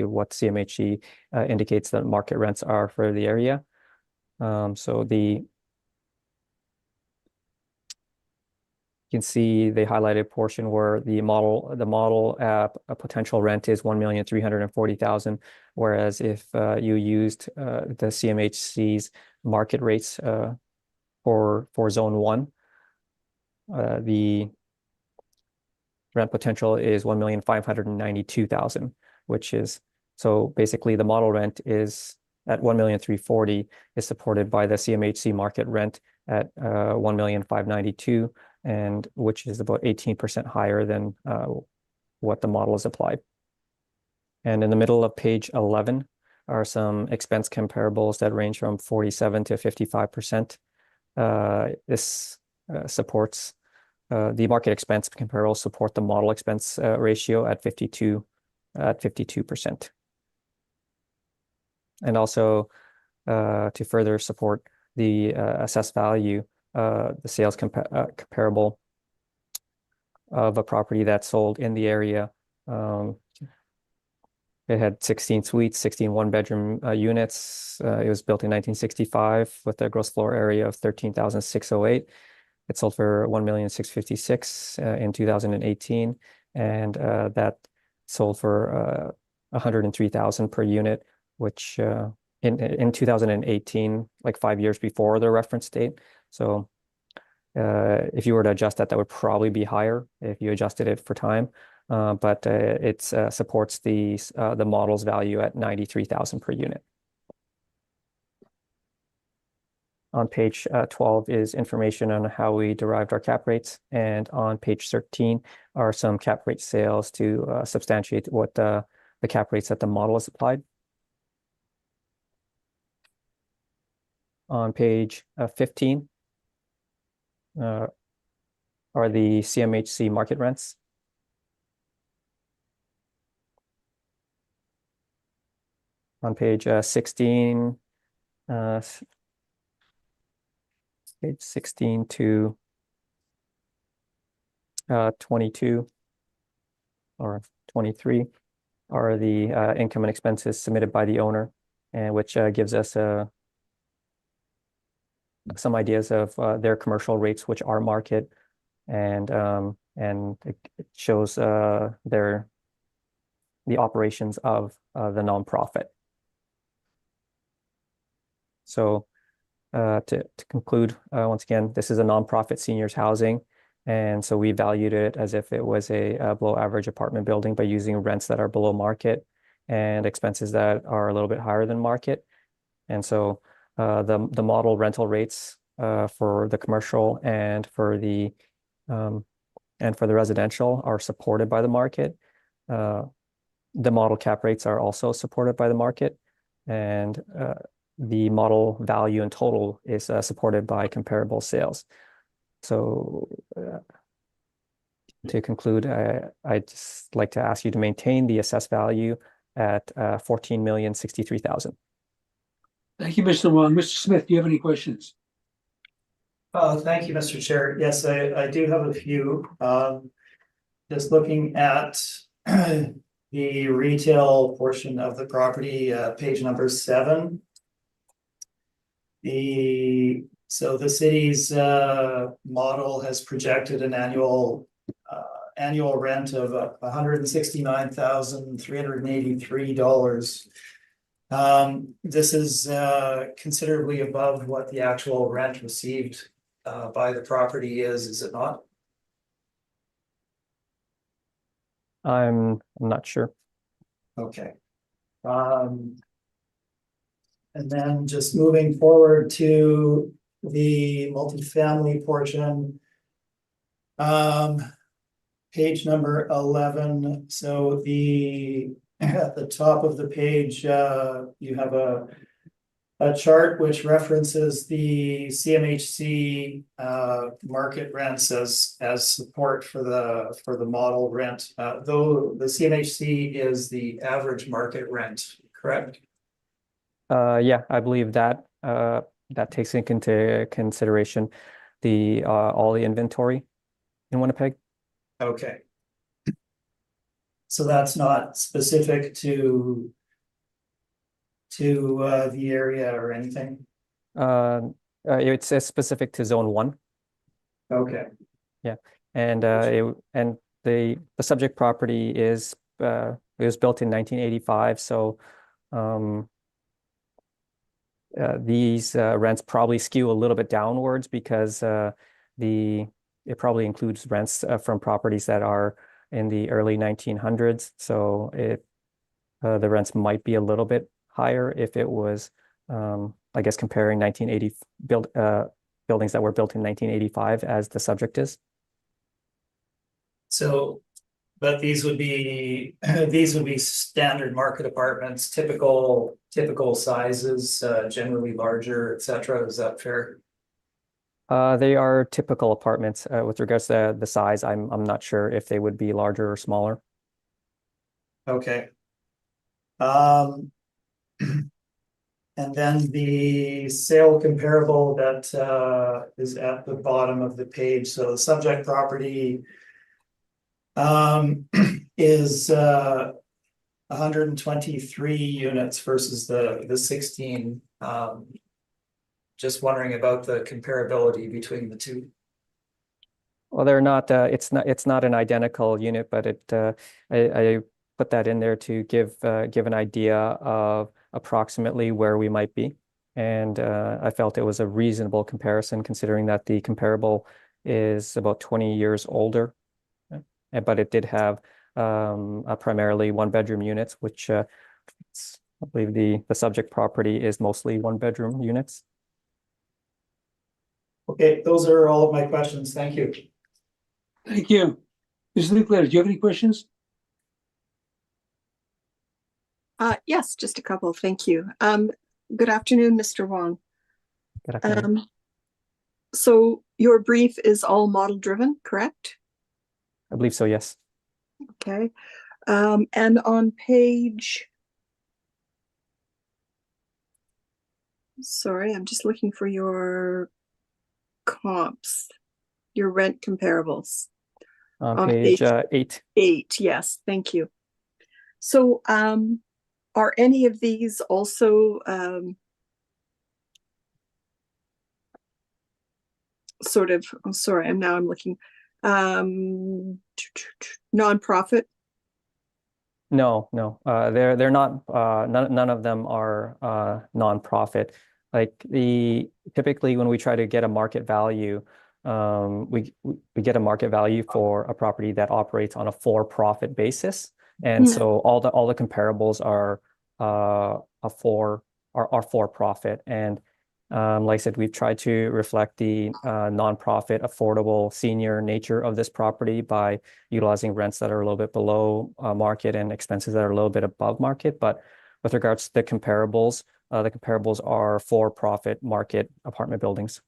what CMHC indicates that market rents are for the area. So you can see the highlighted portion where the model a potential rent is 1,340,000, whereas if you used the CMHC's market rates for zone 1, the rent potential is 1,592,000, which is, so basically the model rent is at 1,340,000 is supported by the CMHC market rent at 1,592,000, and which is about 18% higher than what the model is applied. And in the middle of page 11 are some expense comparables that range from 47 to 55%. This supports the market expense comparables support the model expense ratio at 52%. And also to further support the assessed value, the sales comparable of a property that sold in the area. It had 16 suites, 16 one-bedroom units. It was built in 1965 with a gross floor area of 13,608. It sold for 1,656,000 in 2018, and that sold for 103,000 per unit, which in 2018, like 5 years before the reference date. So if you were to adjust that, that would probably be higher if you adjusted it for time. But it supports the model's value at 93,000 per unit. On page 12 is information on how we derived our cap rates, and on page 13 are some cap rate sales to substantiate what the cap rates that the model is applied. On page 15 are the CMHC market rents. On page 16, page 16 to 22 or 23 are the income and expenses submitted by the owner, and which gives us some ideas of their commercial rates, which are market, and it shows the operations of the nonprofit. So to conclude, once again, this is a nonprofit seniors housing, and so we valued it as if it was a below average apartment building by using rents that are below market and expenses that are a little bit higher than market. And so the model rental rates for the commercial and for the residential are supported by the market. The model cap rates are also supported by the market, and the model value in total is supported by comparable sales. So to conclude, I'd just like to ask you to maintain the assessed value at 14,063,000. Thank you, Mr. Wong. Mr. Smith, do you have any questions? Thank you, Mr. Chair. Yes, I do have a few. Just looking at the retail portion of the property, page number 7. So the city's model has projected an annual rent of $169,383. This is considerably above what the actual rent received by the property is it not? I'm not sure. Okay. And then just moving forward to the multifamily portion, page number 11. So at the top of the page, you have a chart which references the CMHC market rents as support for the model rent, though the CMHC is the average market rent, correct? Yeah, I believe that that takes into consideration all the inventory in Winnipeg. Okay. So that's not specific to the area or anything? It's specific to zone 1. Okay, And the subject property is it was built in 1985, so um, these rents probably skew a little bit downwards because it probably includes rents from properties that are in the early 1900s. So the rents might be a little bit higher if it was, I guess, comparing 1980 buildings that were built in 1985 as the subject is. so, but these would be, these would be standard market apartments, typical sizes, generally larger, et cetera. Is that fair? They are typical apartments. With regards to the size, I'm not sure if they would be larger or smaller. Okay. And then the sale comparable that is at the bottom of the page. So the subject property is 123 units versus the 16. Just wondering about the comparability between the two. Well, they're not. It's not an identical unit, but I put that in there to give an idea of approximately where we might be, and I felt it was a reasonable comparison considering that the comparable is about 20 years older, but it did have primarily 1-bedroom units, which I believe the subject property is mostly 1-bedroom units. Okay, those are all of my questions. Thank you. Thank you. Mrs. Leclerc, do you have any questions? Yes, just a couple. Thank you. Good afternoon, Mr. Wong. Good afternoon. So your brief is all model driven, correct? I believe so, yes. Okay. And on page, sorry, I'm just looking for your comps, your rent comparables. On On page page 8. 8, yes, thank you. So are any of these also sort of, I'm sorry, I'm looking, nonprofit? No, they're not. None of them are nonprofit. Like typically when we try to get a market value, we get a market value for a property that operates on a for-profit basis, and so all the comparables are for-profit. And like I said, we've tried to reflect the nonprofit, affordable senior nature of this property by utilizing rents that are a little bit below market and expenses that are a little bit above market. But with regards to the comparables are for-profit market apartment buildings.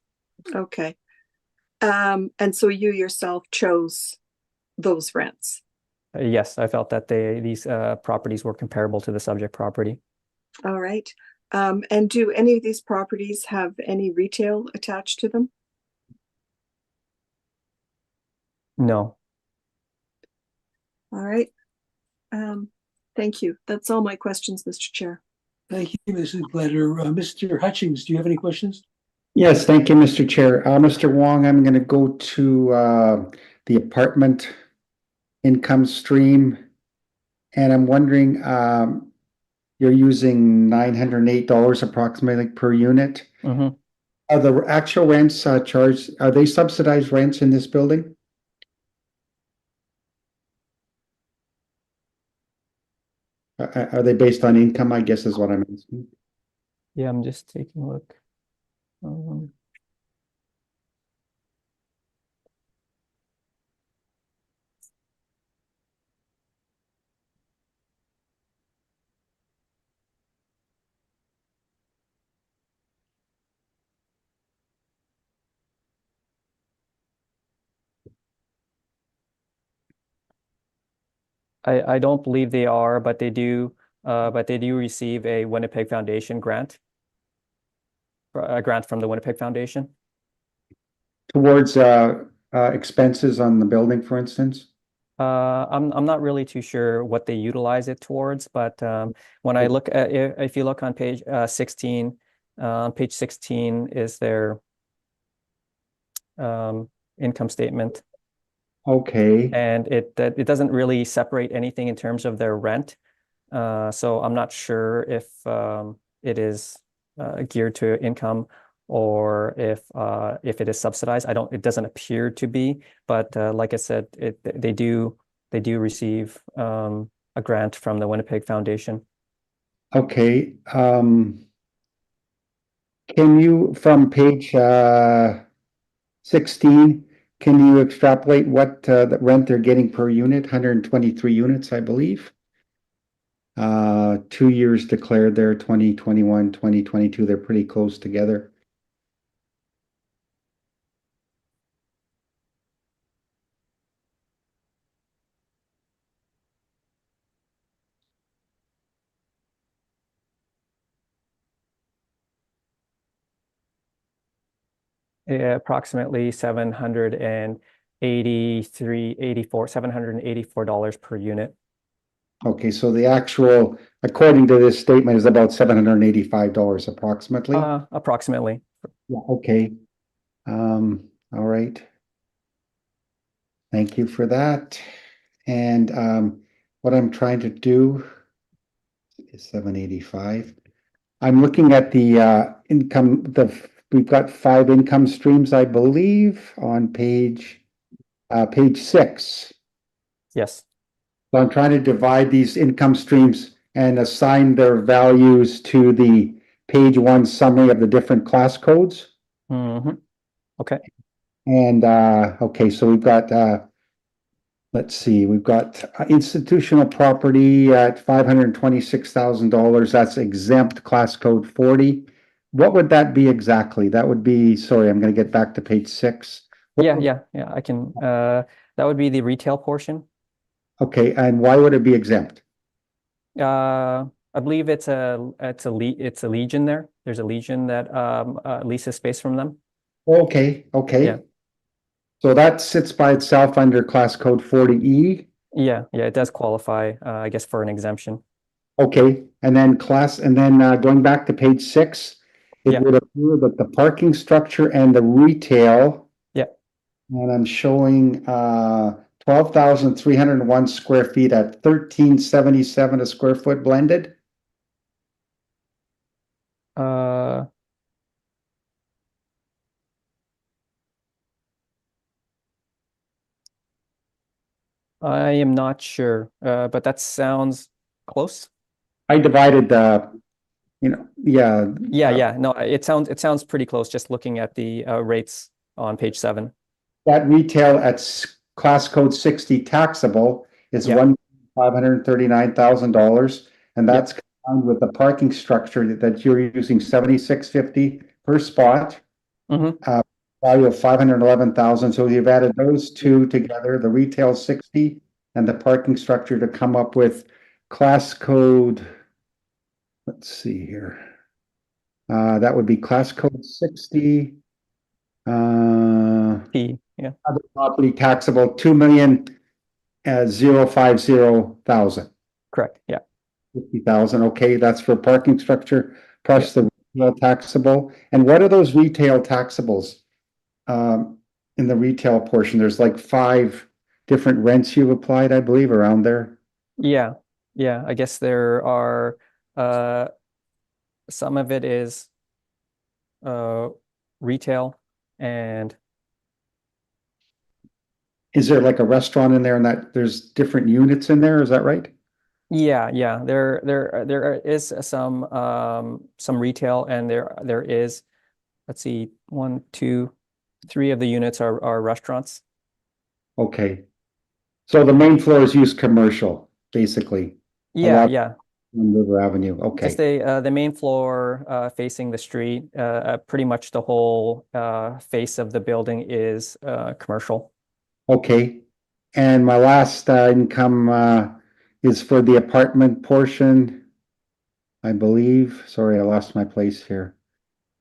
Okay. And so you yourself chose those rents? Yes, I felt that these properties were comparable to the subject property. All right. And do any of these properties have any retail attached to them? No. All right. Thank you. That's all my questions, Mr. Chair. Thank you, Mrs. Leclerc. Mr. Hutchings, do you have any questions? Yes, thank you, Mr. Chair. Mr. Wong, I'm going to go to the apartment income stream. And I'm wondering, you're using $908 approximately per unit. Mm-hmm. Are the actual rents charged, are they subsidized rents in this building? Are they based on income, I guess is what I'm asking. Yeah, I'm just taking a look. I don't believe they are, but they do receive a Winnipeg Foundation grant. A grant from the Winnipeg Foundation. Towards expenses on the building, for instance? I'm not really too sure what they utilize it towards, but when I look at if you look on page 16, page 16 is their income statement, Okay, and it doesn't really separate anything in terms of their rent. So I'm not sure if it is geared to income or if it is subsidized. It doesn't appear to be, but like I said, they do receive a grant from the Winnipeg Foundation. okay. Can you, from page 16, can you extrapolate what the rent they're getting per unit? 123 units, I believe. 2 years declared there, 2021, 2022. They're pretty close together. Approximately 784 dollars per unit. Okay, so the actual, according to this statement, is about $785 approximately. Approximately. Yeah, okay. All right. Thank you for that. And what I'm trying to do is 785. I'm looking at the income, we've got 5 income streams, I believe, on page 6. Yes. So I'm trying to divide these income streams and assign their values to the page 1 summary of the different class codes. Hmm. Okay. And okay, so we've got let's see, we've got institutional property at $526,000. That's exempt class code 40. What would that be exactly? That would be, sorry, I'm going to get back to page 6. Yeah. I can. That would be the retail portion. Okay, and why would it be exempt? I believe it's a Legion there. There's a Legion that leases space from them. Okay, okay. Yeah. So that sits by itself under class code 40E. Yeah, it does qualify, I guess, for an exemption. Okay, and then going back to page 6, it Yeah. would appear that the parking structure and the retail, Yeah. and I'm showing 12,301 square feet at 1377 a square foot blended. Uh, I am not sure, but that sounds close. I divided yeah. Yeah. No, it sounds pretty close just looking at the rates on page 7. That retail at class code 60 taxable is Yeah. $1,539,000, and Yeah. that's combined with the parking structure that you're using $76.50 per spot, Hmm. value of $511,000. So you've added those two together, the retail 60 and the parking structure, to come up with class code. Let's see here. That would be class code 60. Yeah. Other property taxable 2,050,000. Correct. Yeah. 50,000. Okay, that's for parking structure plus the retail taxable. And what are those retail taxables? In the retail portion, there's like 5 different rents you've applied, I believe, around there. Yeah. I guess there are some of it is retail and Is there like a restaurant in there and that there's different units in there? Is that right? yeah. There is some retail and there is, let's see, 1, 2, 3 of the units are restaurants. Okay. So the main floor is used commercial, basically. Yeah. On River Avenue. Okay. Just the main floor facing the street. Pretty much the whole face of the building is commercial. Okay. And my last income is for the apartment portion, I believe. Sorry, I lost my place here.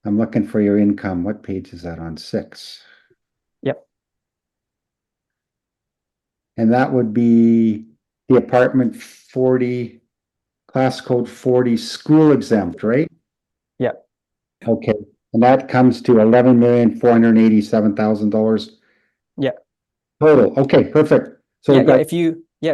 I'm looking for your income. What page is that on? 6. Yep. and that would be the apartment 40, class code 40, school exempt, right? Yeah. Okay, and that comes to $11,487,000 Yeah. total. Okay, perfect. So Yeah, we've yeah. got,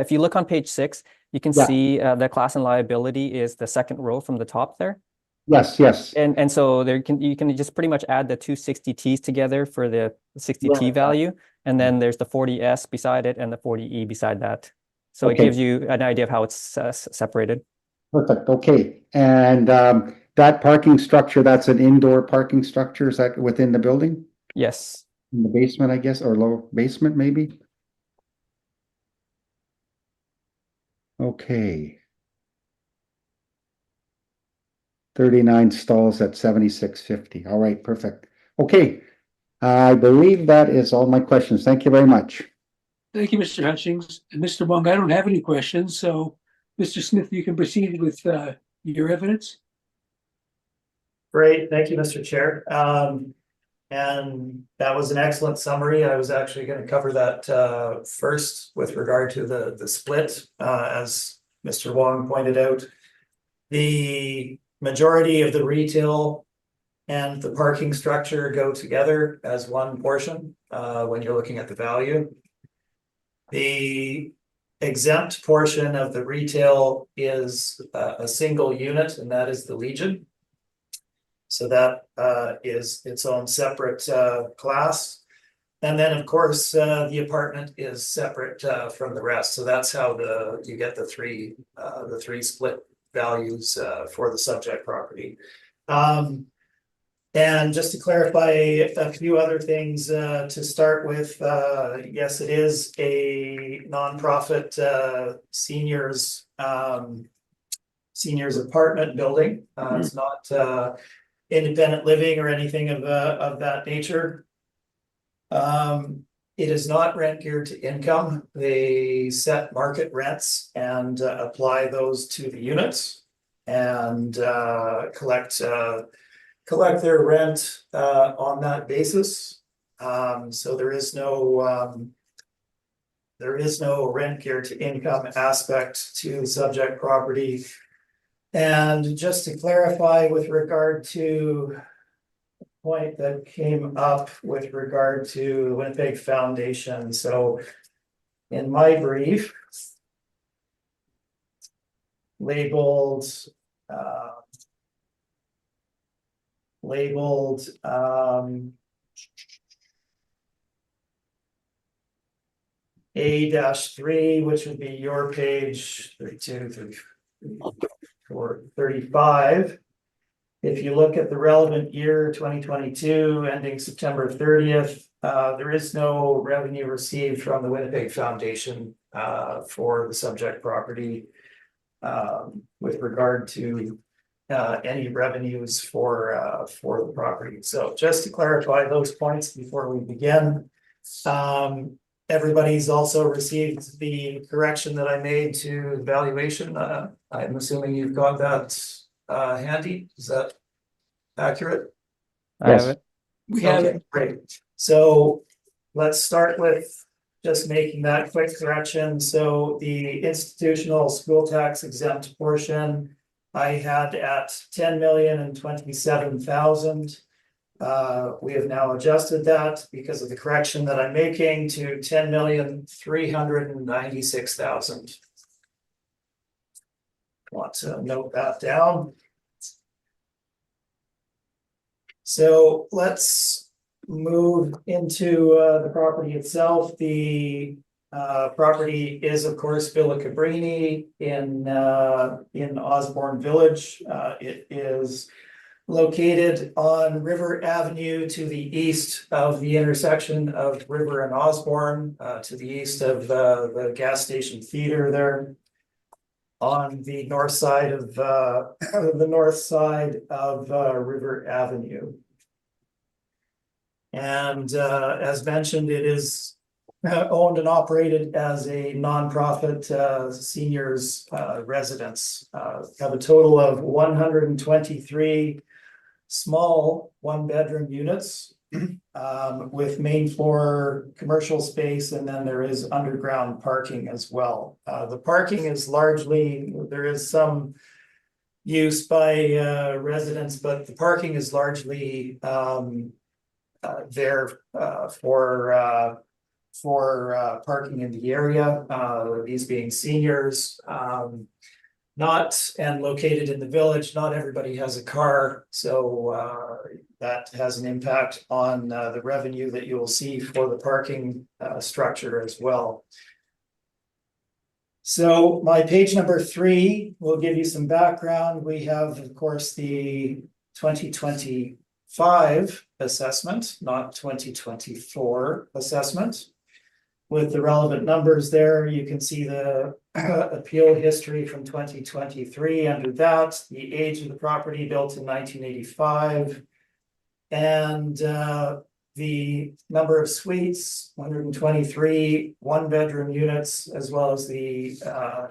If you look on page 6, you can Yeah. see the class and liability is the second row from the top there. yes. And so you can just pretty much add the two 60Ts together for the 60T Yeah. value, and then there's the 40S beside it and the 40E beside that. So it Okay. gives you an idea of how it's separated. Perfect, okay. And that parking structure, that's an indoor parking structure, is that within the building? Yes. In the basement, I guess, or lower basement, maybe? Okay. 39 stalls at 7650. All right, perfect. Okay. I believe that is all my questions. Thank you very much. Thank you, Mr. Hutchings. And Mr. Wong, I don't have any questions, so Mr. Smith, you can proceed with your evidence. Great, thank you, Mr. Chair. And that was an excellent summary. I was actually going to cover that first with regard to the split, as Mr. Wong pointed out. The majority of the retail and the parking structure go together as one portion when you're looking at the value. The exempt portion of the retail is a single unit, and that is the Legion. So that is its own separate class. And then, of course, the apartment is separate from the rest. So that's how you get the three split values for the subject property. And just to clarify a few other things to start with, yes, it is a nonprofit seniors apartment building. It's not independent living or anything of that nature. It is not rent geared to income. They set market rents and apply those to the units and collect their rent on that basis. So there is no rent geared to income aspect to the subject property. And just to clarify with regard to the point that came up with regard to the Winnipeg Foundation. So in my brief, labeled A-3, which would be your page 32, 34, 35. If you look at the relevant year, 2022, ending September 30th, there is no revenue received from the Winnipeg Foundation for the subject property with regard to any revenues for the property. So just to clarify those points before we begin, everybody's also received the correction that I made to the valuation. I'm assuming you've got that handy. Is that accurate? I have it. We have Okay, great. So let's start with just making that quick correction. So the institutional school tax exempt portion I had at 10,027,000. We have now adjusted that because of the correction that I'm making to 10,396,000. Want to note that down. So let's move into the property itself. The property is, of course, Villa Cabrini in Osborne Village. It is located on River Avenue to the east of the intersection of River and Osborne, to the east of the gas station theater there. On the north side of River Avenue. And as mentioned, it is owned and operated as a nonprofit seniors residence. Have a total of 123 small one-bedroom units with main floor commercial space, and then there is underground parking as well. The parking is largely, there is some use by residents, but the parking is largely there for parking in the area, these being seniors, not and located in the village. Not everybody has a car, so that has an impact on the revenue that you will see for the parking structure as well. So my page number 3 will give you some background. We have, of course, the 2025 assessment, not 2024 assessment. With the relevant numbers there, you can see the appeal history from 2023 under that, the age of the property built in 1985, and the number of suites, 123 one-bedroom units, as well as the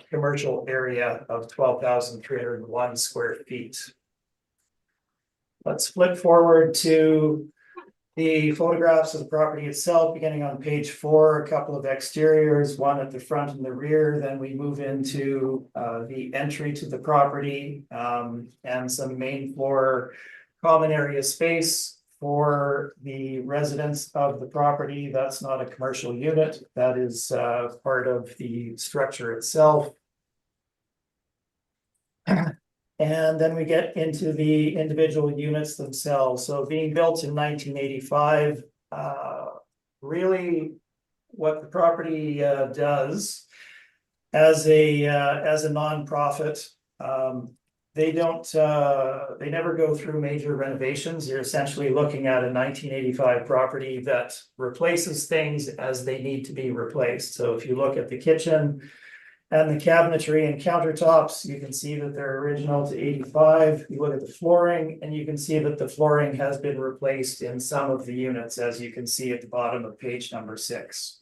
commercial area of 12,301 square feet. Let's flip forward to the photographs of the property itself, beginning on page 4, a couple of exteriors, one at the front and the rear. Then we move into the entry to the property and some main floor common area space for the residents of the property. That's not a commercial unit. That is part of the structure itself. And then we get into the individual units themselves. So being built in 1985, really what the property does as a nonprofit, they never go through major renovations. You're essentially looking at a 1985 property that replaces things as they need to be replaced. So if you look at the kitchen and the cabinetry and countertops, you can see that they're original to 85. You look at the flooring and you can see that the flooring has been replaced in some of the units, as you can see at the bottom of page number 6.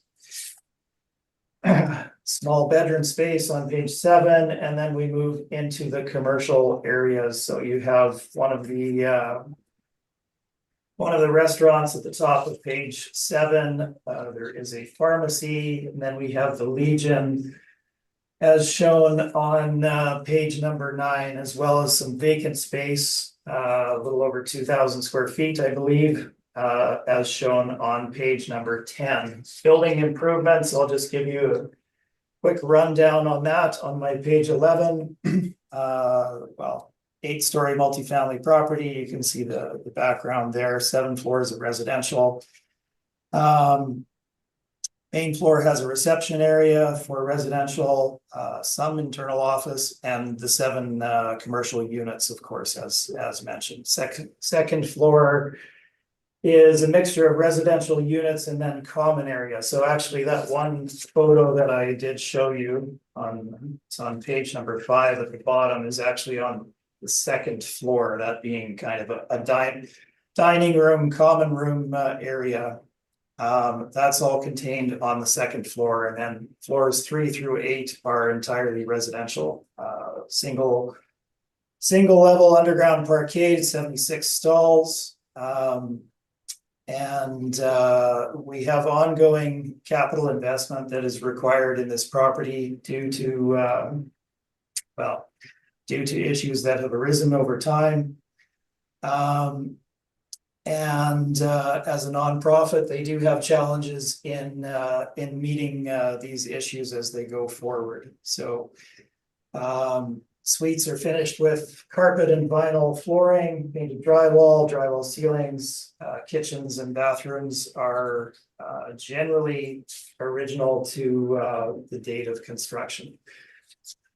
Small bedroom space on page 7, and then we move into the commercial areas. So you have one of the restaurants at the top of page 7. There is a pharmacy, and then we have the Legion, as shown on page number 9, as well as some vacant space, a little over 2,000 square feet, I believe, as shown on page number 10. Building improvements, I'll just give you a quick rundown on that on my page 11. Well, 8-story multifamily property. You can see the background there, 7 floors of residential. Main floor has a reception area for residential, some internal office, and the 7 commercial units, of course, as mentioned. Second floor is a mixture of residential units and then common area. So actually that one photo that I did show you it's on page number 5 at the bottom is actually on the second floor, that being kind of a dining room, common room area. That's all contained on the second floor, and then floors 3 through 8 are entirely residential. Single level underground parkade, 76 stalls. And we have ongoing capital investment that is required in this property due to issues that have arisen over time. And as a nonprofit, they do have challenges in meeting these issues as they go forward. So suites are finished with carpet and vinyl flooring, painted drywall ceilings. Kitchens and bathrooms are generally original to the date of construction.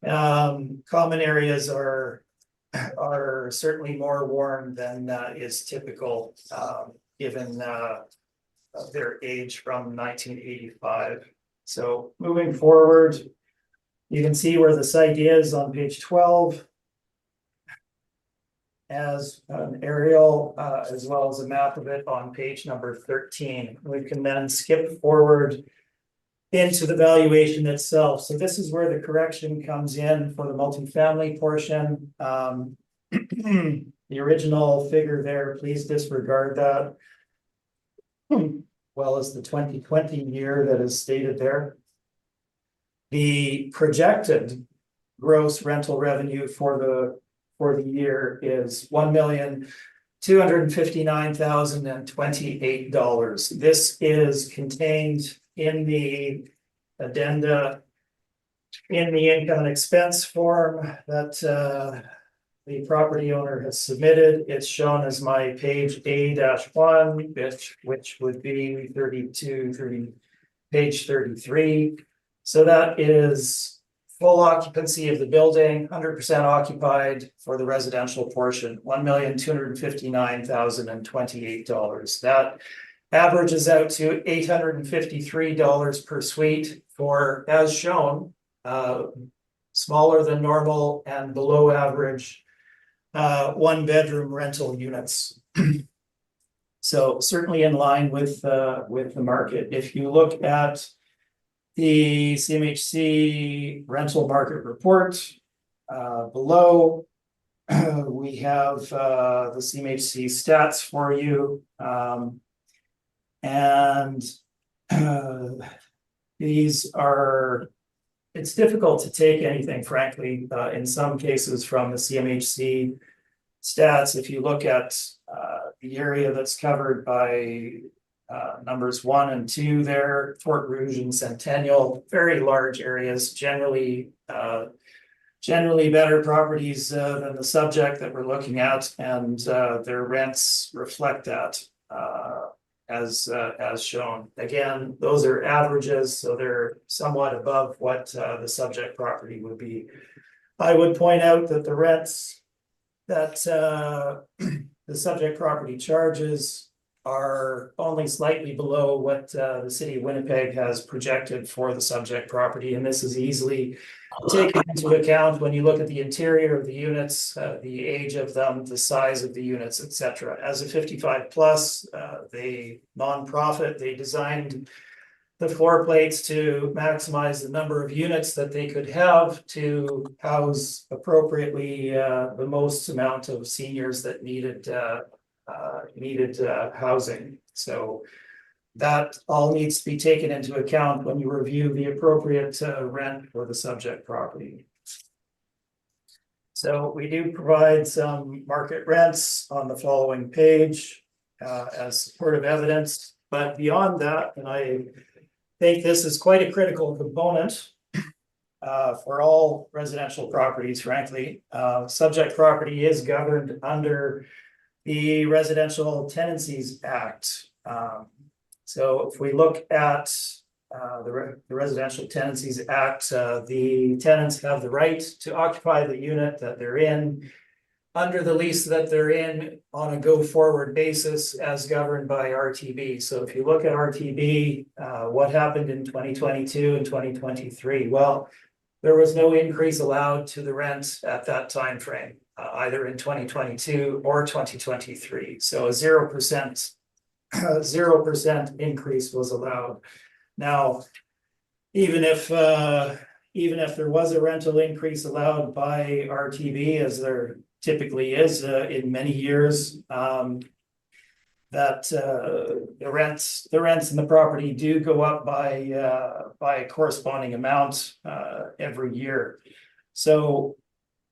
Common areas are certainly more worn than is typical, given their age from 1985. So moving forward, you can see where the site is on page 12 as an aerial, as well as a map of it on page number 13. We can then skip forward into the valuation itself. So this is where the correction comes in for the multifamily portion. The original figure there, please disregard that. well as the 2020 year that is stated there. The projected gross rental revenue for the year is $1,259,028. This is contained in the addenda in the income and expense form that the property owner has submitted. It's shown as my page A-1, which would be page 33. So that is full occupancy of the building, 100% occupied for the residential portion, $1,259,028. That averages out to $853 per suite for, as shown, smaller than normal and below average one bedroom rental units. So certainly in line with the market. If you look at the CMHC rental market report, below, we have the CMHC stats for you. And these are, it's difficult to take anything, frankly, in some cases from the CMHC stats. If you look at the area that's covered by numbers 1 and 2 there, Fort Rouge and Centennial, very large areas, generally better properties than the subject that we're looking at, and their rents reflect that as shown. Again, those are averages, so they're somewhat above what the subject property would be. I would point out that the rents that the subject property charges are only slightly below what the city of Winnipeg has projected for the subject property, and this is easily taken into account when you look at the interior of the units, the age of them, the size of the units, etc. As a 55 plus, they nonprofit, they designed the floor plates to maximize the number of units that they could have to house appropriately the most amount of seniors that needed housing. So that all needs to be taken into account when you review the appropriate rent for the subject property. So we do provide some market rents on the following page as supportive evidence, but beyond that, and I think this is quite a critical component for all residential properties, frankly. Subject property is governed under the Residential Tenancies Act. So if we look at the Residential Tenancies Act, the tenants have the right to occupy the unit that they're in under the lease that they're in on a go-forward basis as governed by RTB. So if you look at RTB, what happened in 2022 and 2023? Well, there was no increase allowed to the rent at that time frame, either in 2022 or 2023. So a 0% increase was allowed. Now, even if there was a rental increase allowed by RTB, as there typically is in many years, that the rents in the property do go up by a corresponding amount every year. So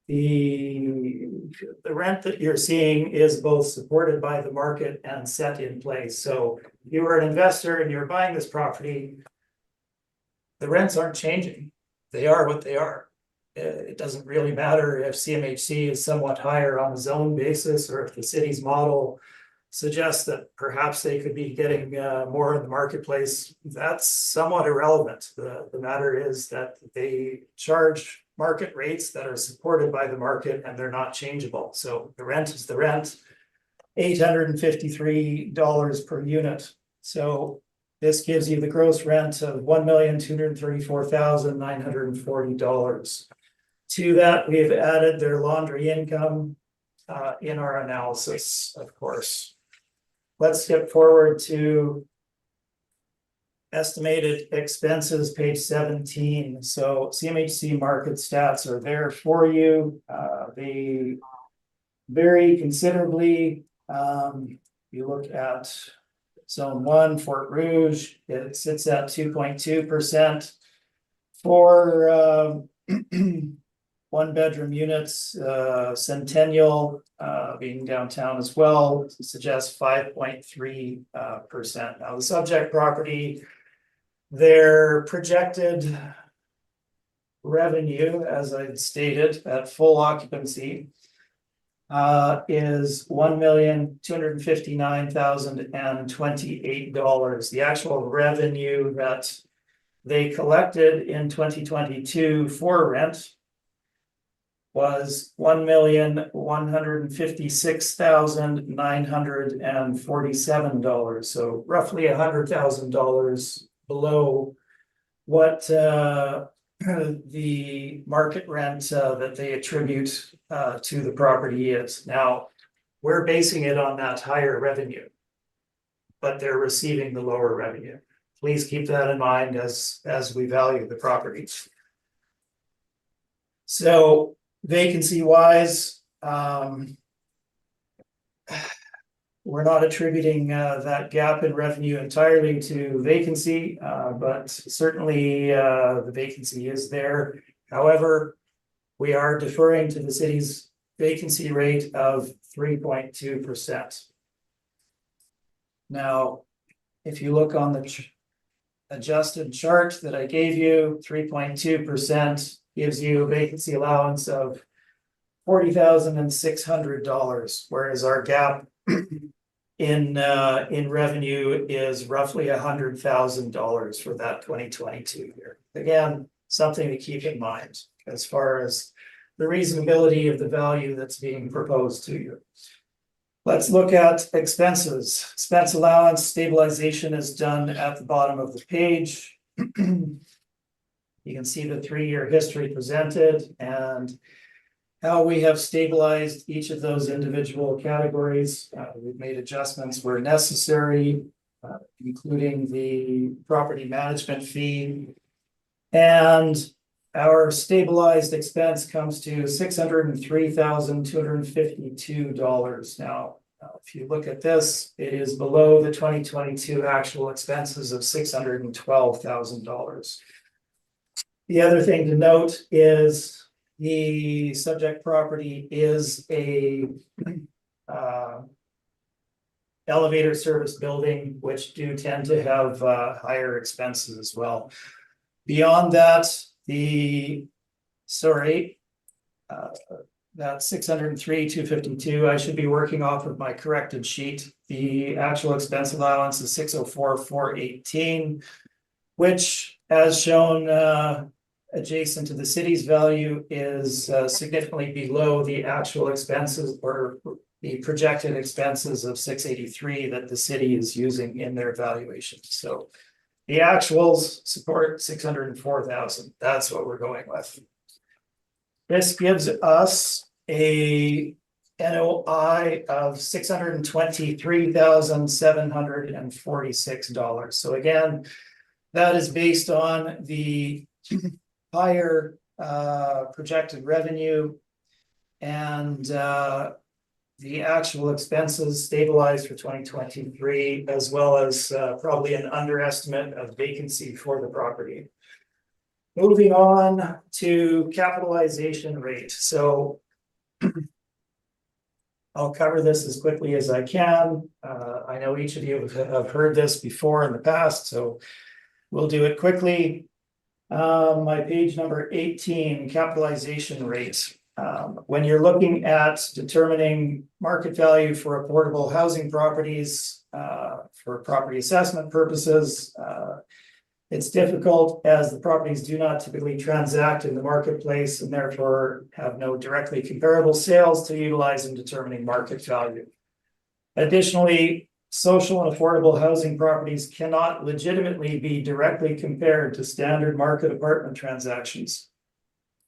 the rent that you're seeing is both supported by the market and set in place. So if you were an investor and you're buying this property, the rents aren't changing. They are what they are. It doesn't really matter if CMHC is somewhat higher on a zone basis, or if the city's model suggests that perhaps they could be getting more in the marketplace. That's somewhat irrelevant. The matter is that they charge market rates that are supported by the market, and they're not changeable. So the rent is the rent, $853 per unit. So this gives you the gross rent of $1,234,940. To that, we've added their laundry income in our analysis, of course. Let's skip forward to estimated expenses, page 17. So CMHC market stats are there for you. They vary considerably. You look at Zone 1, Fort Rouge, it sits at 2.2%. For one-bedroom units, Centennial, being downtown as well, suggests 5.3%. Now, the subject property, their projected revenue, as I stated, at full occupancy, is $1,259,028. The actual revenue that they collected in 2022 for rent was $1,156,947. So roughly $100,000 below what the market rent that they attribute to the property is. Now, we're basing it on that higher revenue, but they're receiving the lower revenue. Please keep that in mind as we value the properties. So vacancy wise, we're not attributing that gap in revenue entirely to vacancy, but certainly the vacancy is there. However, we are deferring to the city's vacancy rate of 3.2%. Now, if you look on the adjusted chart that I gave you, 3.2% gives you a vacancy allowance of $40,600, whereas our gap in revenue is roughly $100,000 for that 2022 year. Again, something to keep in mind as far as the reasonability of the value that's being proposed to you. Let's look at expenses. Expense allowance stabilization is done at the bottom of the page. You can see the 3-year history presented and how we have stabilized each of those individual categories. We've made adjustments where necessary, including the property management fee. And our stabilized expense comes to $603,252. Now, if you look at this, it is below the 2022 actual expenses of $612,000. The other thing to note is the subject property is a elevator service building, which do tend to have higher expenses as well. Beyond that, that $603,252, I should be working off of my corrected sheet. The actual expense allowance is $604,418, which, as shown adjacent to the city's value, is significantly below the actual expenses or the projected expenses of $683 that the city is using in their valuation. So the actuals support $604,000. That's what we're going with. This gives us a NOI of $623,746. So again, that is based on the higher projected revenue and the actual expenses stabilized for 2023, as well as probably an underestimate of vacancy for the property. Moving on to capitalization rate. So I'll cover this as quickly as I can. I know each of you have heard this before in the past, so we'll do it quickly. My page number 18, capitalization rate. When you're looking at determining market value for affordable housing properties for property assessment purposes, it's difficult as the properties do not typically transact in the marketplace and therefore have no directly comparable sales to utilize in determining market value. Additionally, social and affordable housing properties cannot legitimately be directly compared to standard market apartment transactions,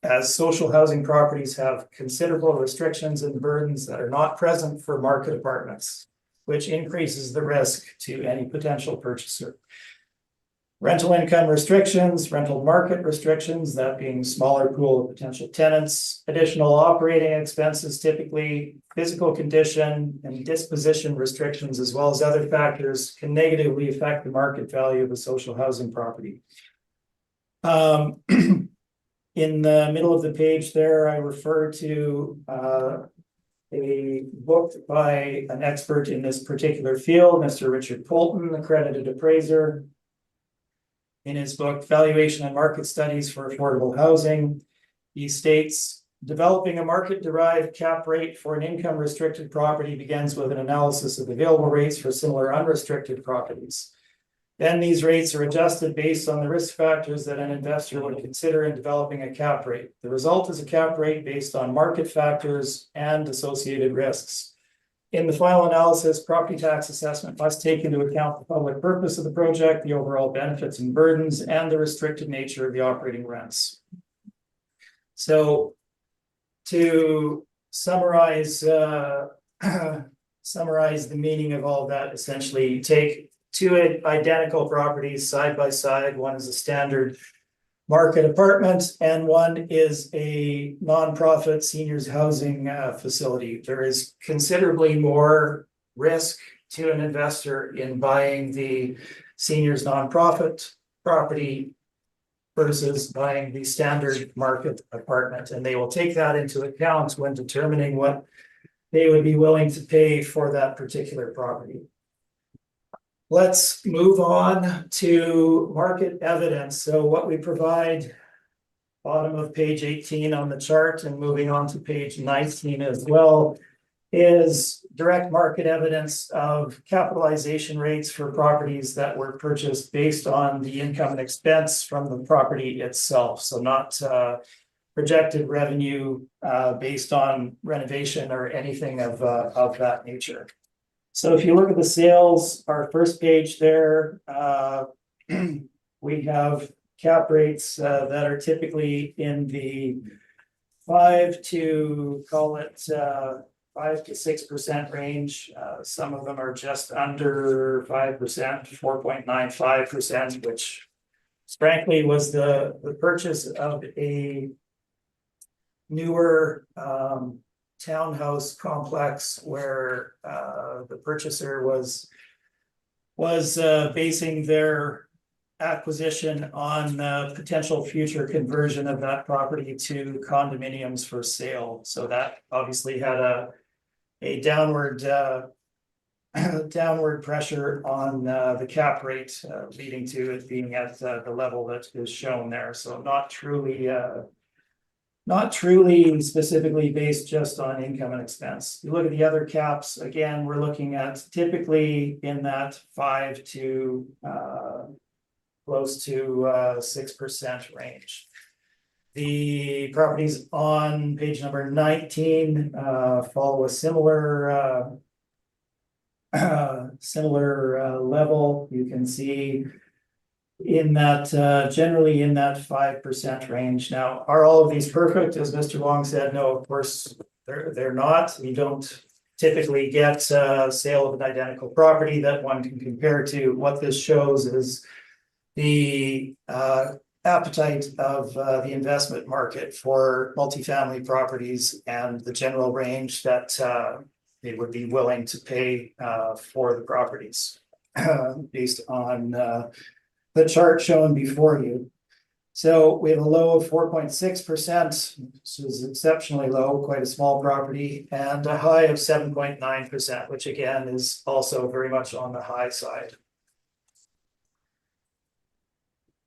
as social housing properties have considerable restrictions and burdens that are not present for market apartments, which increases the risk to any potential purchaser. Rental income restrictions, rental market restrictions, that being smaller pool of potential tenants, additional operating expenses, typically physical condition and disposition restrictions, as well as other factors can negatively affect the market value of a social housing property. In the middle of the page there, I refer to a book by an expert in this particular field, Mr. Richard Polton, accredited appraiser. In his book, Valuation and Market Studies for Affordable Housing, he states, developing a market-derived cap rate for an income-restricted property begins with an analysis of available rates for similar unrestricted properties. Then these rates are adjusted based on the risk factors that an investor would consider in developing a cap rate. The result is a cap rate based on market factors and associated risks. In the final analysis, property tax assessment must take into account the public purpose of the project, the overall benefits and burdens, and the restricted nature of the operating rents. So to summarize, summarize the meaning of all of that, essentially you take two identical properties side by side. One is a standard market apartment and one is a nonprofit seniors housing facility. There is considerably more risk to an investor in buying the seniors nonprofit property versus buying the standard market apartment, and they will take that into account when determining what they would be willing to pay for that particular property. Let's move on to market evidence. So what we provide, bottom of page 18 on the chart and moving on to page 19 as well, is direct market evidence of capitalization rates for properties that were purchased based on the income and expense from the property itself. So not projected revenue based on renovation or anything of that nature. So if you look at the sales, our first page there, we have cap rates that are typically in the 5 to 6% range. Some of them are just under 5%, 4.95%, which frankly was the purchase of a newer townhouse complex where the purchaser was basing their acquisition on potential future conversion of that property to condominiums for sale. So that obviously had a downward pressure on the cap rate, leading to it being at the level that is shown there. So not truly specifically based just on income and expense. You look at the other caps, again, we're looking at typically in that 5 to close to 6% range. The properties on page number 19 follow a similar level. You can see in that generally in that 5% range. Now, are all of these perfect? As Mr. Wong said, no, of course they're not. You don't typically get sale of an identical property that one can compare to. What this shows is the appetite of the investment market for multifamily properties and the general range that they would be willing to pay for the properties based on the chart shown before you. So we have a low of 4.6%, which is exceptionally low, quite a small property, and a high of 7.9%, which again is also very much on the high side.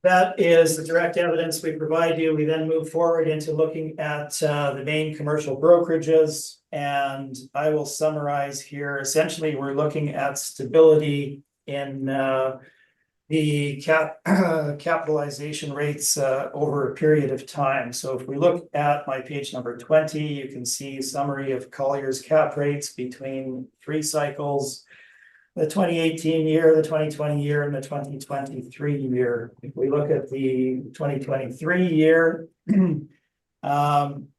That is the direct evidence we provide you. We then move forward into looking at the main commercial brokerages, and I will summarize here. Essentially, we're looking at stability in the capitalization rates over a period of time. So if we look at my page number 20, you can see a summary of Collier's cap rates between 3 cycles, the 2018 year, the 2020 year, and the 2023 year. If we look at the 2023 year, you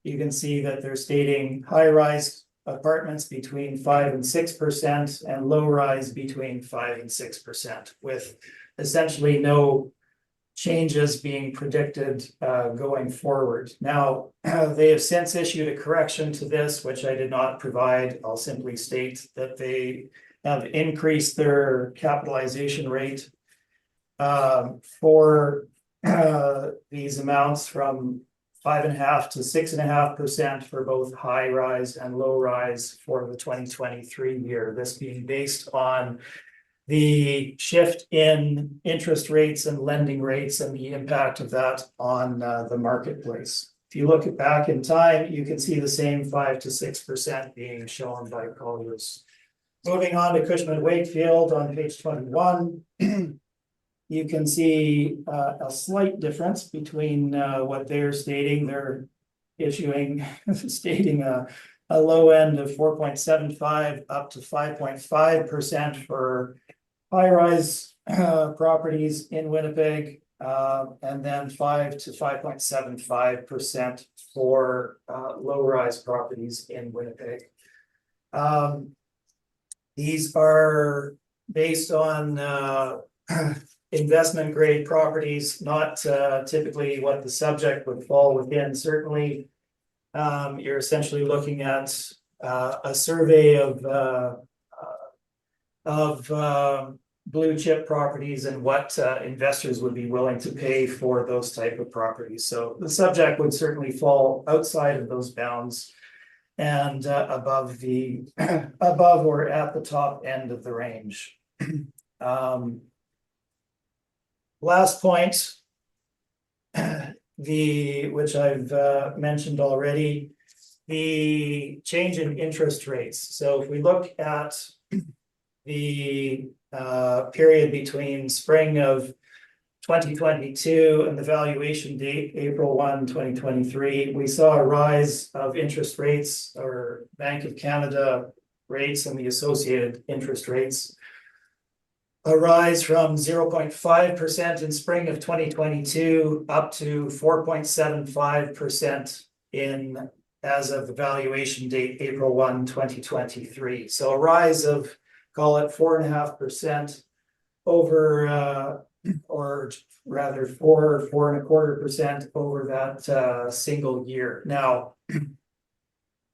can see that they're stating high-rise apartments between 5 and 6% and low-rise between 5 and 6%, with essentially no changes being predicted going forward. Now, they have since issued a correction to this, which I did not provide. I'll simply state that they have increased their capitalization rate for these amounts from 5.5% to 6.5% for both high rise and low rise for the 2023 year. This being based on the shift in interest rates and lending rates and the impact of that on the marketplace. If you look back in time, you can see the same 5 to 6% being shown by Colliers. Moving on to Cushman Wakefield on page 21. You can see a slight difference between what they're stating. They're stating a low end of 4.75 up to 5.5% for high-rise properties in Winnipeg, and then 5 to 5.75% for low-rise properties in Winnipeg. These are based on investment grade properties, not typically what the subject would fall within. Certainly, you're essentially looking at a survey of blue chip properties and what investors would be willing to pay for those type of properties. So the subject would certainly fall outside of those bounds and above or at the top end of the range. Last point, which I've mentioned already, the change in interest rates. So if we look at the period between spring of 2022 and the valuation date, April 1, 2023, we saw a rise of interest rates, or Bank of Canada rates and the associated interest rates. A rise from 0.5% in spring of 2022 up to 4.75% as of the valuation date, April 1, 2023. So a rise of, call it 4.5% over, or rather 4.25% over that single year. Now,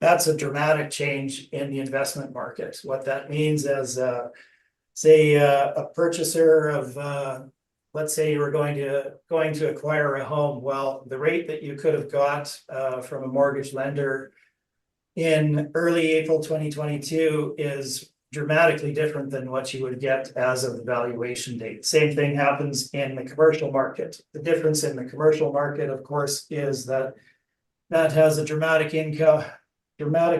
that's a dramatic change in the investment market. What that means is, say a purchaser of, let's say you were going to acquire a home. Well, the rate that you could have got from a mortgage lender in early April 2022 is dramatically different than what you would get as of the valuation date. Same thing happens in the commercial market. The difference in the commercial market, of course, is that has a dramatic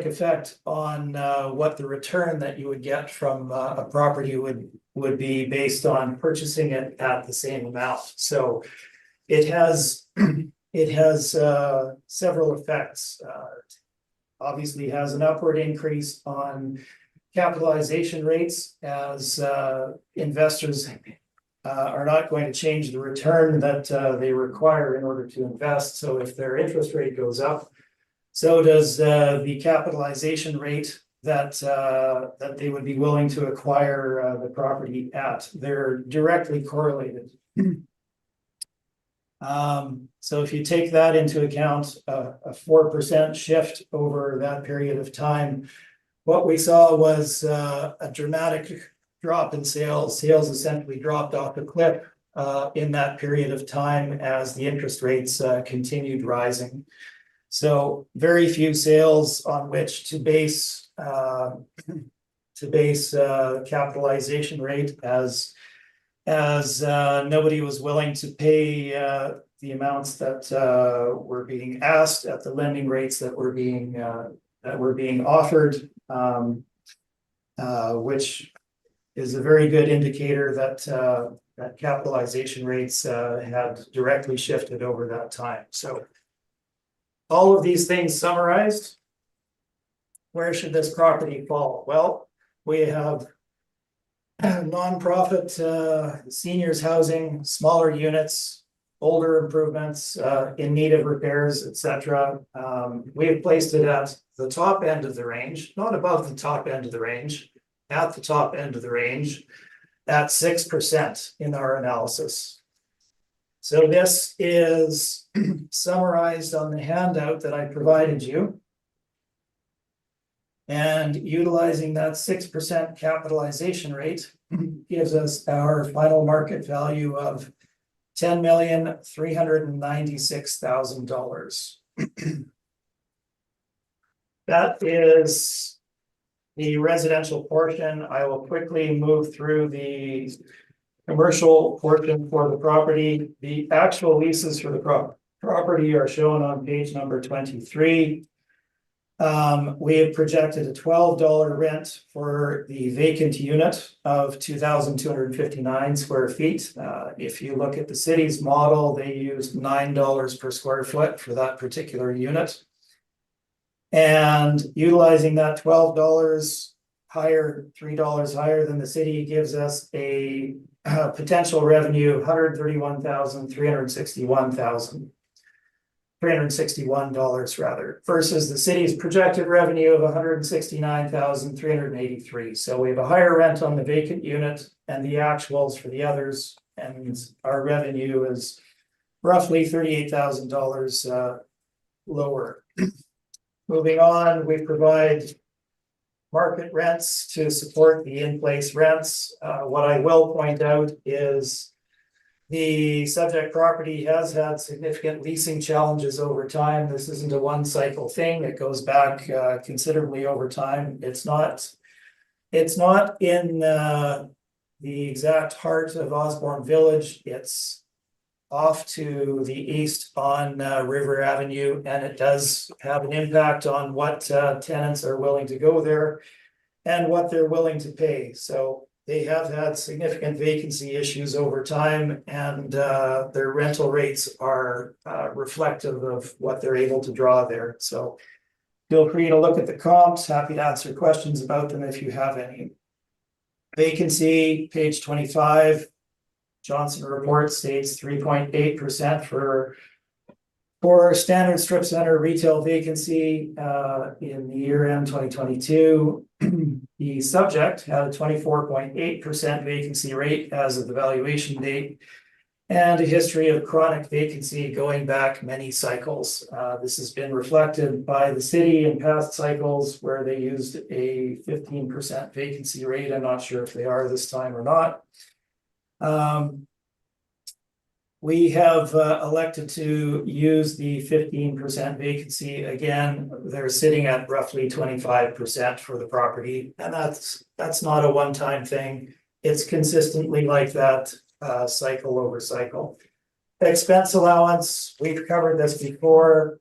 effect on what the return that you would get from a property would be based on purchasing it at the same amount. So it has several effects. Obviously has an upward increase on capitalization rates, as investors are not going to change the return that they require in order to invest. So if their interest rate goes up, so does the capitalization rate that they would be willing to acquire the property at. They're directly correlated. So if you take that into account, a 4% shift over that period of time, what we saw was a dramatic drop in sales. Sales essentially dropped off a cliff in that period of time as the interest rates continued rising. So very few sales on which to base capitalization rate, as nobody was willing to pay the amounts that were being asked at the lending rates that were being offered, which is a very good indicator that that capitalization rates had directly shifted over that time. So all of these things summarized, where should this property fall? Well, we have nonprofit seniors housing, smaller units, older improvements in need of repairs, etc. We have placed it at the top end of the range, not above the top end of the range, at the top end of the range, at 6% in our analysis. So this is summarized on the handout that I provided you. And utilizing that 6% capitalization rate gives us our final market value of $10,396,000. That is the residential portion. I will quickly move through the commercial portion for the property. The actual leases for the property are shown on page number 23. We have projected a $12 rent for the vacant unit of 2,259 square feet. If you look at the city's model, they used $9 per square foot for that particular unit. And utilizing that $12 higher, $3 higher than the city gives us a potential revenue of $361 rather, versus the city's projected revenue of $169,383. So we have a higher rent on the vacant unit and the actuals for the others, and our revenue is roughly $38,000 lower. Moving on, we provide market rents to support the in-place rents. What I will point out is the subject property has had significant leasing challenges over time. This isn't a one cycle thing. It goes back considerably over time. It's not in the exact heart of Osborne Village. It's off to the east on River Avenue, and it does have an impact on what tenants are willing to go there and what they're willing to pay. So they have had significant vacancy issues over time, and their rental rates are reflective of what they're able to draw there. So feel free to look at the comps. Happy to answer questions about them if you have any. Vacancy, page 25. Johnson report states 3.8% for standard strip center retail vacancy in the year end 2022. The subject had a 24.8% vacancy rate as of the valuation date, and a history of chronic vacancy going back many cycles. This has been reflected by the city in past cycles where they used a 15% vacancy rate. I'm not sure if they are this time or not. We have elected to use the 15% vacancy. Again, they're sitting at roughly 25% for the property, and that's not a one-time thing. It's consistently like that cycle over cycle. Expense allowance, we've covered this before.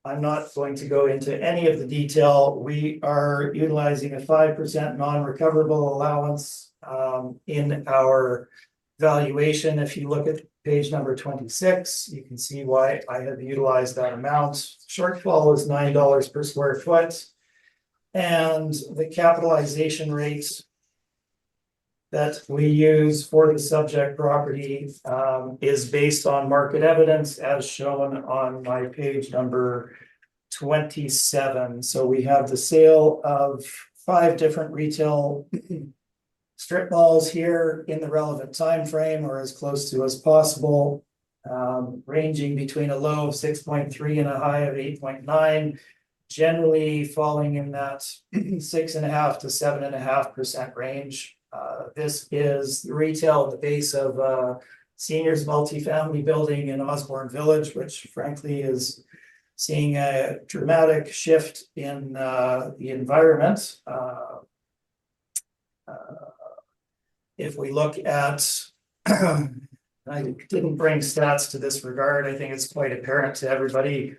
I'm not going to go into any of the detail. We are utilizing a 5% non-recoverable allowance in our valuation. If you look at page number 26, you can see why I have utilized that amount. Shortfall is $9 per square foot. And the capitalization rate that we use for the subject property is based on market evidence as shown on my page number 27. So we have the sale of 5 different retail strip malls here in the relevant time frame, or as close to as possible, ranging between a low of 6.3 and a high of 8.9, generally falling in that 6.5% to 7.5% range. This is the retail at the base of seniors multifamily building in Osborne Village, which frankly is seeing a dramatic shift in the environment. If we look at, I didn't bring stats to this regard. I think it's quite apparent to everybody.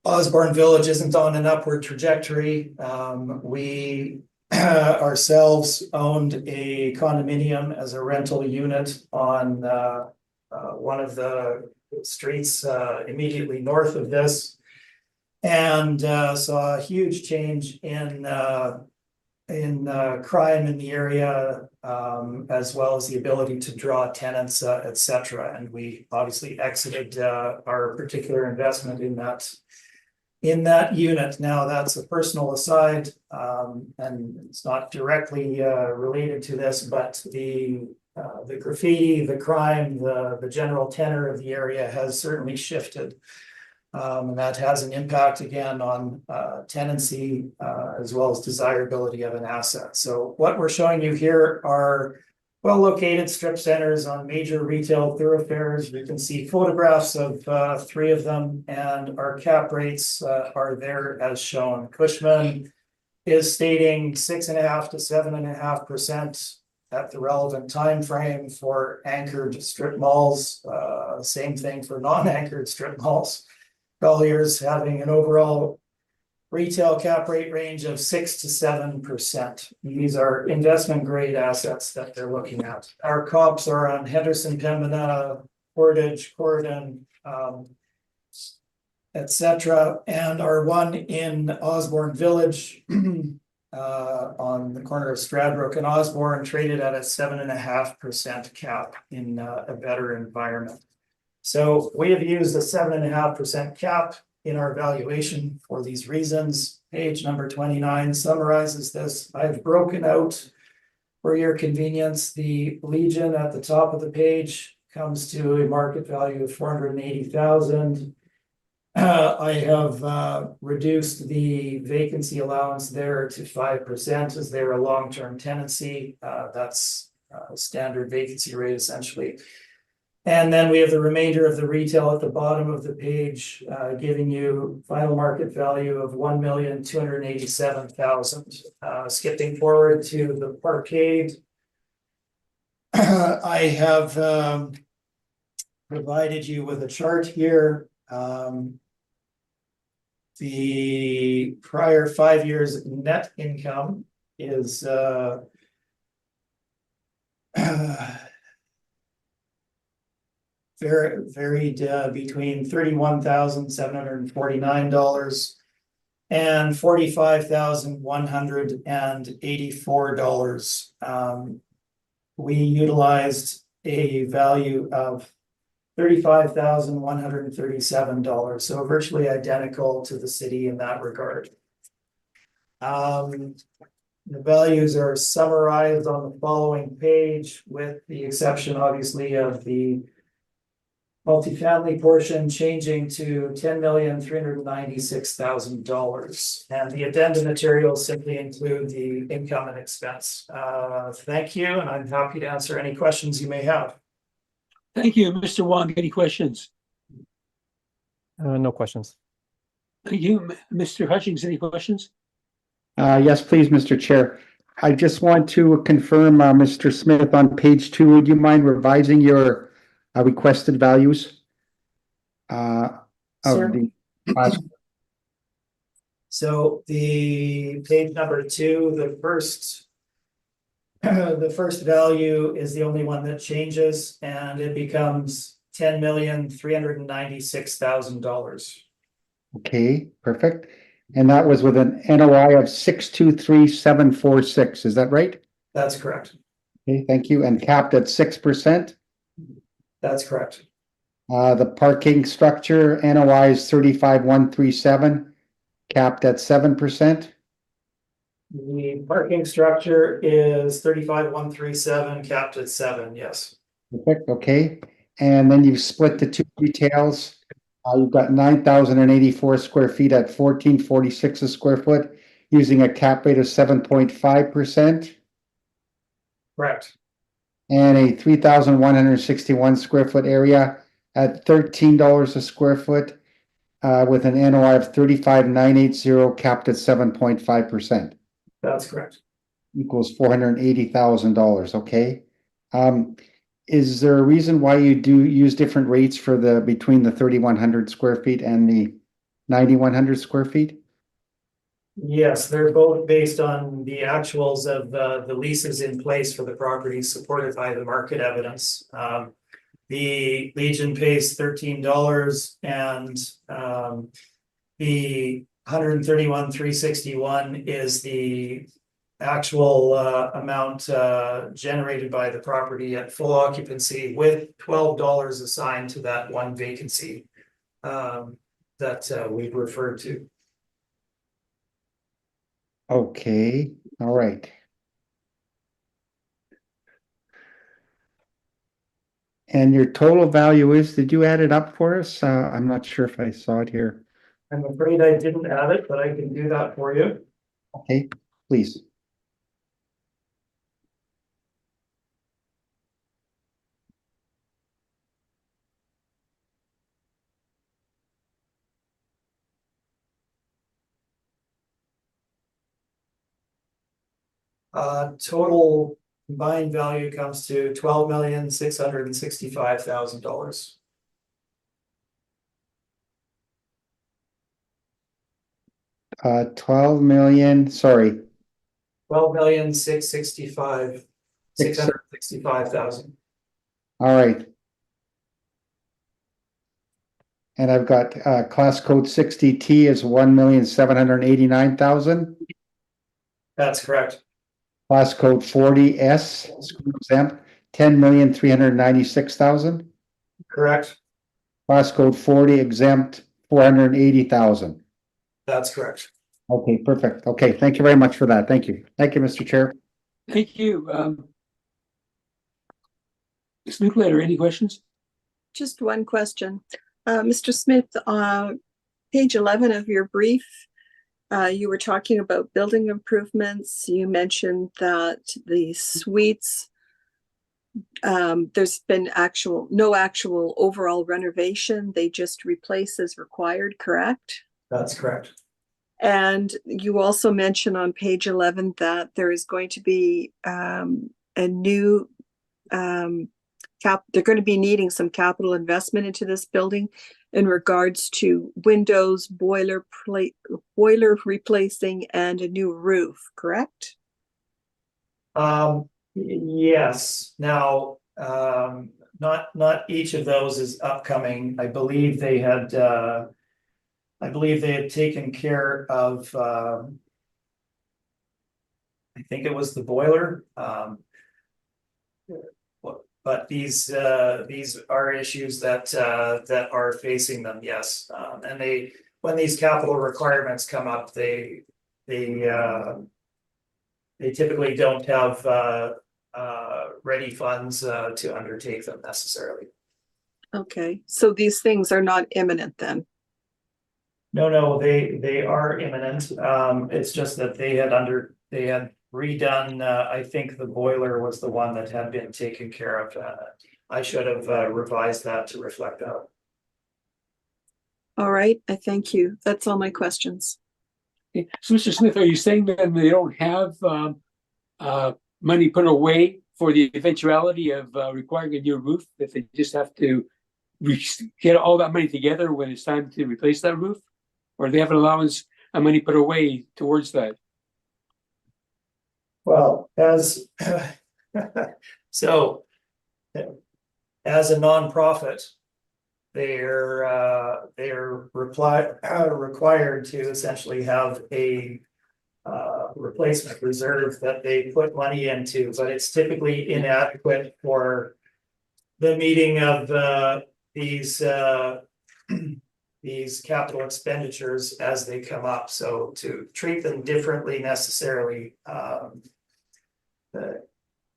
Osborne Village isn't on an upward trajectory. We ourselves owned a condominium as a rental unit on one of the streets immediately north of this, and saw a huge change in crime in the area, as well as the ability to draw tenants, etc. And we obviously exited our particular investment in that unit. Now that's a personal aside, and it's not directly related to this, but the the graffiti, the crime, the general tenor of the area has certainly shifted. And that has an impact again on tenancy as well as desirability of an asset. So what we're showing you here are well-located strip centers on major retail thoroughfares. You can see photographs of 3 of them, and our cap rates are there as shown. Cushman is stating 6.5 to 7.5% at the relevant time frame for anchored strip malls. Same thing for non-anchored strip malls. Collier's having an overall retail cap rate range of 6 to 7%. These are investment grade assets that they're looking at. Our comps are on Henderson, Pembina, Portage, Corydon, etc. And our one in Osborne Village on the corner of Stradbrook and Osborne traded at a 7.5% cap in a better environment. So we have used a 7.5% cap in our valuation for these reasons. Page number 29 summarizes this. I've broken out for your convenience. The Legion at the top of the page comes to a market value of 480,000. I have reduced the vacancy allowance there to 5% as they're a long-term tenancy. That's a standard vacancy rate essentially. And then we have the remainder of the retail at the bottom of the page, giving you final market value of 1,287,000. Skipping forward to the parkade, I have provided you with a chart here. The prior 5 years net income is varied between $31,749 and $45,184. We utilized a value of $35,137, so virtually identical to the city in that regard. The values are summarized on the following page, with the exception, obviously, of the multifamily portion changing to $10,396,000. And the addendum materials simply include the income and expense. Thank you, and I'm happy to answer any questions you may have. Thank you, Mr. Wong. Any questions? No questions. Thank you, Mr. Hutchings. Any questions? Yes, please, Mr. Chair. I just want to confirm, Mr. Smith, on page 2, would you mind revising your requested values? Of Certainly. the last. So the page number 2, the first value is the only one that changes, and it becomes $10,396,000. Okay, perfect. And that was with an NOI of 623,746. Is that right? That's correct. Okay, thank you. And capped at 6%. That's correct. The parking structure NOI is 35,137, capped at 7%. The parking structure is 35,137, capped at 7. Yes. Perfect. Okay. And then you've split the 2 retails. You've got 9,084 square feet at 1446 a square foot, using a cap rate of 7.5%. Correct. And a 3,161 square foot area at $13 a square foot, with an NOI of 35,980, capped at 7.5%. That's correct. Equals $480,000. Okay. Is there a reason why you do use different rates for between the 3,100 square feet and the 9,100 square feet? Yes, they're both based on the actuals of the leases in place for the property, supported by the market evidence. The Legion pays $13, and the 131,361 is the actual amount generated by the property at full occupancy, with $12 assigned to that one vacancy that we've referred to. Okay, all right. And your total value is, did you add it up for us? I'm not sure if I saw it here. I'm afraid I didn't add it, but I can do that for you. Okay, please. Total combined value comes to $12,665,000. 12 million, sorry, 12,665,000. all right. And I've got class code 60T is 1,789,000. That's correct. Class code 40S, school exempt, 10,396,000. Correct. Class code 40 exempt, 480,000. That's correct. Okay, perfect. Okay, thank you very much for that. Thank you. Thank you, Mr. Chair. Thank you. Ms. Linklater, any questions? Just one question. Mr. Smith, page 11 of your brief, you were talking about building improvements. You mentioned that the suites, there's been no actual overall renovation. They just replace as required, correct? That's correct. And you also mentioned on page 11 that there is going to be a new they're going to be needing some capital investment into this building in regards to windows, boiler replacing, and a new roof, correct? Yes. Now, not each of those is upcoming. I believe they had taken care of, I think it was the boiler. But these are issues that are facing them, yes. And when these capital requirements come up, they typically don't have ready funds to undertake them necessarily. Okay, so these things are not imminent then? No, they are imminent. It's just that they had redone, I think the boiler was the one that had been taken care of. I should have revised that to reflect that. All right, I thank you. That's all my questions. Okay. So, Mr. Smith, are you saying that they don't have money put away for the eventuality of requiring a new roof, that they just have to get all that money together when it's time to replace that roof? Or do they have an allowance of money put away towards that? Well, as so, as a nonprofit, they're required to essentially have a replacement reserve that they put money into, but it's typically inadequate for the meeting of these capital expenditures as they come up. So to treat them differently necessarily,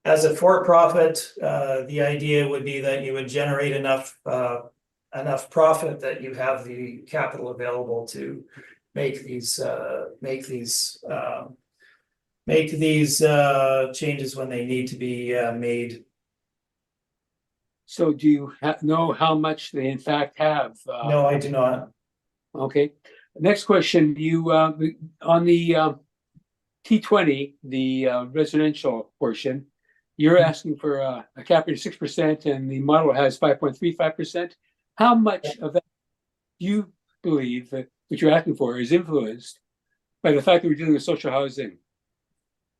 as a for-profit, the idea would be that you would generate enough profit that you have the capital available to make these changes when they need to be made. So do you know how much they in fact have? No, I do not. Okay. Next question, you on the T20, the residential portion, you're asking for a cap rate of 6% and the model has 5.35%. How much of that do you believe that what you're asking for is influenced by the fact that we're dealing with social housing?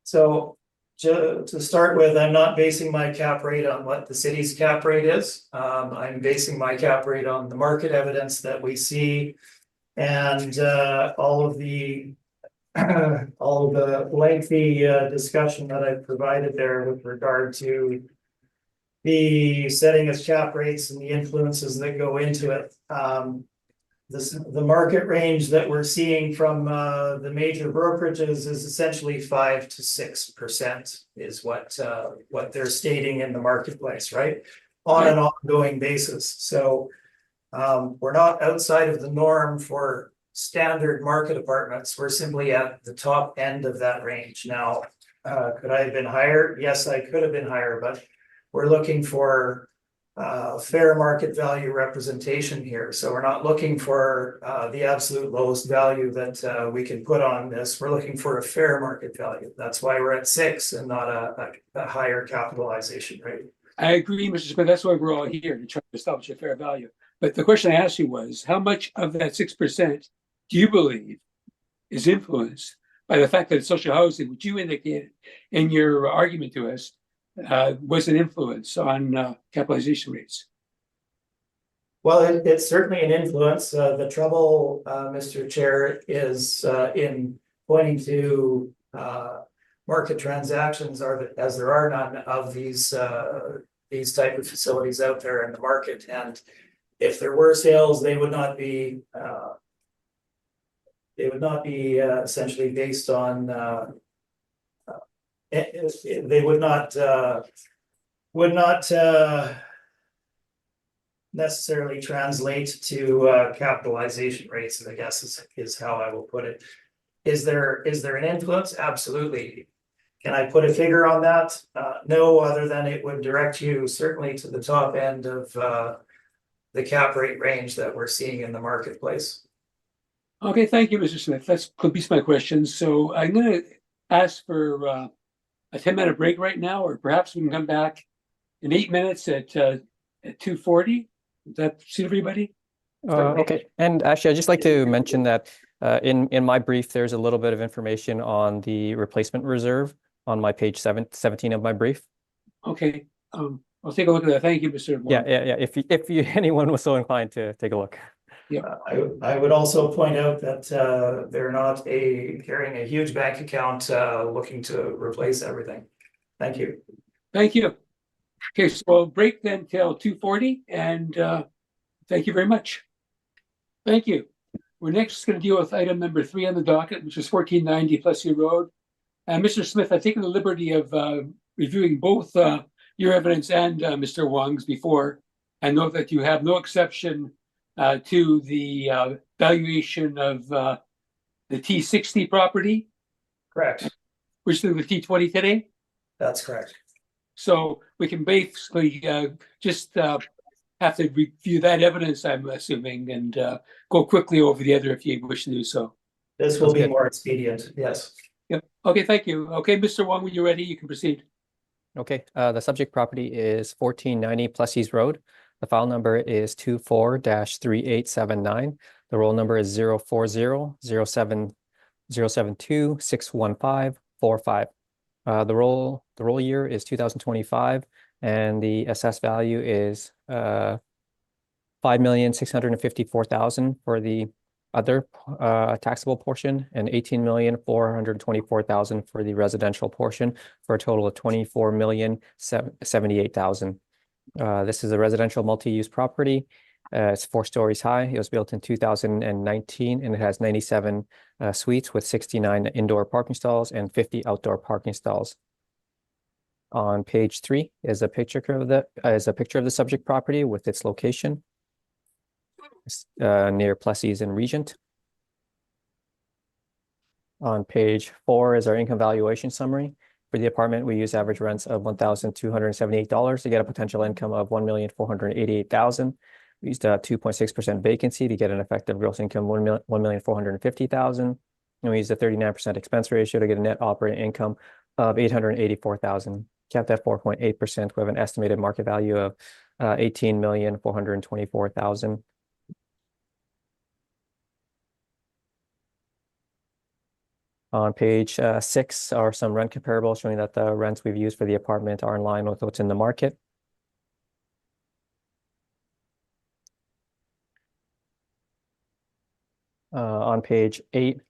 So to start with, I'm not basing my cap rate on what the city's cap rate is. I'm basing my cap rate on the market evidence that we see and all of the lengthy discussion that I've provided there with regard to the setting of cap rates and the influences that go into it. The market range that we're seeing from the major brokerages is essentially 5 to 6% is what they're stating in the marketplace, right? on an ongoing basis. So we're not outside of the norm for standard market apartments. We're simply at the top end of that range. Now, could I have been higher? Yes, I could have been higher, but we're looking for fair market value representation here. So we're not looking for the absolute lowest value that we can put on this. We're looking for a fair market value. That's why we're at 6 and not a higher capitalization rate. I agree, Mr. Smith. That's why we're all here, to try to establish a fair value. But the question I asked you was, how much of that 6% do you believe is influenced by the fact that social housing, which you indicated in your argument to us, was an influence on capitalization rates? Well, it's certainly an influence. The trouble, Mr. Chair, is in pointing to market transactions as there are none of these type of facilities out there in the market. And if there were sales, they would not be essentially based on they would not necessarily translate to capitalization rates, I guess is how I will put it. Is there an influence? Absolutely. Can I put a figure on that? No, other than it would direct you certainly to the top end of the cap rate range that we're seeing in the marketplace. Okay, thank you, Mr. Smith. That's completes my questions. So I'm going to ask for a 10-minute break right now, or perhaps we can come back in 8 minutes at 2:40. Does that suit everybody? Okay, and actually, I'd just like to mention that in my brief, there's a little bit of information on the replacement reserve on my page 17 of my brief. Okay, I'll take a look at that. Thank you, Mr. Wong. Yeah. If anyone was so inclined to take a look. I would also point out that they're not carrying a huge bank account looking to replace everything. Thank you. Thank you. Okay, so we'll break then till 2:40, and thank you very much. Thank you. We're next going to deal with item number 3 on the docket, which is 1490 Plessis Road. And Mr. Smith, I've taken the liberty of reviewing both your evidence and Mr. Wong's before. I know that you have no exception to the valuation of the T60 property. Correct. We're still with T20 today. That's correct. So we can basically just have to review that evidence, I'm assuming, and go quickly over the other if you wish to do so. This will be more expedient. Yes. Yep. Okay, thank you. Okay, Mr. Wong, when you're ready, you can proceed. Okay. The subject property is 1490 Plessis Road. The file number is 24-3879. The roll number is 040-07-072-61545. The roll year is 2025, and the assessed value is $5,654,000 for the other taxable portion, and $18,424,000 for the residential portion, for a total of $24,078,000. This is a residential multi-use property. It's 4 stories high. It was built in 2019, and it has 97 suites with 69 indoor parking stalls and 50 outdoor parking stalls. On page 3 is a picture of the subject property with its location near Plessis and Regent. On page 4 is our income valuation summary. For the apartment, we use average rents of $1,278 to get a potential income of $1,488,000. We used a 2.6% vacancy to get an effective gross income of $1,450,000. And we used a 39% expense ratio to get a net operating income of $884,000. Capped at 4.8%, we have an estimated market value of $18,424,000. On page 6 are some rent comparables showing that the rents we've used for the apartment are in line with what's in the market. On page 8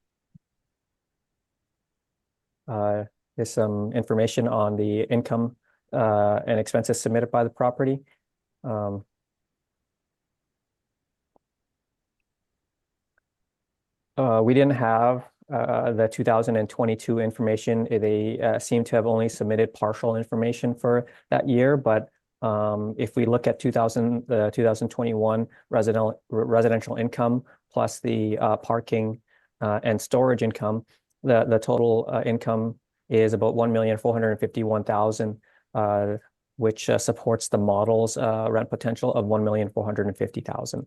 is some information on the income and expenses submitted by the property. We didn't have the 2022 information. They seem to have only submitted partial information for that year, but If we look at 2021 residential income plus the parking and storage income, the total income is about 1,451,000, which supports the model's rent potential of 1,450,000.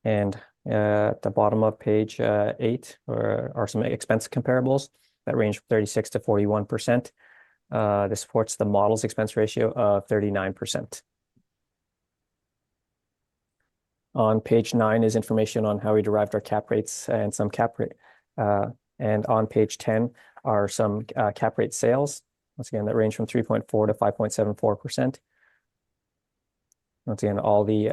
And at the bottom of page 8 are some expense comparables that range from 36 to 41%. This supports the model's expense ratio of 39%. On page 9 is information on how we derived our cap rates and some cap rate. And on page 10 are some cap rate sales. Once again, that range from 3.4 to 5.74%. Once again, all the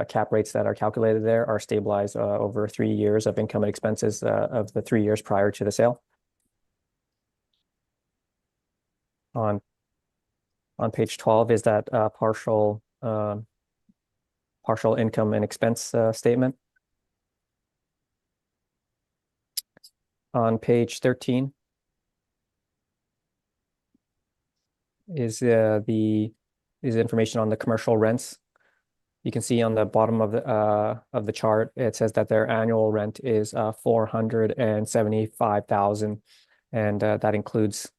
cap rates that are calculated there are stabilized over 3 years of income and expenses of the 3 years prior to the sale. On page 12 is that partial income and expense statement. On page 13 is information on the commercial rents. You can see on the bottom of the chart, it says that their annual rent is 475,000, and that includes,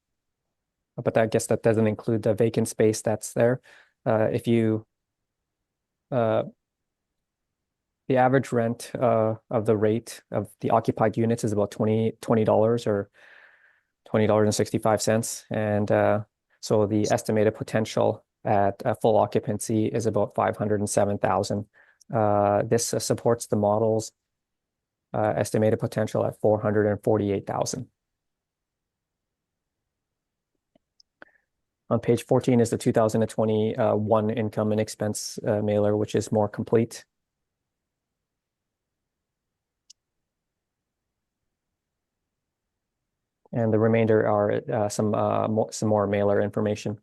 but I guess that doesn't include the vacant space that's there. The average rent of the rate of the occupied units is about $20 or $20.65, and so the estimated potential at full occupancy is about 507,000. This supports the model's estimated potential at 448,000. On page 14 is the 2021 income and expense mailer, which is more complete. And the remainder are some more mailer information.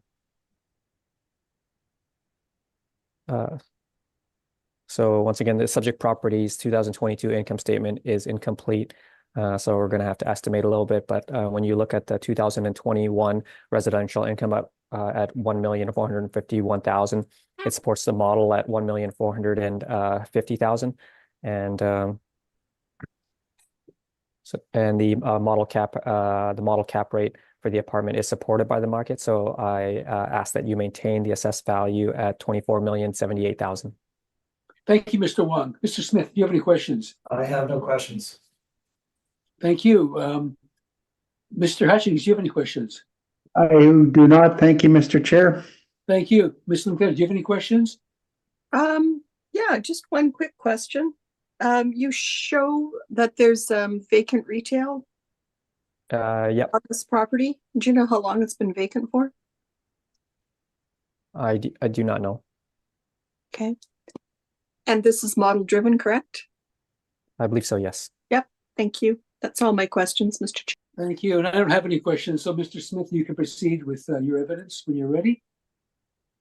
So once again, the subject properties 2022 income statement is incomplete. So we're going to have to estimate a little bit. But when you look at the 2021 residential income at 1,451,000, it supports the model at 1,450,000, and the model cap rate for the apartment is supported by the market. So I ask that you maintain the assessed value at 24,078,000. Thank you, Mr. Wong. Mr. Smith, do you have any questions? I have no questions. Thank you. Mr. Hutchings, do you have any questions? I do not. Thank you, Mr. Chair. Thank you. Ms. Lincare, do you have any questions? Yeah, just one quick question. You show that there's vacant retail Yep, on this property. Do you know how long it's been vacant for? I do not know. Okay. And this is model driven, correct? I believe so, yes. Yep. Thank you. That's all my questions, Mr. Chair. Thank you. And I don't have any questions. So, Mr. Smith, you can proceed with your evidence when you're ready.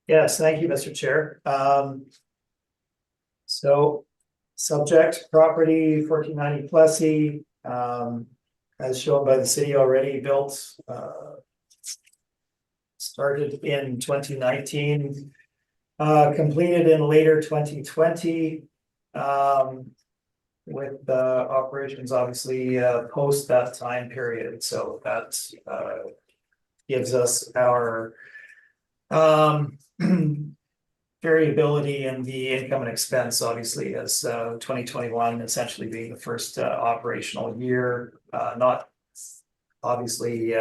Yes, thank you, Mr. Chair. So subject property 1490 Plessy, as shown by the city already, built, started in 2019, completed in later 2020, with operations obviously post that time period. So that gives us our variability in the income and expense, obviously, as 2021 essentially being the first operational year, not obviously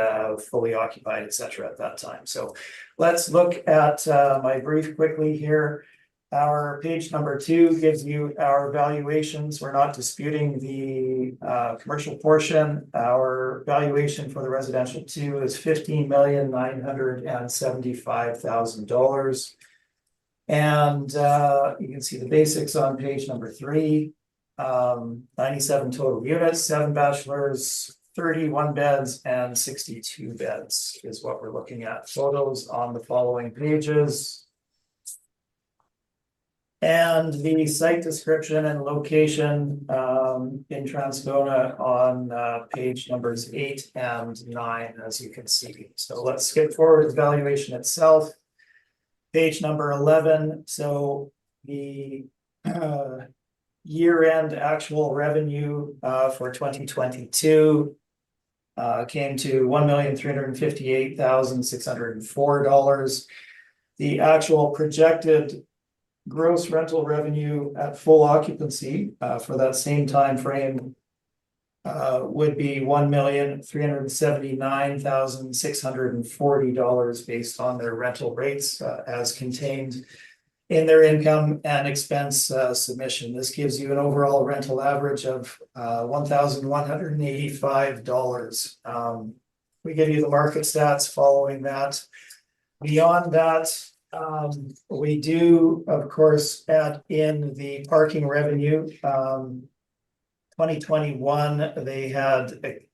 fully occupied, etc. at that time. So let's look at my brief quickly here. Our page number 2 gives you our valuations. We're not disputing the commercial portion. Our valuation for the residential 2 is $15,975,000. And you can see the basics on page number 3. 97 total units, 7 bachelors, 31 beds, and 62 beds is what we're looking at. Photos on the following pages. And the site description and location in Transcona on page numbers 8 and 9, as you can see. So let's skip forward to the valuation itself. page number 11, so the year-end actual revenue for 2022 came to $1,358,604. The actual projected gross rental revenue at full occupancy for that same time frame would be $1,379,640 based on their rental rates as contained in their income and expense submission. This gives you an overall rental average of $1,185. We give you the market stats following that. Beyond that, we do, of course, add in the parking revenue. 2021, they had a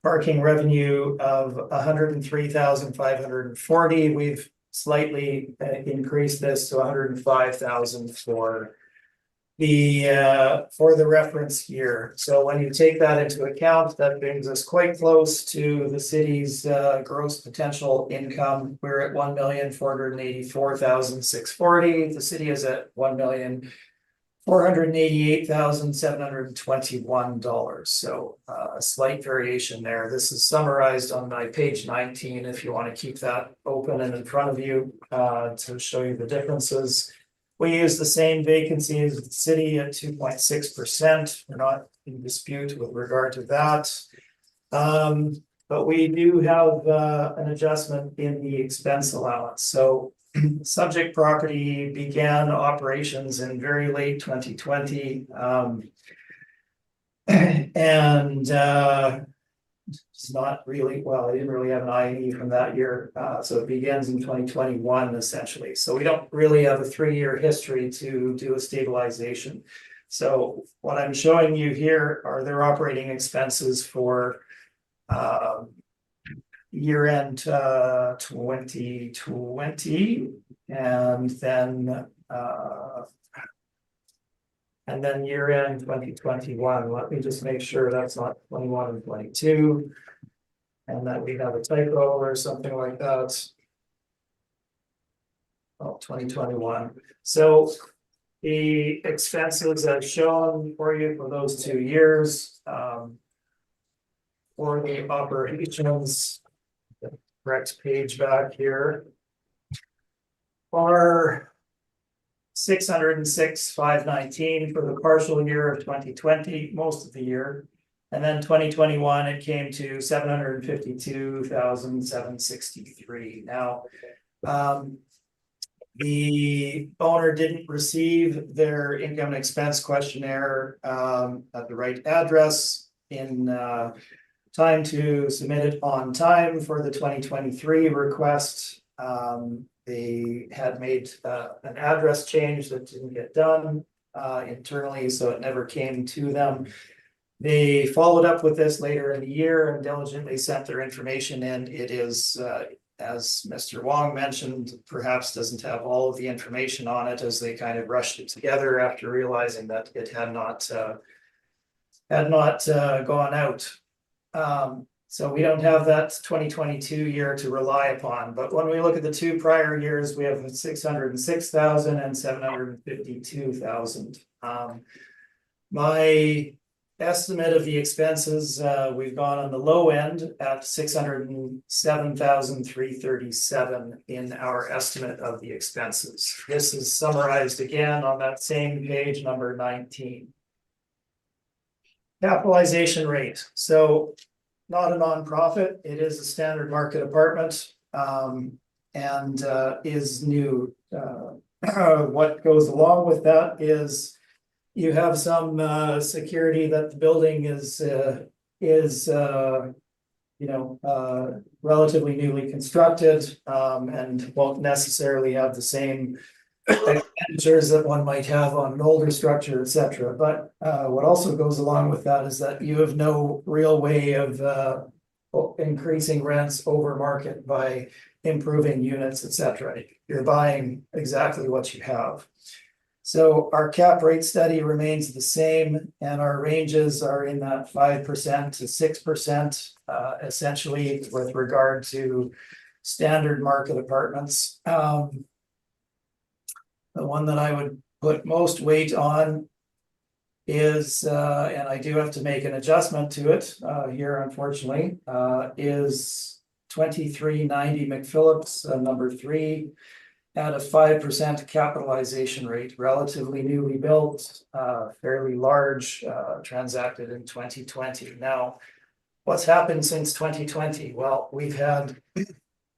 parking revenue of $103,540. We've slightly increased this to $105,000 for the reference year. So when you take that into account, that brings us quite close to the city's gross potential income. We're at $1,484,640. The city is at $1,488,721. So a slight variation there. This is summarized on my page 19 if you want to keep that open and in front of you to show you the differences. We use the same vacancy as the city at 2.6%. We're not in dispute with regard to that. But we do have an adjustment in the expense allowance. So subject property began operations in very late 2020. It's not really, well, I didn't really have an IE from that year. So it begins in 2021 essentially. So we don't really have a 3-year history to do a stabilization. So what I'm showing you here are their operating expenses for year end 2020 and then year end 2021. Let me just make sure that's not 21 and 22 and that we have a typo or something like that. Oh, 2021. So the expenses as shown for you for those 2 years for the operations, the correct page back here, are $606,519 for the partial year of 2020, most of the year. And then 2021, it came to $752,763. Now, the owner didn't receive their income and expense questionnaire at the right address in time to submit it on time for the 2023 request. They had made an address change that didn't get done internally, so it never came to them. They followed up with this later in the year and diligently sent their information in. It is, as Mr. Wong mentioned, perhaps doesn't have all of the information on it as they kind of rushed it together after realizing that it had not gone out. So we don't have that 2022 year to rely upon, but when we look at the 2 prior years, we have 606,000 and 752,000. My estimate of the expenses, we've gone on the low end at 607,337 in our estimate of the expenses. This is summarized again on that same page, number 19. Capitalization rate. So not a nonprofit, it is a standard market apartment and is new. What goes along with that is you have some security that the building is relatively newly constructed and won't necessarily have the same expenditures that one might have on an older structure, etc. But what also goes along with that is that you have no real way of increasing rents over market by improving units, etc. You're buying exactly what you have. So our cap rate study remains the same, and our ranges are in that 5% to 6%, essentially with regard to standard market apartments. the one that I would put most weight on is, and I do have to make an adjustment to it, here unfortunately, is 2390 McPhillips, number 3, at a 5% capitalization rate, relatively newly built, fairly large, transacted in 2020. Now, what's happened since 2020? Well, we've had,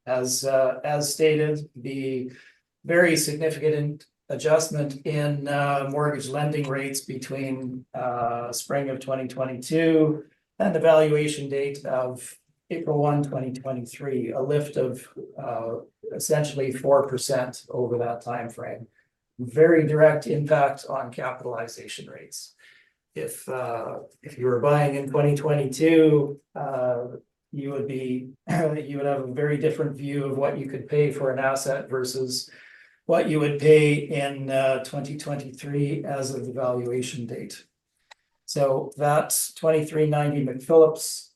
as stated, the very significant adjustment in mortgage lending rates between spring of 2022 and the valuation date of April 1, 2023, a lift of essentially 4% over that time frame. Very direct impact on capitalization rates. If you were buying in 2022, you would have a very different view of what you could pay for an asset versus what you would pay in 2023 as of the valuation date. So that 2390 McPhillips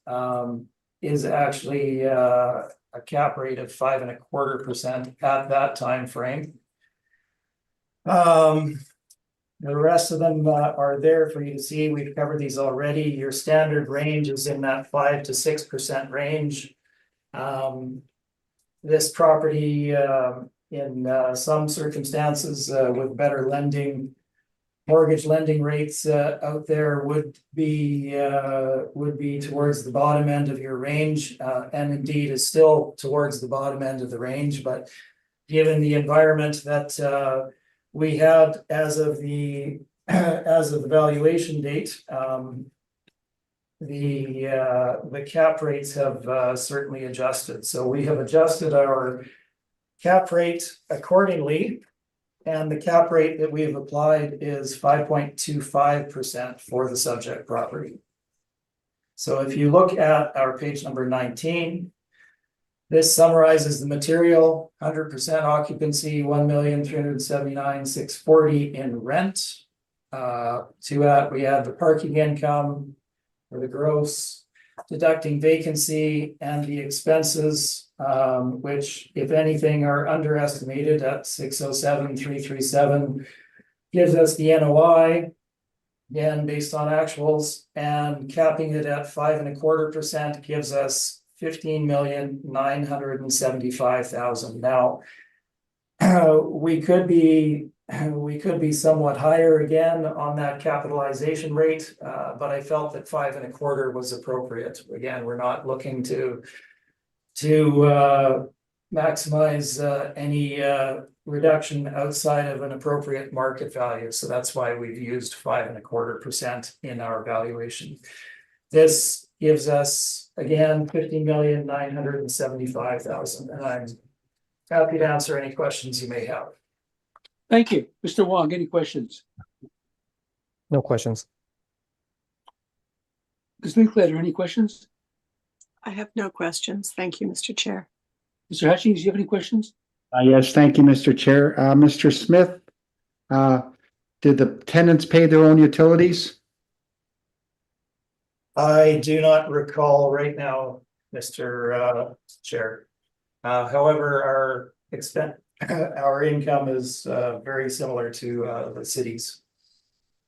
is actually a cap rate of 5.25% at that time frame. The rest of them are there for you to see. We've covered these already. Your standard range is in that 5 to 6% range. This property, in some circumstances, with better mortgage lending rates out there, would be towards the bottom end of your range, and indeed is still towards the bottom end of the range. But given the environment that we had as of the valuation date, the cap rates have certainly adjusted. So we have adjusted our cap rate accordingly, and the cap rate that we have applied is 5.25% for the subject property. So if you look at our page number 19, this summarizes the material: 100% occupancy, 1,379,640 in rent. To that, we add the parking income or the gross, deducting vacancy and the expenses, which, if anything, are underestimated at 607,337, gives us the NOI, again, based on actuals, and capping it at 5.25% gives us 15,975,000. Now, we could be somewhat higher again on that capitalization rate, but I felt that 5.25 was appropriate. Again, we're not looking to maximize any reduction outside of an appropriate market value. So that's why we've used 5.25% in our valuation. This gives us, again, 15,975,000, and I'm happy to answer any questions you may have. Thank you. Mr. Wong, any questions? No questions. Ms. Linkletter, any questions? I have no questions. Thank you, Mr. Chair. Mr. Hutchings, do you have any questions? Yes, thank you, Mr. Chair. Mr. Smith, did the tenants pay their own utilities? I do not recall right now, Mr. Chair. However, our income is very similar to the city's.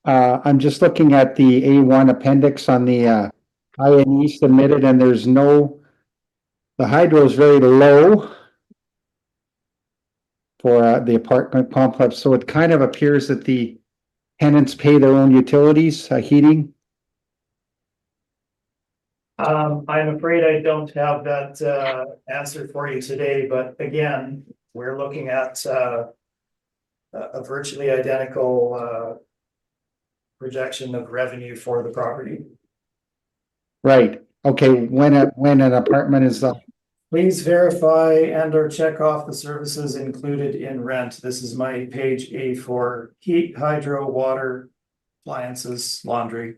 I'm just looking at the A1 appendix on the INE submitted, and the hydro is very low for the apartment complex. So it kind of appears that the tenants pay their own utilities, heating. I'm afraid I don't have that answer for you today, but again, we're looking at a virtually identical projection of revenue for the property. Right. Okay. When an apartment is Please verify and/or check off the services included in rent. This is my page A for heat, hydro, water, appliances, laundry.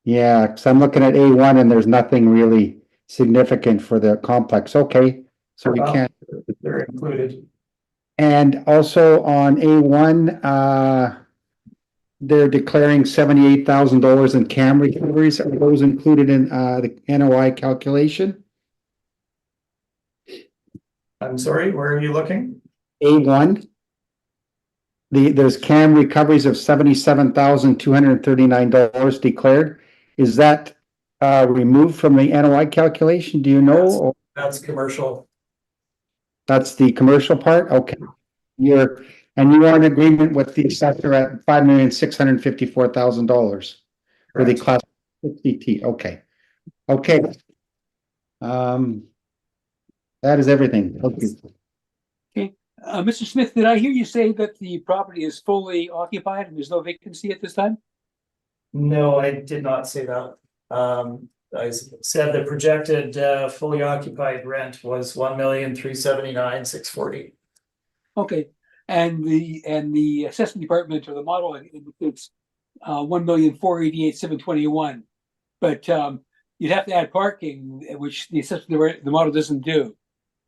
Yeah, because I'm looking at A1 and there's nothing really significant for the complex. Okay, so we can't. They're included. And also on A1, they're declaring $78,000 in CAM recoveries. Are those included in the NOI calculation? I'm sorry, where are you looking? A1. there's CAM recoveries of $77,239 declared. Is that removed from the NOI calculation? Do you know? Or That's commercial. that's the commercial part? Okay. You are in agreement with the assessor at $5,654,000 for the Correct. class 60T. Okay. Okay. That is everything. Okay. Mr. Smith, did I hear you say that the property is fully occupied and there's no vacancy at this time? No, I did not say that. I said the projected fully occupied rent was 1,379,640. Okay, and the assessment department or the model indicates 1,488,721. But you'd have to add parking, which the assessment the model doesn't do.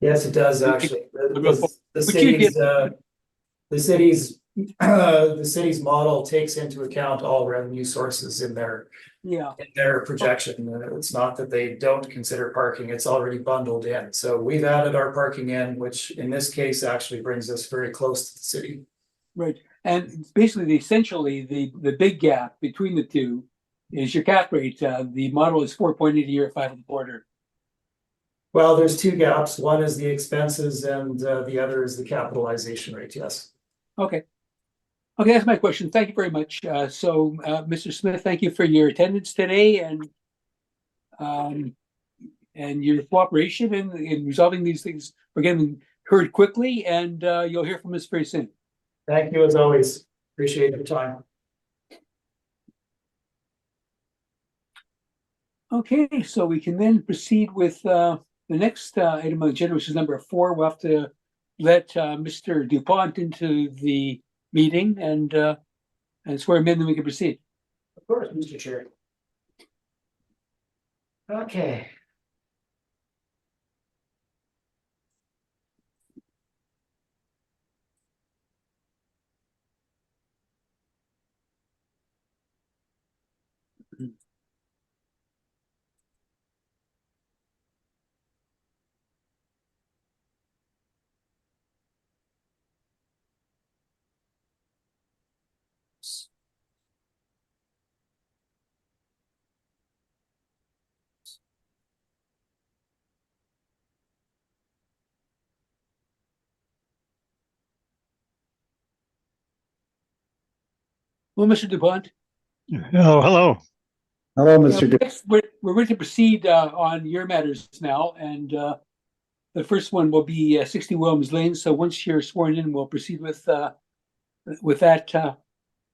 Yes, it does actually. The city's the city's model takes into account all revenue sources in their projection. It's not that they don't consider parking, it's already bundled in. So we've added our parking in, which in this case actually brings us very close to the city. Right, and basically, essentially, the big gap between the two is your cap rate. The model is 4.8 a year at 5.25. Well, there's two gaps. One is the expenses and the other is the capitalization rate, yes. Okay. Okay, that's my question. Thank you very much. Mr. Smith, thank you for your attendance today and your cooperation in resolving these things. We're getting heard quickly, and you'll hear from us very soon. Thank you as always. Appreciate your time. Okay, so we can then proceed with the next item on the agenda, which is number 4. We'll have to let Mr. DuPont into the meeting and swear him in, then we can proceed. Of course, Mr. Chair. Okay. Well, Mr. DuPont. Oh, hello. Hello, Mr. We're ready to proceed on your matters now, and the first one will be 60 Williams Lane. So once you're sworn in, we'll proceed with that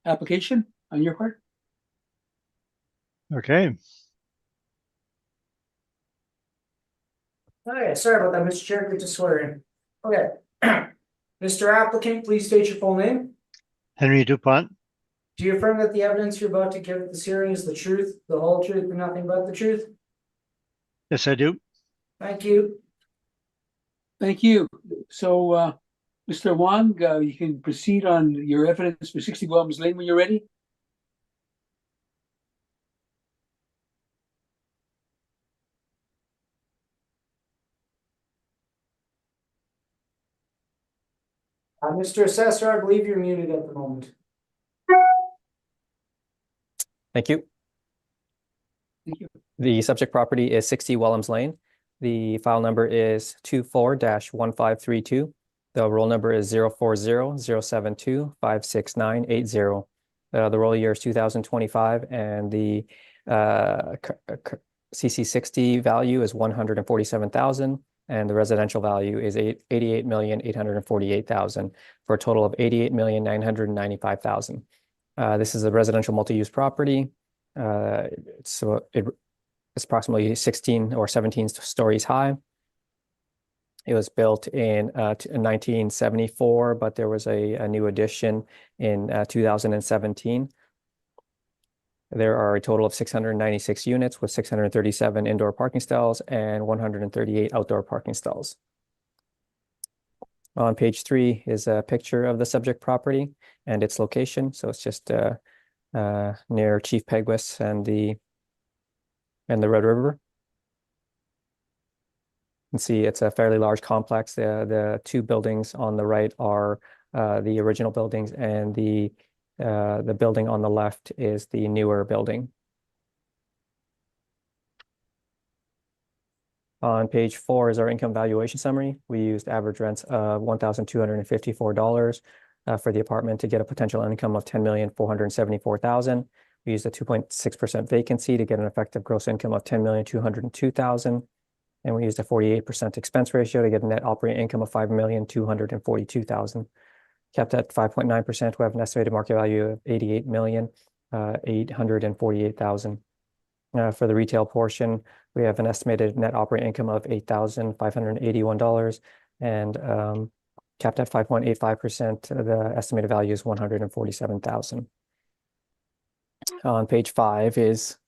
application on your part. Okay. Okay, sorry about that, Mr. Chair, good to swear in. Okay. Mr. Applicant, please state your full name. Henry DuPont. Do you affirm that the evidence you're about to give at this hearing is the truth, the whole truth, and nothing but the truth? Yes, I do. Thank you. Thank you. So, Mr. Wong, you can proceed on your evidence for 60 Williams Lane when you're ready. Mr. Assessor, I believe you're muted at the moment. Thank you. Thank you. The subject property is 60 Wellams Lane. The file number is 24-1532. The roll number is 040-072-56980. The roll year is 2025, and the CC60 value is 147,000, and the residential value is 88,848,000 for a total of 88,995,000. This is a residential multi-use property. It's approximately 16 or 17 stories high. It was built in 1974, but there was a new addition in 2017. There are a total of 696 units with 637 indoor parking stalls and 138 outdoor parking stalls. On page 3 is a picture of the subject property and its location. So it's just near Chief Peguis and the Red River. You can see it's a fairly large complex. The two buildings on the right are the original buildings, and the building on the left is the newer building. On page 4 is our income valuation summary. We used average rents of $1,254 for the apartment to get a potential income of $10,474,000. We used a 2.6% vacancy to get an effective gross income of $10,202,000. And we used a 48% expense ratio to get a net operating income of $5,242,000. Kept at 5.9%, we have an estimated market value of $88,848,000. For the retail portion, we have an estimated net operating income of $8,581, and capped at 5.85%, the estimated value is $147,000. On page 5 is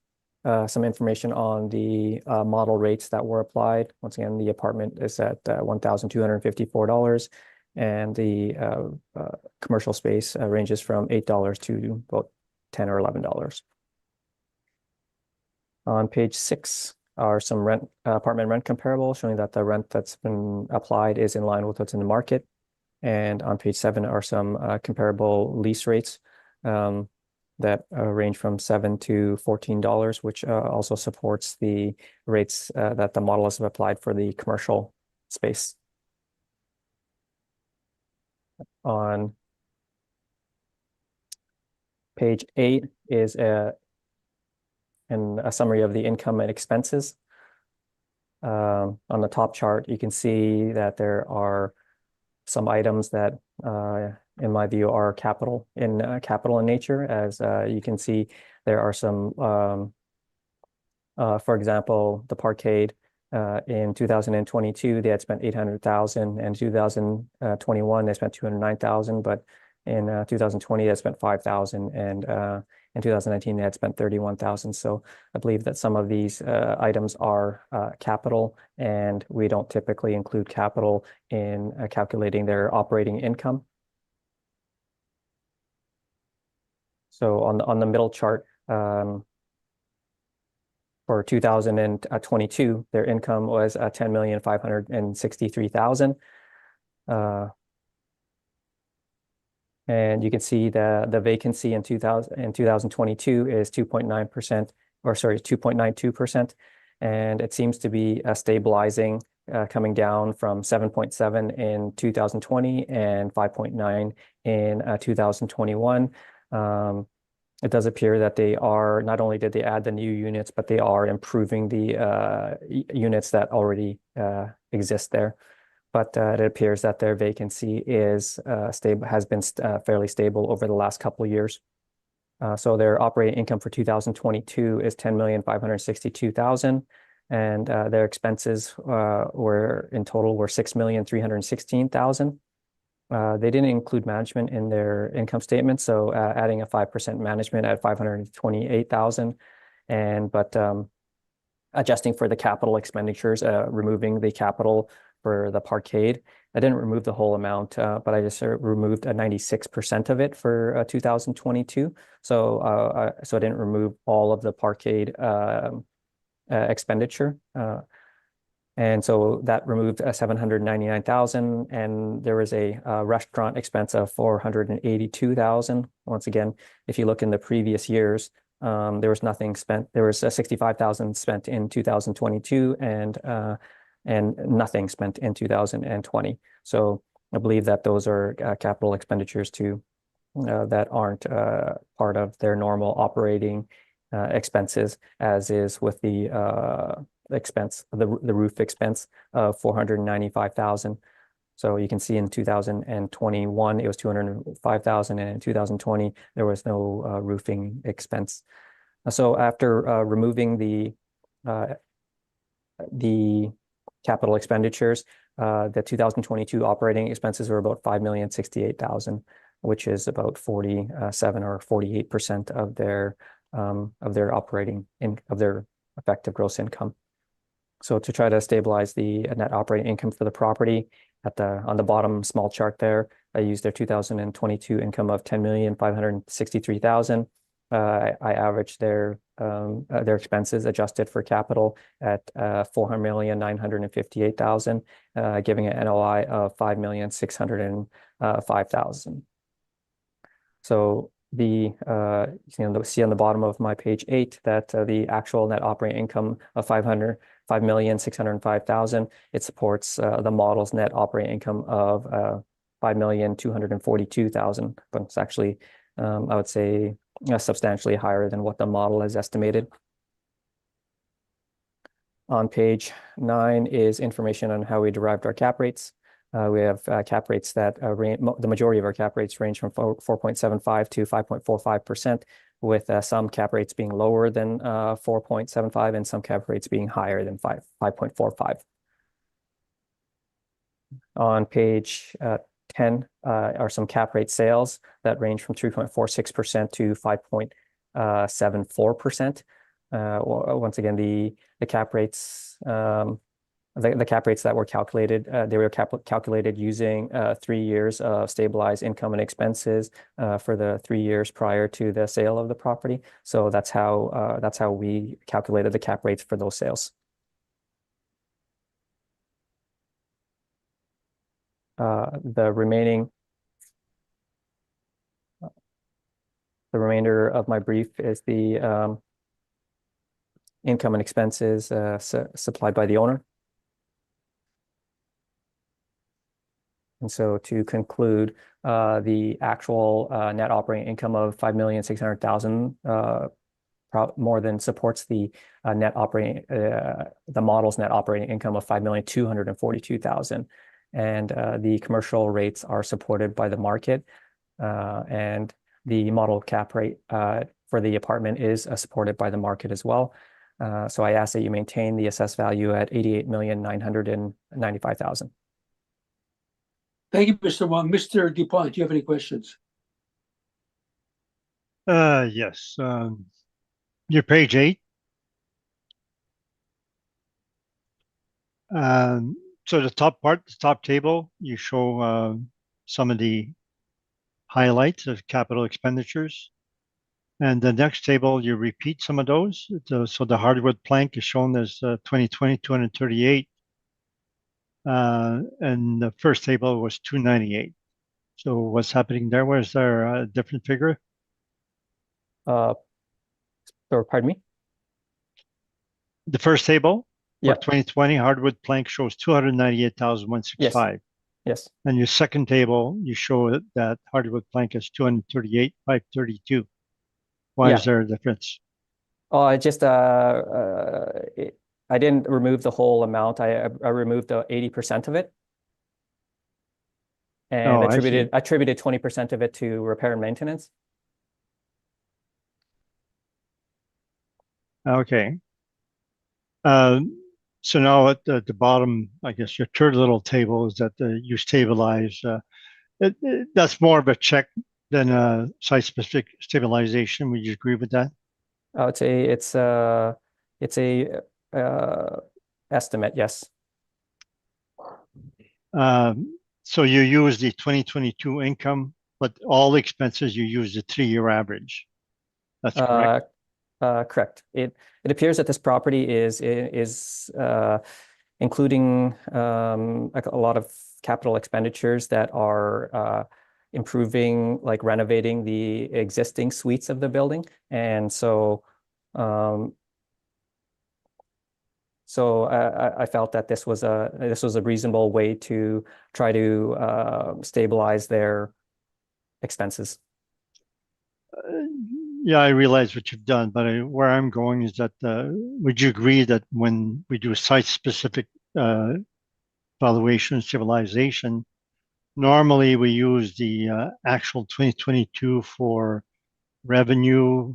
some information on the model rates that were applied. Once again, the apartment is at $1,254, and the commercial space ranges from $8 to about $10 or $11. On page 6 are some apartment rent comparables, showing that the rent that's been applied is in line with what's in the market. And on page 7 are some comparable lease rates that range from $7 to $14, which also supports the rates that the model has applied for the commercial space. On page 8 is a summary of the income and expenses. On the top chart, you can see that there are some items that, in my view, are capital in nature. As you can see, there are some, for example, the parkade. In 2022, they had spent $800,000, and 2021 they spent $209,000, but in 2020 they spent $5,000, and in 2019 they had spent $31,000. So I believe that some of these items are capital, and we don't typically include capital in calculating their operating income. So on the middle chart, for 2022, their income was $10,563,000. And you can see the vacancy in 2022 is 2.9%, or sorry, 2.92%. And it seems to be stabilizing, coming down from 7.7 in 2020 and 5.9 in 2021. It does appear that they are, not only did they add the new units, but they are improving the units that already exist there. But it appears that their vacancy is stable, has been fairly stable over the last couple of years. So their operating income for 2022 is $10,562,000, and their expenses were in total $6,316,000. They didn't include management in their income statement, so adding a 5% management at $528,000, but adjusting for the capital expenditures, removing the capital for the parkade. I didn't remove the whole amount, but I just removed 96% of it for 2022. So I didn't remove all of the parkade expenditure. And so that removed $799,000, and there was a restaurant expense of $482,000. Once again, if you look in the previous years, there was nothing spent. There was $65,000 spent in 2022, and nothing spent in 2020. So I believe that those are capital expenditures too, that aren't part of their normal operating expenses, as is with the expense, the roof expense of $495,000. So you can see in 2021 it was $205,000, and in 2020 there was no roofing expense. So after removing the capital expenditures, the 2022 operating expenses were about $5,068,000, which is about 47 or 48% of their effective gross income. So to try to stabilize the net operating income for the property, on the bottom small chart there, I used their 2022 income of $10,563,000, I averaged their expenses adjusted for capital at 4,958,000, giving an NOI of 5,605,000. So see on the bottom of my page 8 that the actual net operating income of 5,605,000, it supports the model's net operating income of 5,242,000, but it's actually I would say substantially higher than what the model has estimated. On page 9 is information on how we derived our cap rates. We have cap rates that the majority of our cap rates range from 4.75 to 5.45%, with some cap rates being lower than 4.75 and some cap rates being higher than 5.45. On page 10 are some cap rate sales that range from 3.46% to 5.74%. Once again, the cap rates the cap rates that were calculated, they were calculated using 3 years of stabilized income and expenses for the 3 years prior to the sale of the property. So that's how we calculated the cap rates for those sales. The remainder of my brief is the income and expenses supplied by the owner. And so to conclude, the actual net operating income of 5,600,000 more than supports the the model's net operating income of 5,242,000. And the commercial rates are supported by the market, and the model cap rate for the apartment is supported by the market as well. So I ask that you maintain the assessed value at 88,995,000. Thank you, Mr. Wong. Mr. DuPont, do you have any questions? Yes. Your page 8. So the top table, you show some of the highlights of capital expenditures. And the next table, you repeat some of those. So the hardwood plank is shown as 2020, 238. And the first table was 298. So what's happening there? Was there a different figure? Or pardon me? The first table Yeah. for 2020 hardwood plank shows 298,165. Yes. And your second table, you show that hardwood plank is 238,532. Why is there a difference? Oh, I just I didn't remove the whole amount. I removed 80% of it, and attributed 20% of it to repair and maintenance. Okay. So now at the bottom, I guess your third little table is that you stabilize. That's more of a check than a site-specific stabilization. Would you agree with that? I would say it's a estimate, yes. So you use the 2022 income, but all expenses you use the 3-year average. That's correct. Correct. It appears that this property is including like a lot of capital expenditures that are improving, like renovating the existing suites of the building, and so I felt that this was a reasonable way to try to stabilize their expenses. Yeah, I realize what you've done, but where I'm going is that would you agree that when we do site-specific valuation stabilization, normally we use the actual 2022 for revenue,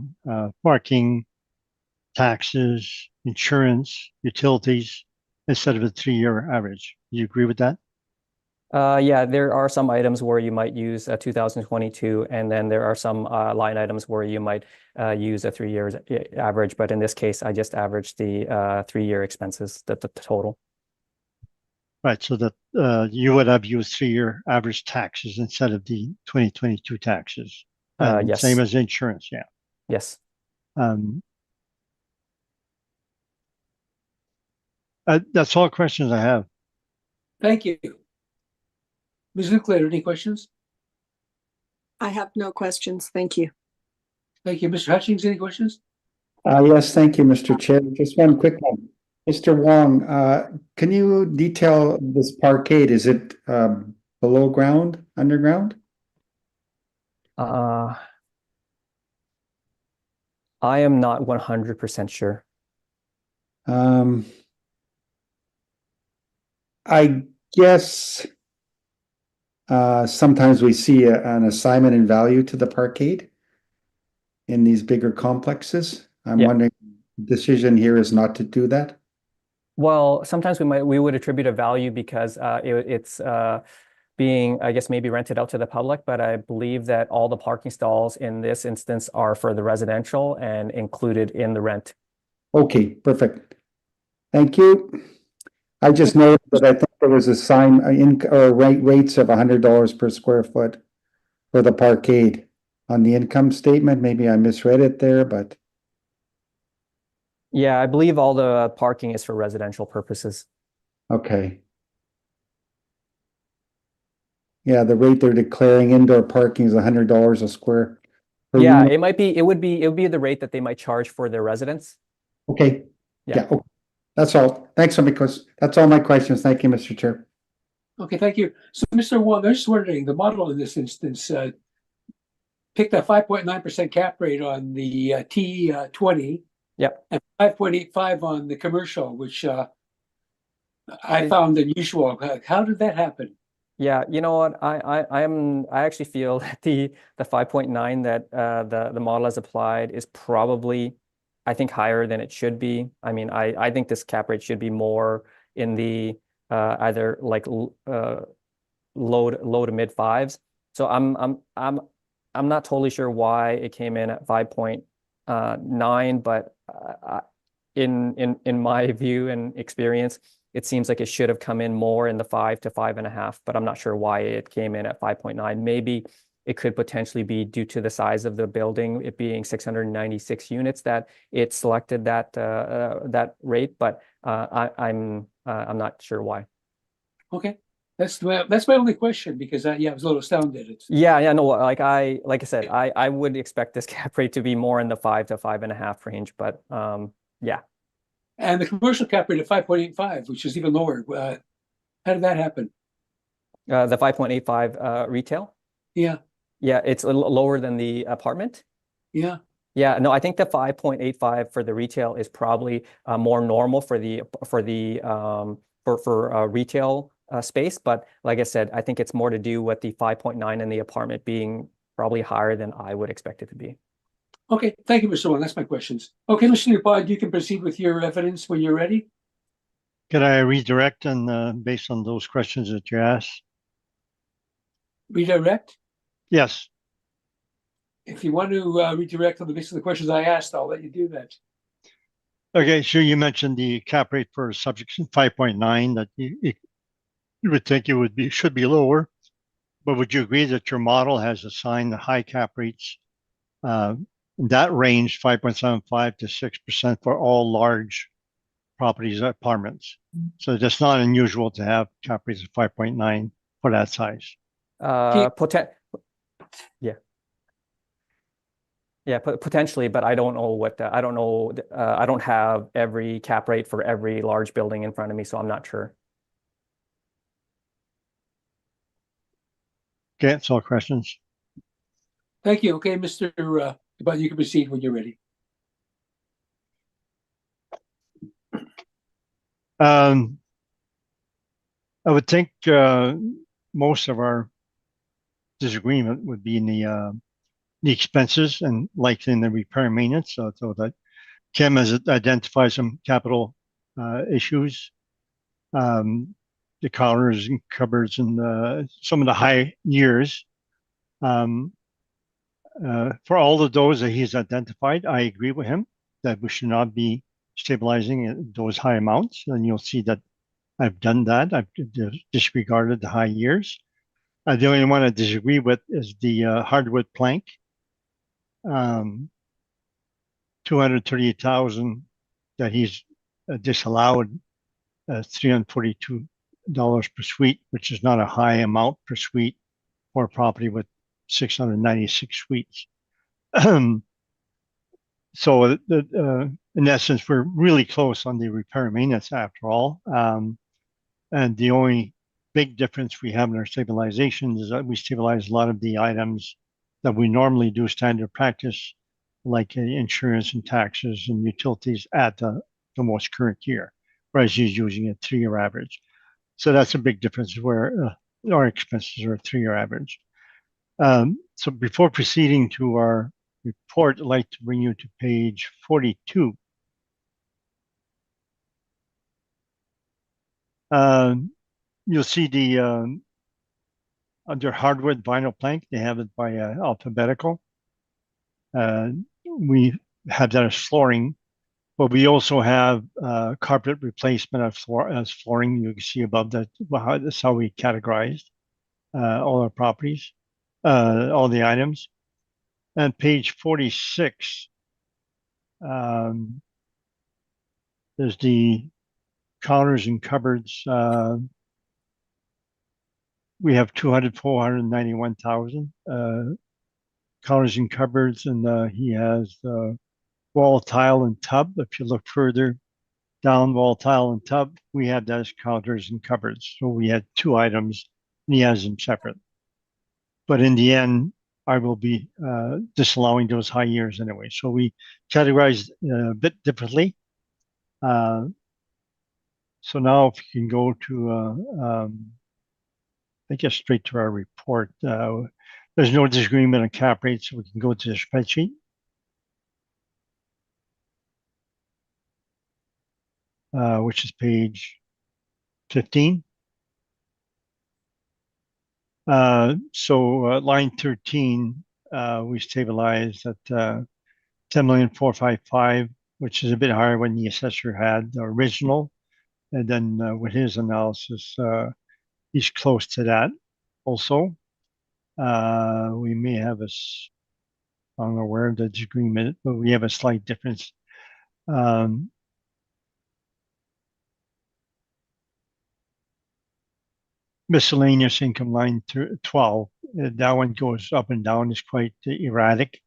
parking, taxes, insurance, utilities, instead of a 3-year average. Do you agree with that? Yeah, there are some items where you might use a 2022, and then there are some line items where you might use a 3-year average. But in this case, I just averaged the 3-year expenses, the total. Right, so that you would have used 3-year average taxes instead of the 2022 taxes. Yes. Same as insurance, yeah. Yes. That's all questions I have. Thank you. Ms. Luklater, any questions? I have no questions. Thank you. Thank you. Mr. Hutchings, any questions? Yes, thank you, Mr. Chair. Just one quick one. Mr. Wong, can you detail this parkade? Is it below ground, underground? I am not 100% sure. I guess sometimes we see an assignment in value to the parkade in these bigger complexes. I'm Yeah. wondering, the decision here is not to do that? Well, sometimes we would attribute a value because it's being, I guess, maybe rented out to the public, but I believe that all the parking stalls in this instance are for the residential and included in the rent. Okay, perfect. Thank you. I just noticed that I think there was a sign rates of $100 per square foot for the parkade on the income statement. Maybe I misread it there, but Yeah, I believe all the parking is for residential purposes. okay. Yeah, the rate they're declaring indoor parking is $100 a square. per Yeah, unit. it would be the rate that they might charge for their residents. Okay. Yeah. Yeah, okay. That's all. Thanks, because that's all my questions. Thank you, Mr. Chair. Okay, thank you. So, Mr. Wong, I was just wondering, the model in this instance picked a 5.9% cap rate on the T20. Yep. And 5.85 on the commercial, which I found unusual. How did that happen? Yeah, you know what? I actually feel that the 5.9 that the model has applied is probably, I think, higher than it should be. I mean, I think this cap rate should be more in the either like low to mid fives. So I'm not totally sure why it came in at 5.9, but in my view and experience, it seems like it should have come in more in the 5 to 5.5, but I'm not sure why it came in at 5.9. Maybe it could potentially be due to the size of the building, it being 696 units, that it selected that rate, but I'm not sure why. Okay, that's my only question, because I was a little astounded. Yeah, no, like I said, I would expect this cap rate to be more in the 5 to 5.5 range, but yeah. And the commercial cap rate of 5.85, which is even lower. How did that happen? The 5.85 retail. Yeah, Yeah, it's a little lower than the apartment. yeah. Yeah, no, I think the 5.85 for the retail is probably more normal for retail space. But like I said, I think it's more to do with the 5.9 in the apartment being probably higher than I would expect it to be. Okay, thank you, Mr. Wong. That's my questions. Okay, Mr. Pod, you can proceed with your evidence when you're ready. Could I redirect and based on those questions that you asked? Redirect? Yes. If you want to redirect on the basis of the questions I asked, I'll let you do that. Okay, so you mentioned the cap rate for subsection 5.9, that you would think it should be lower, but would you agree that your model has assigned the high cap rates that range 5.75 to 6% for all large properties, apartments? So that's not unusual to have cap rates of 5.9 for that size. Potentially, but I don't know I don't know. I don't have every cap rate for every large building in front of me, so I'm not sure. Okay, that's all questions. Thank you. Okay, Mr. But you can proceed when you're ready. I would think most of our disagreement would be in the expenses and likely in the repair and maintenance. So that Kim has identified some capital issues, the counters and cupboards and some of the high years. For all of those that he's identified, I agree with him that we should not be stabilizing at those high amounts. And you'll see that I've done that. I've disregarded the high years. The only one I disagree with is the hardwood plank. $238,000 that he's disallowed, $342 per suite, which is not a high amount per suite for a property with 696 suites. So in essence, we're really close on the repair and maintenance after all. And the only big difference we have in our stabilizations is that we stabilize a lot of the items that we normally do standard practice, like insurance and taxes and utilities at the most current year, whereas he's using a 3-year average. So that's a big difference where our expenses are a 3-year average. So before proceeding to our report, I'd like to bring you to page 42. You'll see the under hardwood vinyl plank, they have it by alphabetical. We have that as flooring, but we also have carpet replacement as flooring. You can see above that. That's how we categorized all our properties, all the items. And page 46, there's the counters and cupboards. We have 491,000 counters and cupboards, and he has wall tile and tub. If you look further down, wall tile and tub, we have that as counters and cupboards. So we had 2 items, and he has them separate. But in the end, I will be disallowing those high years anyway. So we categorized a bit differently. So now if you can go to, I guess straight to our report. There's no disagreement on cap rates, so we can go to the spreadsheet. Which is page 15. Line 13, we stabilized at 10,455,000, which is a bit higher when the assessor had the original. And then with his analysis, he's close to that also. We may have I'm aware of the disagreement, but we have a slight difference. Miscellaneous income line 12, that one goes up and down, is quite erratic,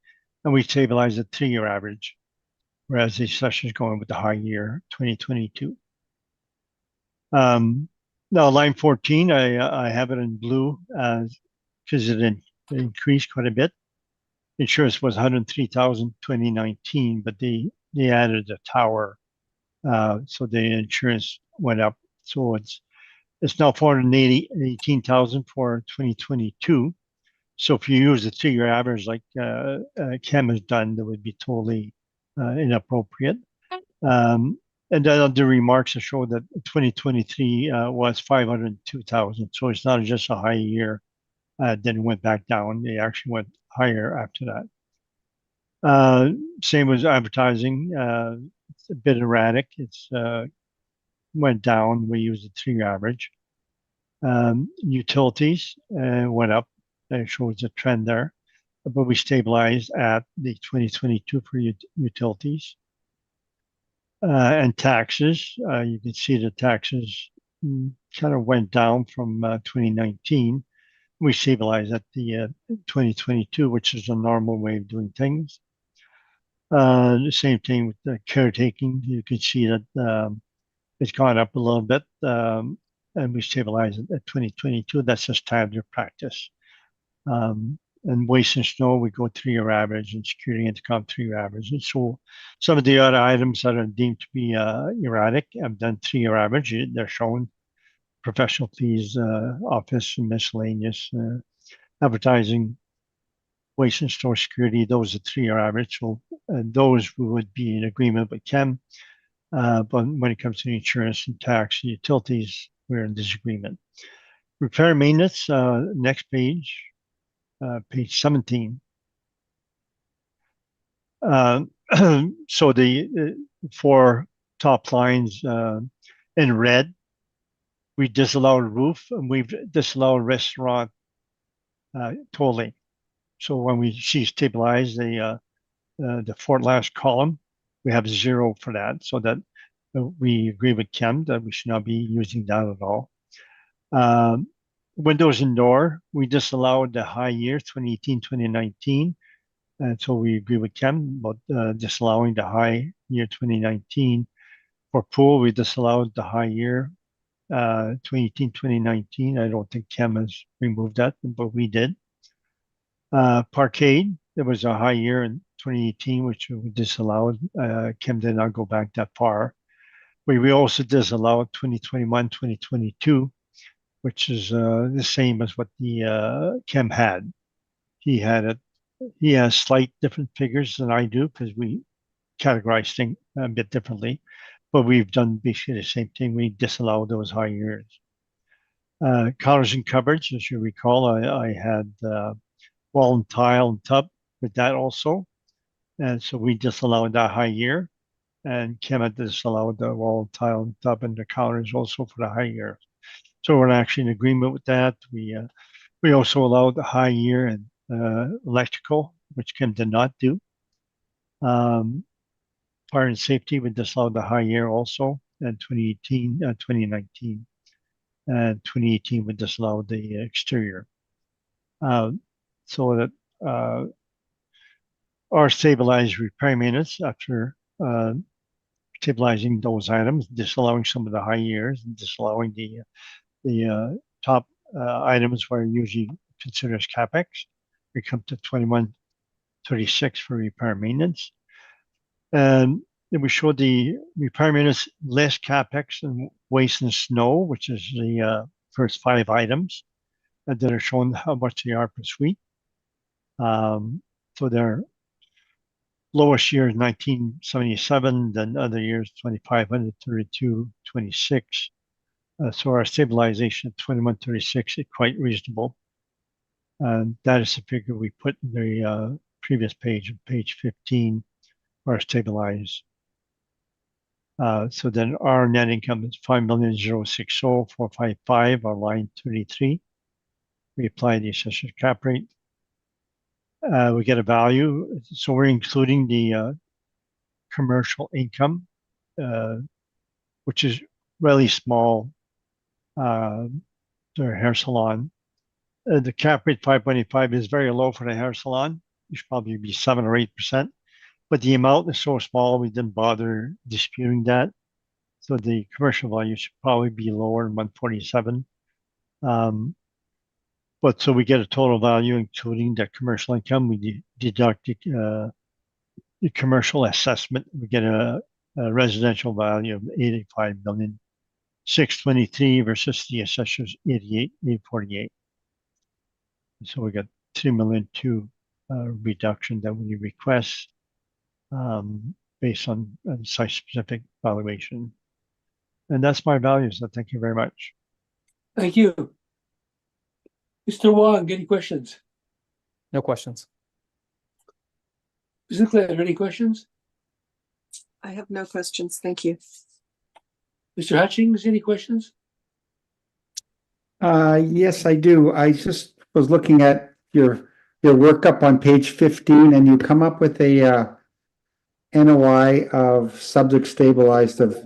and we stabilize at 3-year average, whereas the session is going with the high year 2022. Now line 14, I have it in blue because it increased quite a bit. Insurance was 103,000 2019, but they added a tower, so the insurance went up. So it's now 418,000 for 2022. So if you use the 3-year average like Cam has done, that would be totally inappropriate. And then the remarks show that 2023 was 502,000. So it's not just a high year, then it went back down. They actually went higher after that. Same with advertising. It's a bit erratic. It's went down. We used the 3-year average. Utilities went up. That shows a trend there, but we stabilized at the 2022 for utilities. And taxes, you can see the taxes kind of went down from 2019. We stabilized at the 2022, which is a normal way of doing things. The same thing with the caretaking. You can see that it's gone up a little bit, and we stabilized it at 2022. That's just standard practice. And waste and snow, we go 3-year average, and security intercom 3-year average. And so some of the other items that are deemed to be erratic have done 3-year average. They're shown. Professional fees, office and miscellaneous, advertising, waste and store security, those are 3-year average. So those would be in agreement with Ken. But when it comes to insurance and tax and utilities, we're in disagreement. Repair and maintenance, next page, page 17. So the 4 top lines in red, we disallowed roof, and we've disallowed restaurant totally. So when we see stabilize the 4th last column, we have 0 for that, so that we agree with Ken that we should not be using that at all. Windows and door, we disallowed the high year 2018, 2019. And so we agree with Ken about disallowing the high year 2019. For pool, we disallowed the high year 2018, 2019. I don't think Ken has removed that, but we did. Parkade, there was a high year in 2018, which we disallowed. Ken did not go back that far. We also disallowed 2021, 2022, which is the same as what the Ken had. He has slight different figures than I do because we categorize things a bit differently, but we've done basically the same thing. We disallowed those high years. Colors and coverage, as you recall, I had wall and tile and tub with that also. And so we disallowed that high year. And Kim had disallowed the wall, tile, and tub and the colors also for the high year. So we're actually in agreement with that. We also allowed the high year and electrical, which Kim did not do. Fire and safety, we disallowed the high year also in 2018, 2019. And 2018, we disallowed the exterior. So that our stabilized repair maintenance, after stabilizing those items, disallowing some of the high years, and disallowing the top items where usually considered as CapEx, we come to 2136 for repair maintenance. And then we showed the repair maintenance less CapEx than waste and snow, which is the first 5 items that are showing how much they are per suite. So their lowest year is 1977, then other years 2500, 32, 26. So our stabilization at 2136 is quite reasonable. And that is the figure we put in the previous page, page 15, for our stabilized. So then our net income is 5,060,455 on line 33. We apply the assessor's cap rate. We get a value. So we're including the commercial income, which is really small. Their hair salon. The cap rate 5.85 is very low for the hair salon. It should probably be 7 or 8%. But the amount is so small, we didn't bother disputing that. So the commercial value should probably be lower than 147. But so we get a total value, including the commercial income. We deduct the commercial assessment. We get a residential value of 85,623,000 versus the assessor's 88,848. So we got 2,000,002 reduction that we request based on site-specific valuation. And that's my values. So thank you very much. Thank you. Mr. Wong, any questions? No questions. Ms. Claire, any questions? I have no questions. Thank you. Mr. Hutchings, any questions? Yes, I do. I just was looking at your workup on page 15, and you come up with a NOI of subject stabilized of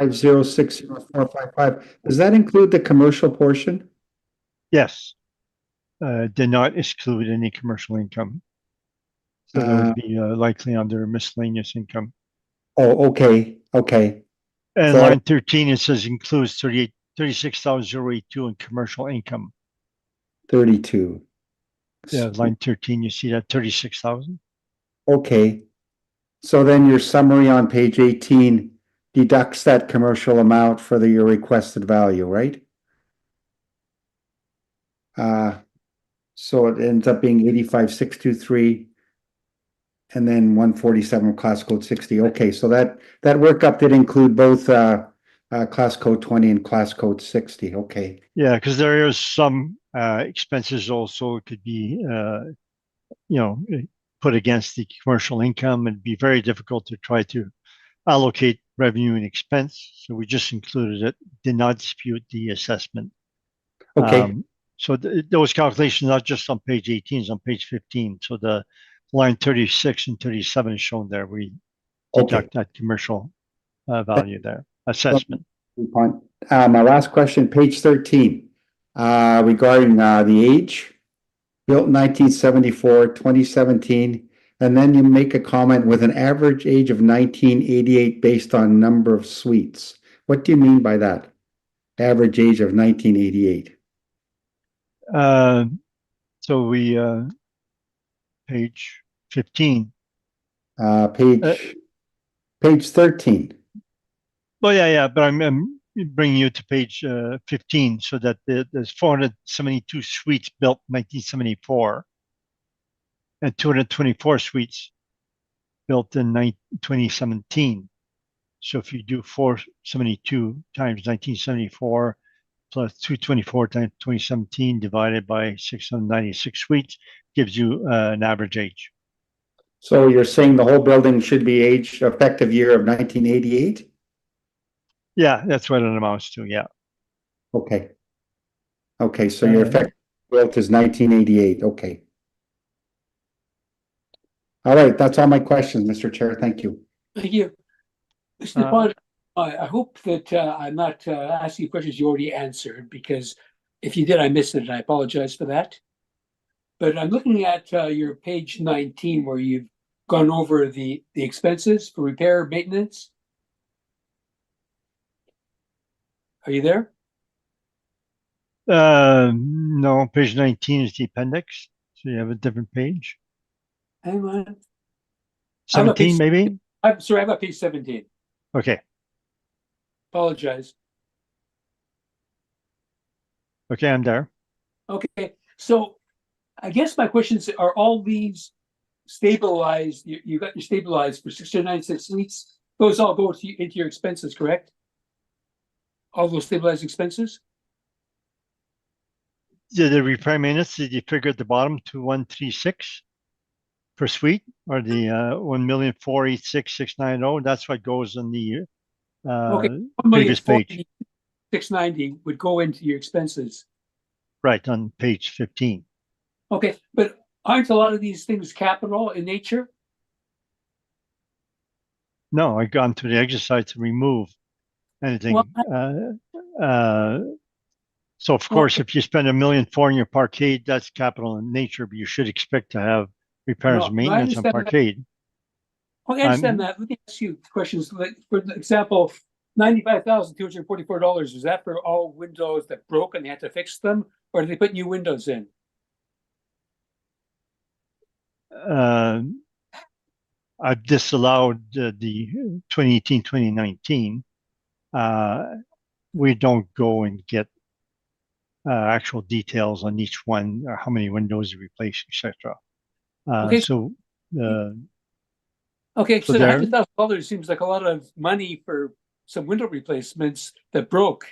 5060455. Does that include the commercial portion? Yes. Did not exclude any commercial income. So that would be likely under miscellaneous income. Oh, okay. Okay. And So line 13, it says includes 36,082 in commercial income. 32. Yeah, line 13, you see that 36,000. Okay. So then your summary on page 18 deducts that commercial amount for your requested value, right? So it ends up being 85,623 and then 147 class code 60. Okay, so that workup did include both class code 20 and class code 60. Okay. Yeah, because there is some expenses also could be put against the commercial income, and it'd be very difficult to try to allocate revenue and expense. So we just included it, did not dispute the assessment. Okay. So those calculations, not just on page 18, is on page 15. So the line 36 and 37 is shown there. We deduct that commercial value there, assessment. Good point. My last question, page 13, regarding the age, built in 1974, 2017, and then you make a comment with an average age of 1988 based on number of suites. What do you mean by that? Average age of 1988. So we page 15. Page 13. Well, yeah, but I'm bringing you to page 15, so that there's 472 suites built in 1974 and 224 suites built in 2017. So if you do 472 times 1974 plus 224 times 2017 divided by 696 suites gives you an average age. So you're saying the whole building should be aged effective year of 1988? Yeah, that's what it amounts to. Yeah. Okay. Okay, so your effective built is 1988. Okay. All right, that's all my questions, Mr. Chair. Thank you. Thank you. Mr. Bond, I hope that I'm not asking you questions you already answered, because if you did, I missed it, and I apologize for that. But I'm looking at your page 19, where you've gone over the expenses for repair, maintenance. Are you there? No, page 19 is the appendix. So you have a different page. Hang on. 17, maybe? I'm sorry, I'm at page 17. Okay. Apologize. Okay, I'm there. Okay, so I guess my questions are: all these stabilized? You got your stabilized for 696 suites. Those all go into your expenses, correct? All those stabilized expenses. The repair maintenance, did you figure at the bottom 2136 per suite, or the 1,486,690? That's what goes in the previous page. 690 would go into your expenses. Right, on page 15. Okay, but aren't a lot of these things capital in nature? No, I've gone through the exercise to remove anything. So of course, if you spend $1.4 million in your parkade, that's capital in nature, but you should expect to have repairs and maintenance on parkade. I understand that. Let me ask you questions. Like, for example, $95,244. Is that for all windows that broke and they had to fix them, or did they put new windows in? I've disallowed the 2018, 2019. We don't go and get actual details on each one, or how many windows you replace, etc. Okay. So $100,000 seems like a lot of money for some window replacements that broke.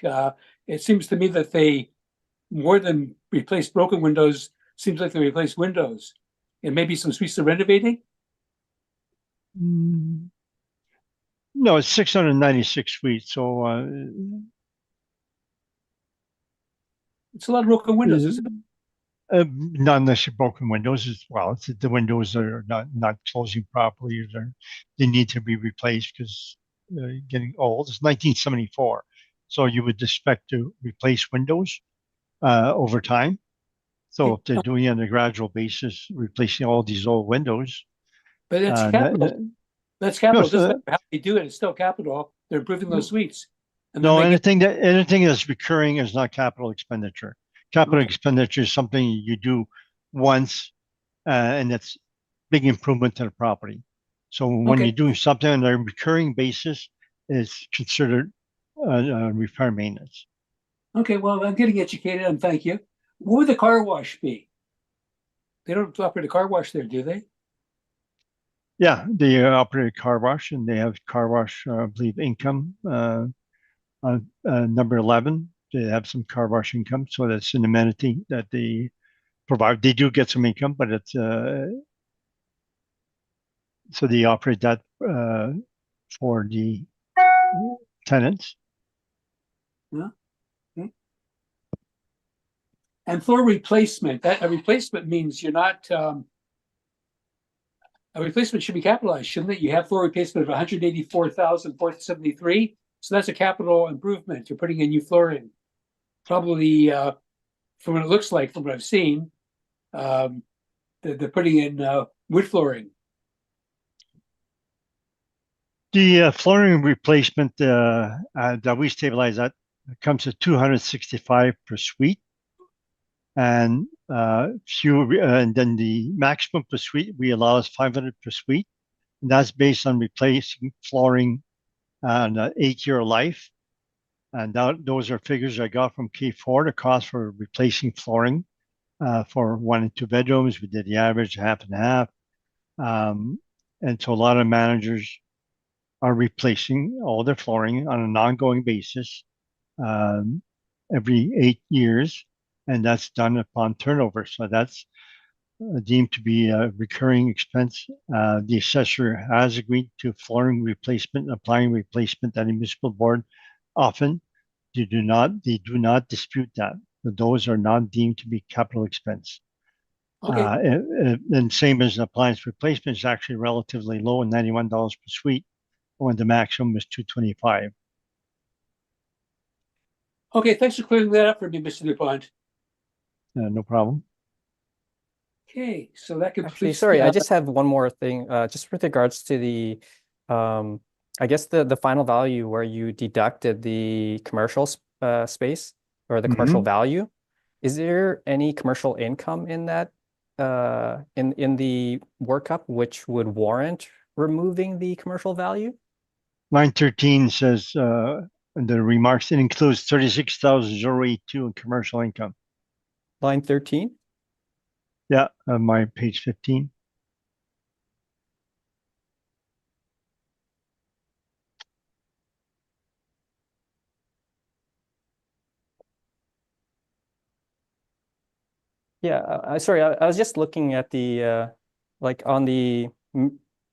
It seems to me that they more than replace broken windows. Seems like they replace windows, and maybe some suites are renovating. No, it's 696 suites, so it's a lot of broken windows, isn't it? Not unless you're broken windows as well. It's the windows are not closing properly, or they need to be replaced because they're getting old. It's 1974, so you would expect to replace windows over time. So if they're doing it on a gradual basis, replacing all these old windows. But that's capital. That's capital. Doesn't matter how they do it. It's still capital. They're improving those suites. And no, anything that's recurring is not capital expenditure. Capital expenditure is something you do once, and it's big improvement to the property. So when you're doing something on a recurring basis, it's considered repair maintenance. Okay, well, I'm getting educated, and thank you. What would the car wash be? They don't operate a car wash there, do they? Yeah, they operate a car wash, and they have car wash, I believe, income on number 11. They have some car wash income, so that's an amenity that they provide. They do get some income, but it's so they operate that for the tenants. Yeah. Okay. And floor replacement. That a replacement means you're not. a replacement should be capitalized, shouldn't it? You have floor replacement of 184,473. So that's a capital improvement. You're putting in new flooring. Probably, from what it looks like, from what I've seen, they're putting in wood flooring. The flooring replacement that we stabilize at comes to 265 per suite. And and then the maximum per suite we allow is 500 per suite. And that's based on replacing flooring on an 8-year life. And those are figures I got from K4, the cost for replacing flooring for 1 and 2 bedrooms. We did the average half and half. And so a lot of managers are replacing all their flooring on an ongoing basis every 8 years. And that's done upon turnover. So that's deemed to be a recurring expense. The assessor has agreed to flooring replacement, applying replacement at a municipal board. Often, they do not dispute that. Those are not deemed to be capital expense. Okay. And same as an appliance replacement is actually relatively low, $91 per suite, when the maximum is $225. Okay, thanks for clearing that up for me, Mr. DuPont. No problem. Okay, so that completes. Actually, sorry, I just have one more thing, just with regards to the, I guess the final value where you deducted the commercial space or the commercial value. Is there any commercial income in that, in the workup, which would warrant removing the commercial value? Line 13 says, in the remarks, it includes 36,082 in commercial income. Line 13? Yeah, my page 15. Yeah, sorry, I was just looking at the, like on the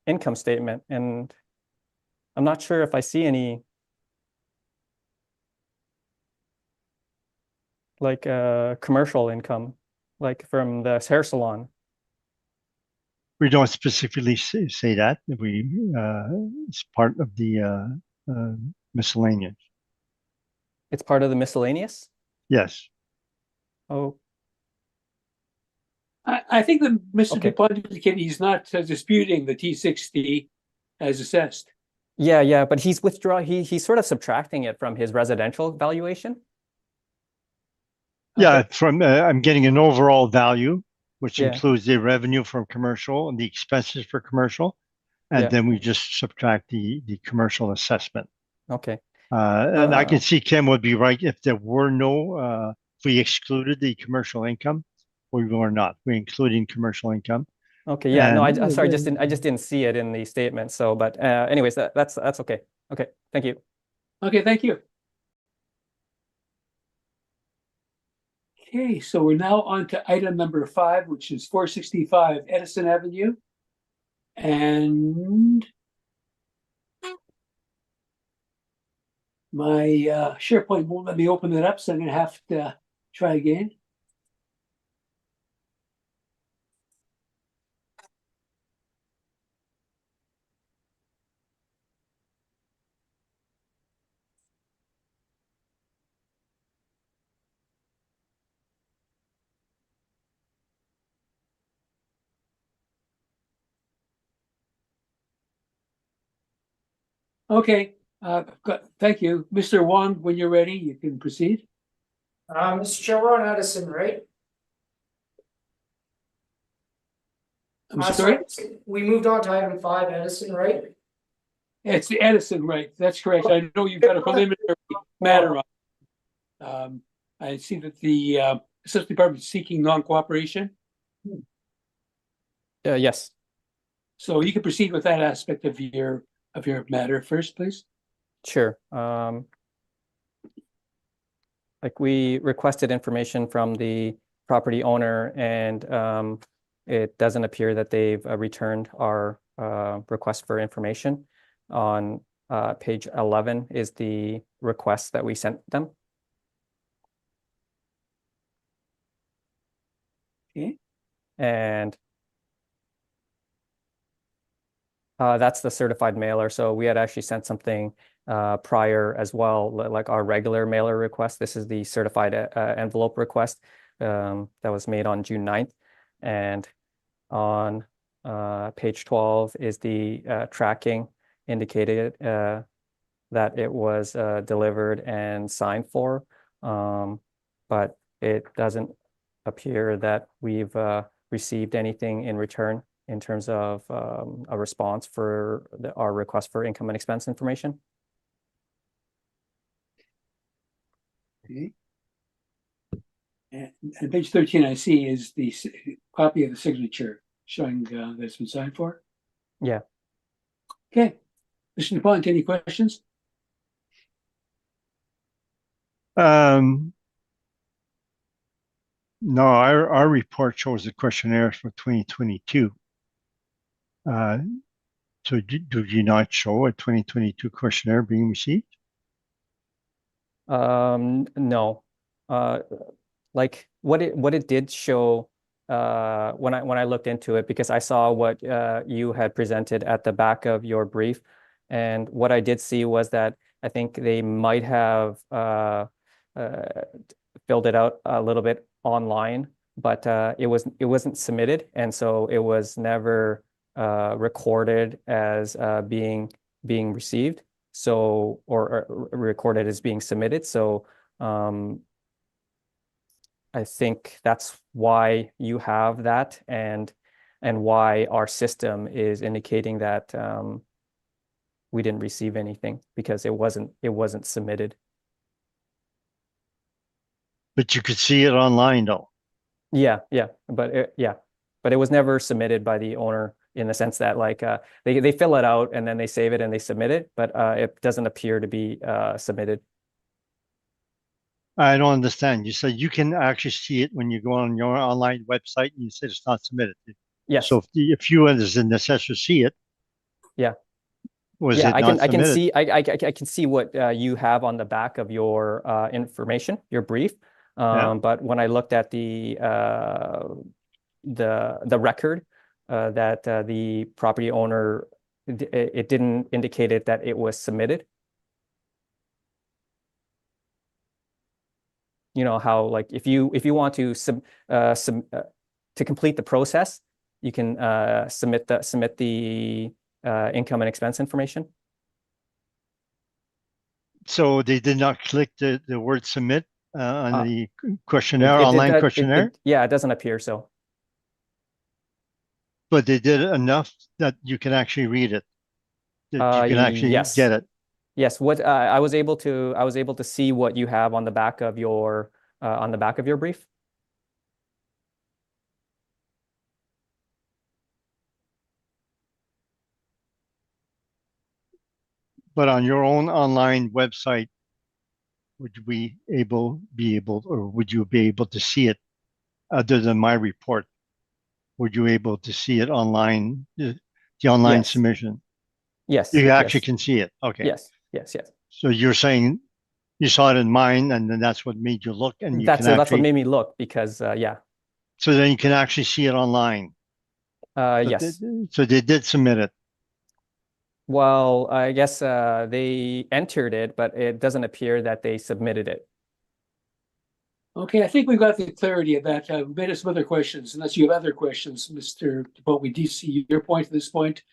income statement, and I'm not sure if I see any like commercial income, like from the hair salon. We don't specifically say that. It's part of the miscellaneous. It's part of the miscellaneous? Yes. Oh, I think that Mr. Okay. DuPont indicated he's not disputing the T60 as assessed. yeah, but he's he's sort of subtracting it from his residential valuation. Yeah, Okay. from I'm getting an overall value, which Yeah. includes the revenue from commercial and the expenses for commercial, and Yeah. then we just subtract the commercial assessment. Okay. And I can see Ken would be right if there were no, if we excluded the commercial income, we were not. We're including commercial income. Okay, yeah, no, And- I'm sorry, I just didn't see it in the statement. So, but anyways, that's okay. Okay, thank you. Okay, thank you. Okay, so we're now on to item number 5, which is 465 Edison Avenue. And my SharePoint won't let me open it up, so I'm gonna have to try again. Okay, thank you. Mr. Wong, when you're ready, you can proceed. Mr. Chair, we're on Edison, right? I'm sorry? We moved on to item 5, Edison, right? It's the Edison, right? That's correct. I know you've got a preliminary matter on. I see that the Assessment Department is seeking non-cooperation. Yes. So you can proceed with that aspect of your matter first, please. Sure. Like we requested information from the property owner, and it doesn't appear that they've returned our request for information. On page 11 is the request that we sent them. Okay. And That's the certified mailer. So we had actually sent something prior as well, like our regular mailer request. This is the certified envelope request that was made on June 9th. And on page 12 is the tracking indicated that it was delivered and signed for. But it doesn't appear that we've received anything in return in terms of a response for our request for income and expense information. Okay. And page 13 I see is the copy of the signature showing that it's been signed for. Yeah. Okay. Mr. DuPont, any questions? No, our report shows the questionnaires for 2022. So do you not show a 2022 questionnaire being received? No. Like what it did show when I looked into it, because I saw what you had presented at the back of your brief, and what I did see was that I think they might have filled it out a little bit online, but it wasn't submitted, and so it was never recorded as being received, so or recorded as being submitted. So I think that's why you have that, and why our system is indicating that we didn't receive anything, because it wasn't submitted. But you could see it online though. Yeah, but it was never submitted by the owner, in the sense that like they fill it out and then they save it and they submit it, but it doesn't appear to be submitted. I don't understand. You said you can actually see it when you go on your online website and you said it's not submitted. Yes. So if you as a necessary see it, Yeah. was Yeah, it not I can submitted? see I can see what you have on the back of your information, your brief. Yeah. But when I looked at the record that the property owner, it didn't indicate it that it was submitted. You know how, like, if you want to to complete the process, you can submit the income and expense information. So they did not click the word submit on the questionnaire, It online questionnaire, yeah, it doesn't appear so. but they did enough that you can actually read it, that you can actually Yes. get it. Yes, what I was able to see what you have on the back of your brief. But on your own online website, would we or would you be able to see it other than my report? Would you able to see it online, the online Yes. submission? Yes. You actually Yes. can see it. Okay. Yes. So you're saying you saw it in mine, and then that's what made you look, and you That's can that's what actually. made me look, because yeah. So then you can actually see it online. Yes. So they did submit it. Well, I guess they entered it, but it doesn't appear that they submitted it. Okay, I think we've got the clarity of that. We made some other questions, unless you have other questions, Mr. DuPont. We do see your point at this point.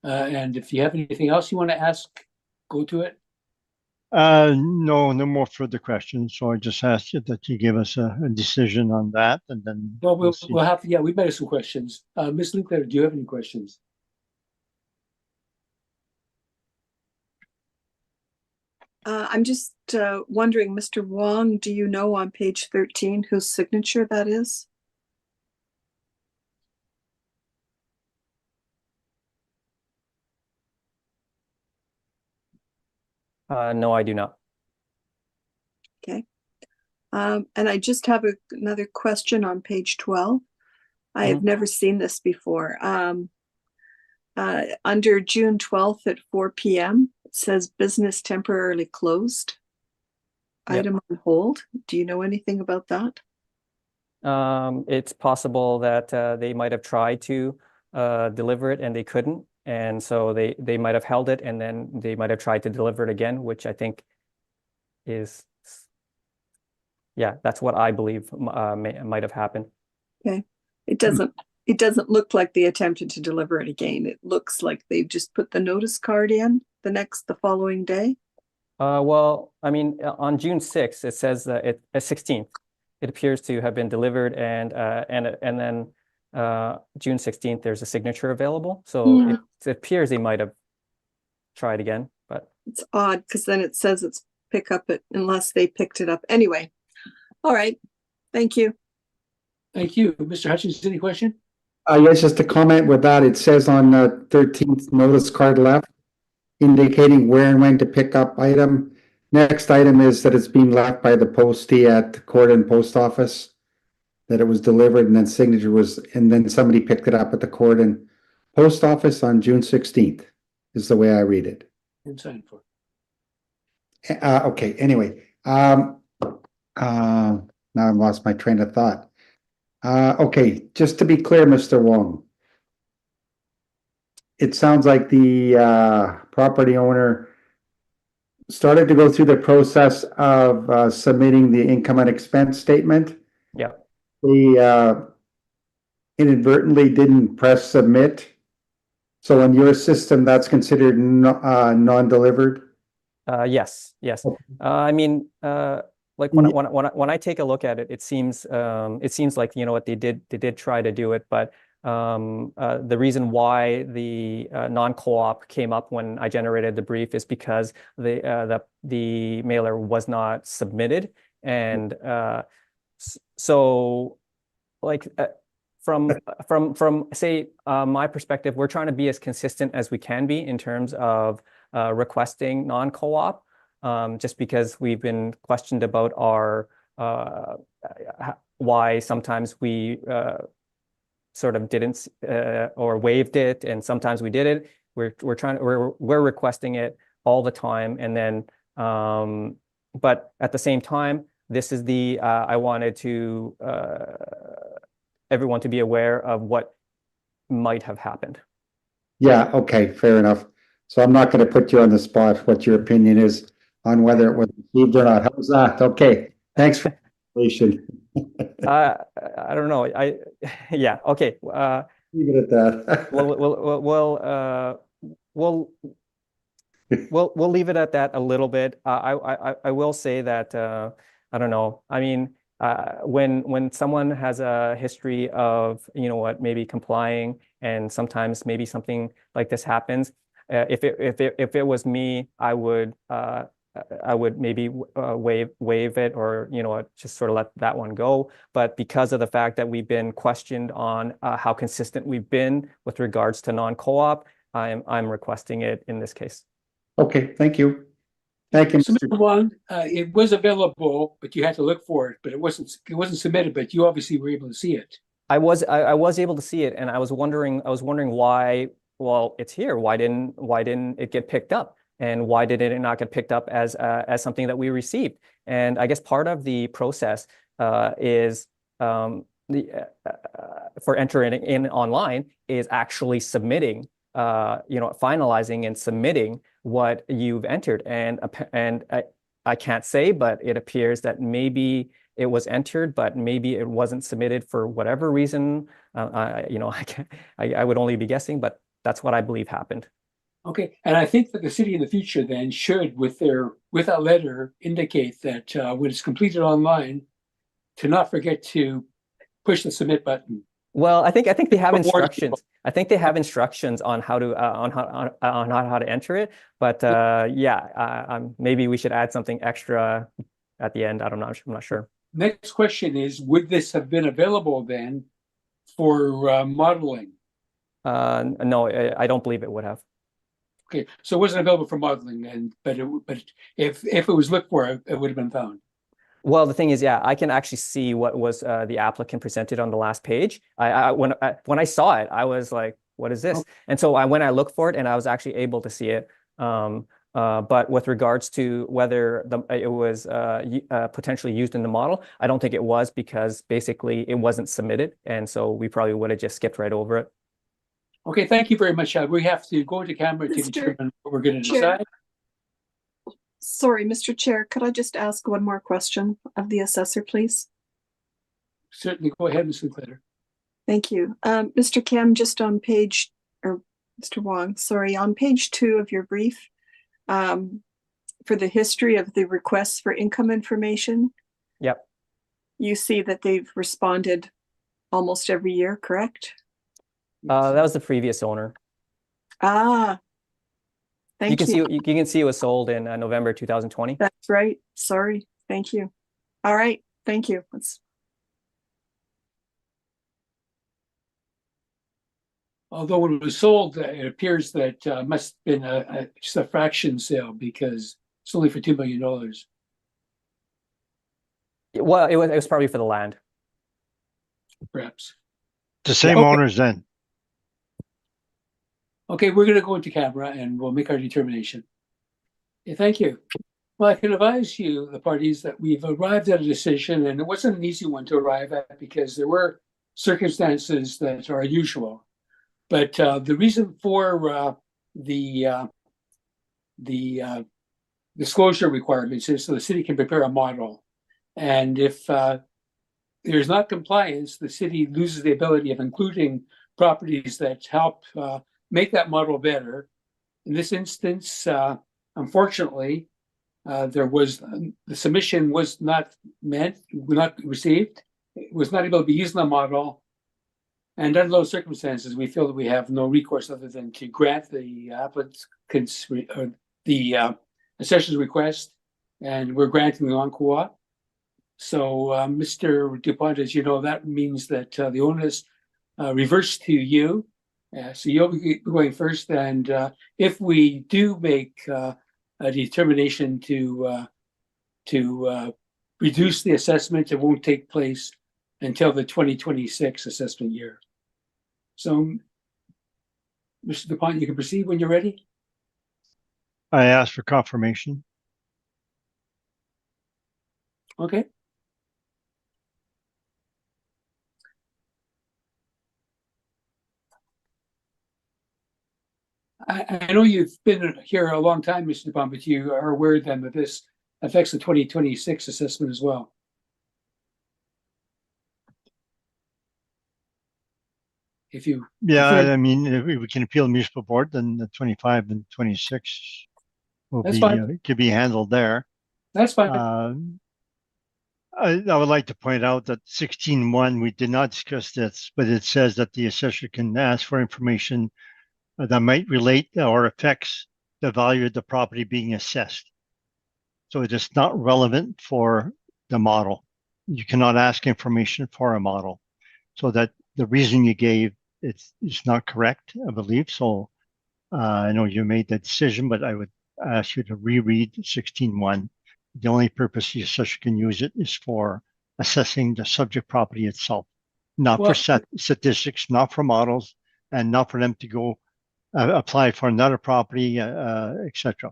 And if you have anything else you want to ask, go to it. No more further questions. So I just asked you that you give us a decision on that, and then Well, we'll see. we'll have to, yeah, we've made some questions. Ms. Linkletter, do you have any questions? I'm just wondering, Mr. Wong, do you know on page 13 whose signature that is? No, I do not. Okay. And I just have another question on page 12. I have never seen this before. Under June 12th at 4 p.m., it says business temporarily closed. Yep. Item on hold. Do you know anything about that? It's possible that they might have tried to deliver it and they couldn't. And so they might have held it, and then they might have tried to deliver it again, which I think is, yeah, that's what I believe might have happened. Okay. It doesn't look like they attempted to deliver it again. It looks like they've just put the notice card in the following day. Well, I mean, on June 6th, it says that 16th, it appears to have been delivered, and then June 16th, there's a signature available. So Yeah. it appears they might have tried again, but It's odd because then it says it's pick up it unless they picked it up. Anyway, all right. Thank you. Thank you. Mr. Hutchins, any question? Yes, just to comment with that, it says on 13th notice card left, indicating where and when to pick up item. Next item is that it's being left by the postee at court and post office, that it was delivered, and then signature was, and then somebody picked it up at the court and post office on June 16th, is the way I read it. And sign for. Okay, anyway, now I've lost my train of thought. Okay, just to be clear, Mr. Wong, it sounds like the property owner started to go through the process of submitting the income and expense statement. yeah. They inadvertently didn't press submit. So in your system, that's considered non-delivered? Yes. Okay. I mean, like when I take a look at it, it seems like, you know what, they did try to do it, but the reason why the non-co-op came up when I generated the brief is because the mailer was not submitted, and so like from say my perspective, we're trying to be as consistent as we can be in terms of requesting non-co-op, just because we've been questioned about our why sometimes we sort of didn't or waived it, and sometimes we did it. We're requesting it all the time, and then but at the same time, this is I wanted to everyone to be aware of what might have happened. Yeah, okay, fair enough. So I'm not going to put you on the spot what your opinion is on whether it was received or not. How's that? Okay, thanks for the information. I don't know. Yeah, okay. Leave it at that. We'll leave it at that a little bit. I will say that I don't know. I mean, when someone has a history of, you know what, maybe complying, and sometimes maybe something like this happens, if it was me, I would maybe waive it, or, you know, just sort of let that one go. But because of the fact that we've been questioned on how consistent we've been with regards to non-co-op, I'm requesting it in this case. Okay, thank you. Thank you. So, Mr. Wong, it was available, but you had to look for it, but it wasn't submitted, but you obviously were able to see it. I was able to see it, and I was wondering why. Well, it's here. Why didn't it get picked up? And why did it not get picked up as something that we received? And I guess part of the process is for entering in online is actually submitting, you know, finalizing and submitting what you've entered. And I can't say, but it appears that maybe it was entered, but maybe it wasn't submitted for whatever reason. You know, I would only be guessing, but that's what I believe happened. Okay, and I think that the city in the future then should, with that letter, indicate that when it's completed online, to not forget to push the submit button. Well, I think they have instructions. I think they have instructions on how to how to enter it. But yeah, maybe we should add something extra at the end. I'm not sure. Next question is, would this have been available then for modeling? No, I don't believe it would have. Okay, so it wasn't available for modeling, and but if it was looked for, it would have been found. Well, the thing is, yeah, I can actually see what was the applicant presented on the last page. When I saw it, I was like, "What is this?" Okay. And so when I looked for it, and I was actually able to see it. But with regards to whether it was potentially used in the model, I don't think it was, because basically it wasn't submitted, and so we probably would have just skipped right over it. Okay, thank you very much. We have to go into camera to Mr. determine what we're going to Chair. decide. Sorry, Mr. Chair, could I just ask one more question of the assessor, please? Certainly, go ahead, Ms. Sinclair. Thank you. Mr. Kim, just on page, or Mr. Wong, sorry, on page 2 of your brief, for the history of the requests for income information. Yep. You see that they've responded almost every year, correct? That was the previous owner. Ah, You can thank you. see you can see it was sold in November 2020. That's right. Sorry. Thank you. All right. Thank you. Although when it was sold, it appears that must have been just a fraction sale because it's only for $2 million. Well, it was probably for the land. Perhaps. The same Okay. owners then. Okay, we're going to go into camera and we'll make our determination. Okay, thank you. Well, I can advise you, the parties, that we've arrived at a decision, and it wasn't an easy one to arrive at because there were circumstances that are unusual. But the reason for the disclosure requirements is so the city can prepare a model. And if there's not compliance, the city loses the ability of including properties that help make that model better. In this instance, unfortunately, the submission was not received. It was not able to be used in the model. And under those circumstances, we feel that we have no recourse other than to grant the applicant's or the assessor's request, and we're granting the non-co-op. So, Mr. DuPont, as you know, that means that the onus reverts to you. So you'll be going first, and if we do make a determination to reduce the assessment, it won't take place until the 2026 assessment year. So, Mr. DuPont, you can proceed when you're ready. I asked for confirmation. Okay. I know you've been here a long time, Mr. DuPont, but you are aware then that this affects the 2026 assessment as well. If you Yeah, I mean, if we can appeal the municipal board, then the 25 and 26 will That's be fine. could be handled there. That's fine. I would like to point out that 16.1, we did not discuss this, but it says that the assessor can ask for information that might relate or affects the value of the property being assessed. So it is not relevant for the model. You cannot ask information for a model. So that the reason you gave, it's not correct, I believe. So I know you made that decision, but I would ask you to reread 16.1. The only purpose the assessor can use it is for assessing the subject property itself, not for statistics, not for models, and not for them to go apply for another property, etc.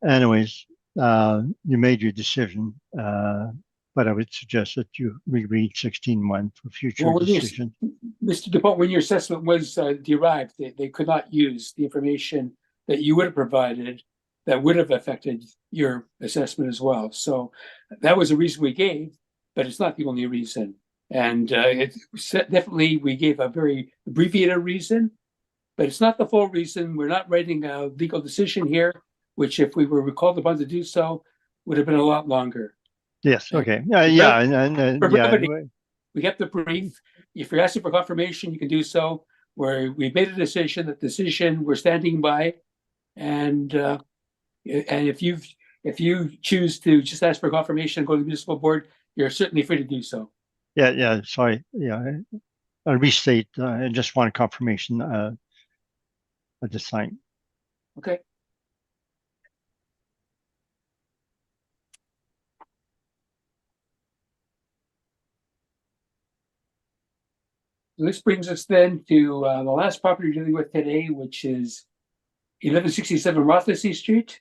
Anyways, you made your decision, but I would suggest that you reread 16.1 for future decision. Mr. DuPont, when your assessment was derived, they could not use the information that you would have provided that would have affected your assessment as well. So that was a reason we gave, but it's not the only reason. And definitely we gave a very abbreviated reason, but it's not the full reason. We're not writing a legal decision here, which if we were called upon to do so, would have been a lot longer. Yes, okay. We kept the brief. If you're asking for confirmation, you can do so. Where we made a decision, that decision we're standing by, and if you choose to just ask for confirmation and go to the municipal board, you're certainly free to do so. Yeah. Sorry. Yeah, I restate. I just want confirmation at this time. Okay. This brings us then to the last property we're dealing with today, which is 1167 Rothesay Street.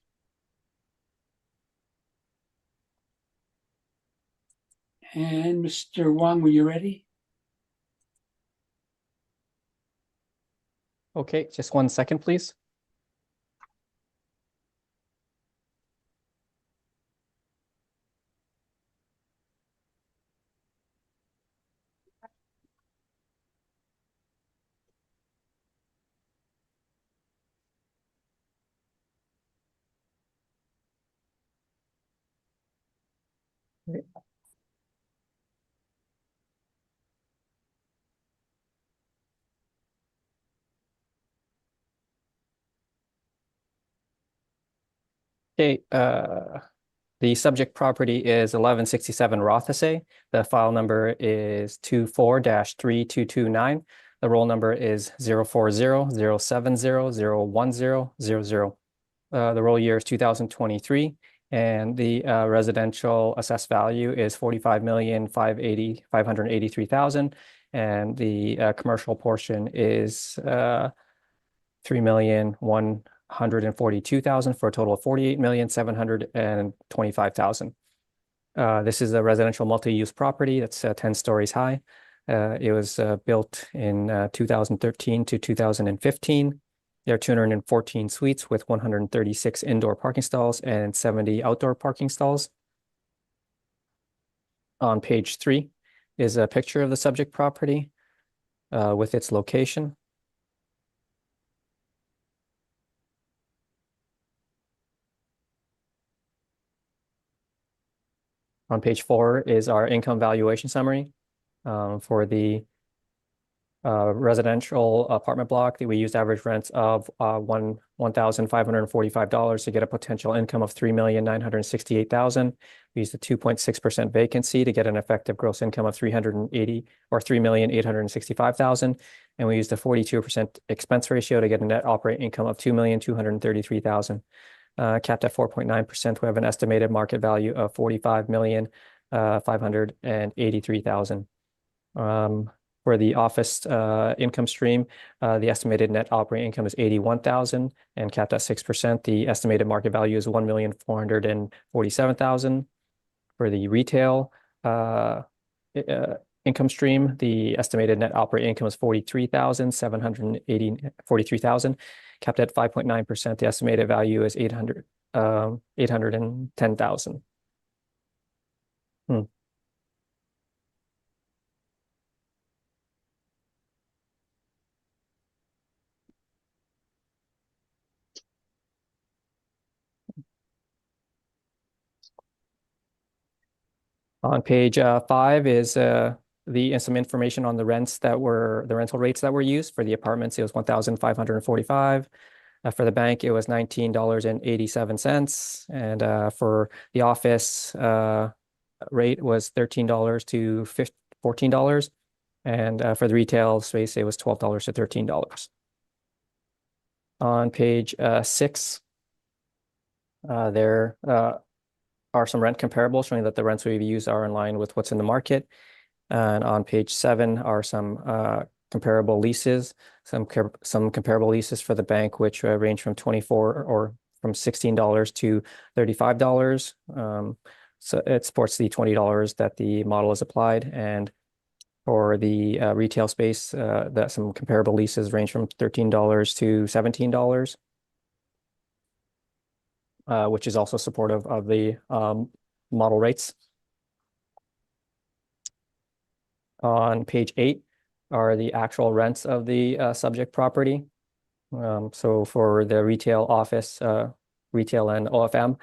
And Mr. Wong, when you're ready. Okay, just 1 second, please. Okay, the subject property is 1167 Rothesay. The file number is 24-3229. The roll number is 040-070-01000. The roll year is 2023, and the residential assessed value is 45,583,000, and the commercial portion is 3,142,000 for a total of 48,725,000. This is a residential multi-use property that's 10 stories high. It was built in 2013 to 2015. There are 214 suites with 136 indoor parking stalls and 70 outdoor parking stalls. On page 3 is a picture of the subject property with its location. On page 4 is our income valuation summary for the residential apartment block. That we used average rents of $1,545 to get a potential income of $3,968,000. We used a 2.6% vacancy to get an effective gross income of $3,865,000, and we used a 42% expense ratio to get a net operating income of $2,233,000. Capped at 4.9%, we have an estimated market value of $45,583,000. For the office income stream, the estimated net operating income is $81,000, and capped at 6%, the estimated market value is $1,447,000. For the retail income stream, the estimated net operating income is $43,000. Capped at 5.9%, the estimated value is $810,000. On page 5 is some information on the rental rates that were used. For the apartments, it was $1,545. For the bank, it was $19.87, and for the office rate was $13 to $14, and for the retail space, it was $12 to $13. On page 6, there are some rent comparables showing that the rents we've used are in line with what's in the market. And on page 7 are some comparable leases, some comparable leases for the bank, which range from $16 to $35. So it supports the $20 that the model is applied. And for the retail space, that some comparable leases range from $13 to $17. Which is also supportive of the model rates. On page 8 are the actual rents of the subject property. So for the retail, office, retail and OFM,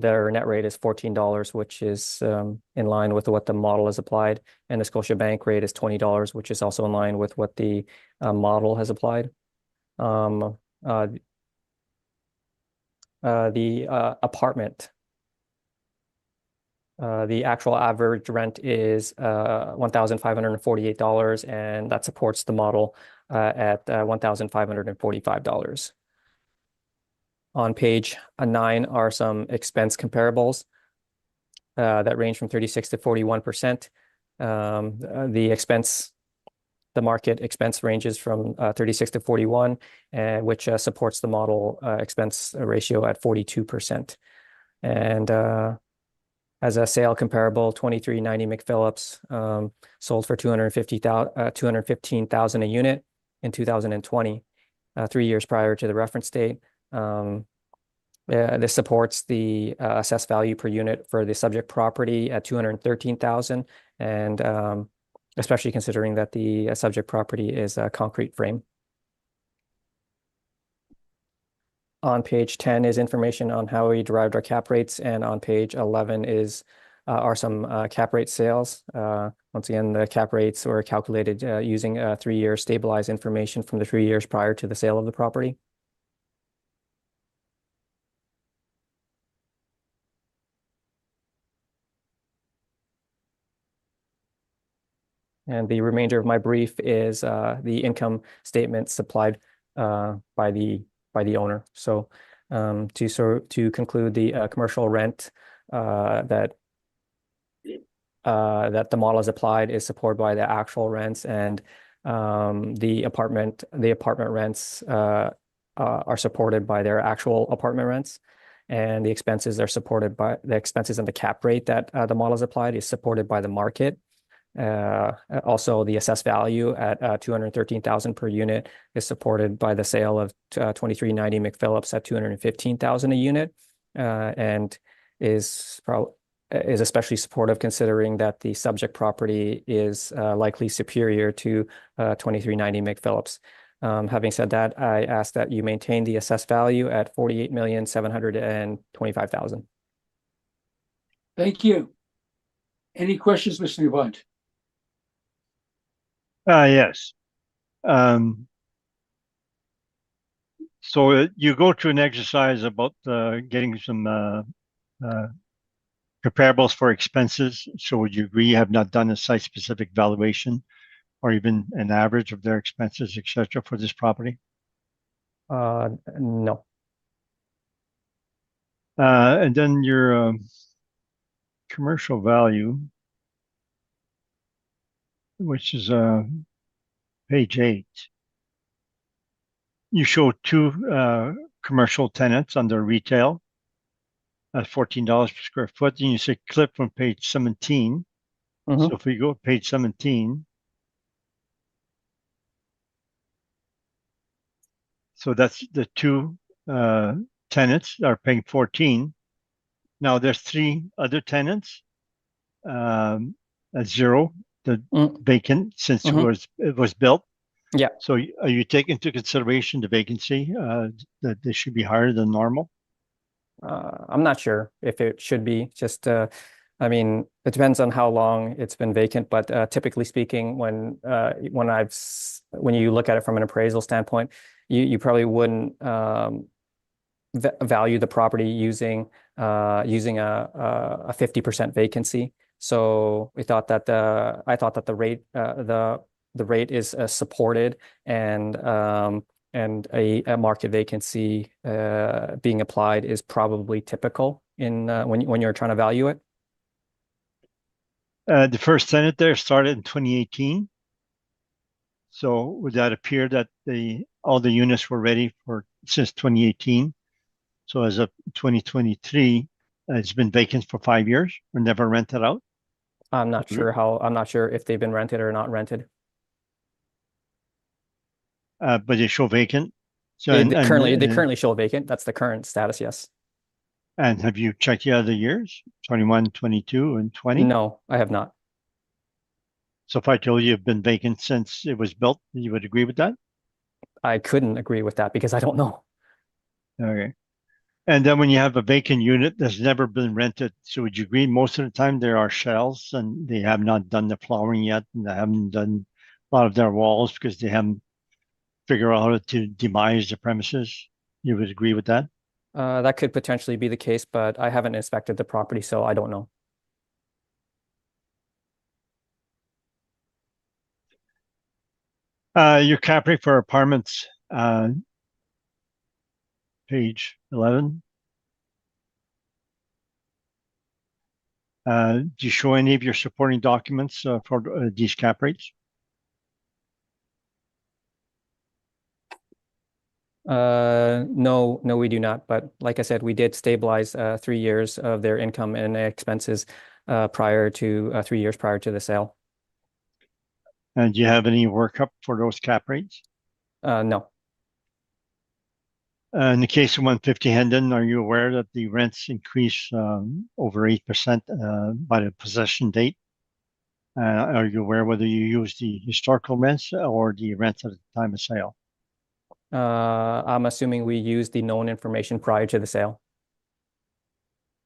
their net rate is $14, which is in line with what the model has applied. And the Scotiabank rate is $20, which is also in line with what the model has applied. The apartment, the actual average rent is $1,548, and that supports the model at $1,545. On page 9 are some expense comparables that range from 36 to 41%. The market expense ranges from 36 to 41, which supports the model expense ratio at 42%. And as a sale comparable, 2390 McPhillips sold for $215,000 a unit in 2020. 3 years prior to the reference date. This supports the assessed value per unit for the subject property at 213,000, and especially considering that the subject property is a concrete frame. On page 10 is information on how we derived our cap rates, and on page 11 are some cap rate sales. Once again, the cap rates were calculated using 3-year stabilized information from the 3 years prior to the sale of the property. And the remainder of my brief is the income statement supplied by the owner. So to conclude, the commercial rent that the model is applied is supported by the actual rents, and the apartment rents are supported by their actual apartment rents, and the expenses are supported by the expenses, and the cap rate that the model is applied is supported by the market. Also, the assessed value at 213,000 per unit is supported by the sale of 2390 McPhillips at 215,000 a unit, and is especially supportive considering that the subject property is likely superior to 2390 McPhillips. Having said that, I ask that you maintain the assessed value at 48,725,000. Thank you. Any questions, Mr. Bunt? Yes. So you go through an exercise about getting some comparables for expenses. So would you agree you have not done a site-specific valuation or even an average of their expenses, et cetera, for this property? No. And then your commercial value, which is page 8. You show 2 commercial tenants under retail at $14 per square foot. And you say clip from page 17. Mhm. So if we go to page 17, so that's the 2 tenants are paying 14. Now there's 3 other tenants at 0, the vacant since it was built. Yeah. So are you taking into consideration the vacancy that they should be higher than normal? I'm not sure if it should be. Just I mean, it depends on how long it's been vacant, but typically speaking, when you look at it from an appraisal standpoint, you probably wouldn't value the property using a 50% vacancy. So I thought that the rate is supported, and a market vacancy being applied is probably typical in when you're trying to value it. The first tenant there started in 2018. So would that appear that all the units were ready since 2018? So as of 2023, it's been vacant for 5 years or never rented out? I'm not sure if they've been rented or not rented. But they show vacant. So They currently show vacant. That's the current status, yes. And have you checked the other years, 21, 22, and 20? No, I have not. So if I told you have been vacant since it was built, you would agree with that? I couldn't agree with that because I don't know. Okay. And then when you have a vacant unit that's never been rented, so would you agree most of the time there are shells and they have not done the flooring yet, and they haven't done a lot of their walls because they haven't figured out how to demise the premises? You would agree with that? That could potentially be the case, but I haven't inspected the property, so I don't know. Your cap rate for apartments, page 11. Do you show any of your supporting documents for these cap rates? No, we do not. But like I said, we did stabilize 3 years of their income and expenses prior to 3 years prior to the sale. And do you have any workup for those cap rates? No. In the case of 150 Hendon, are you aware that the rents increase over 8% by the possession date? Are you aware whether you use the historical rents or the rents at the time of sale? I'm assuming we use the known information prior to the sale.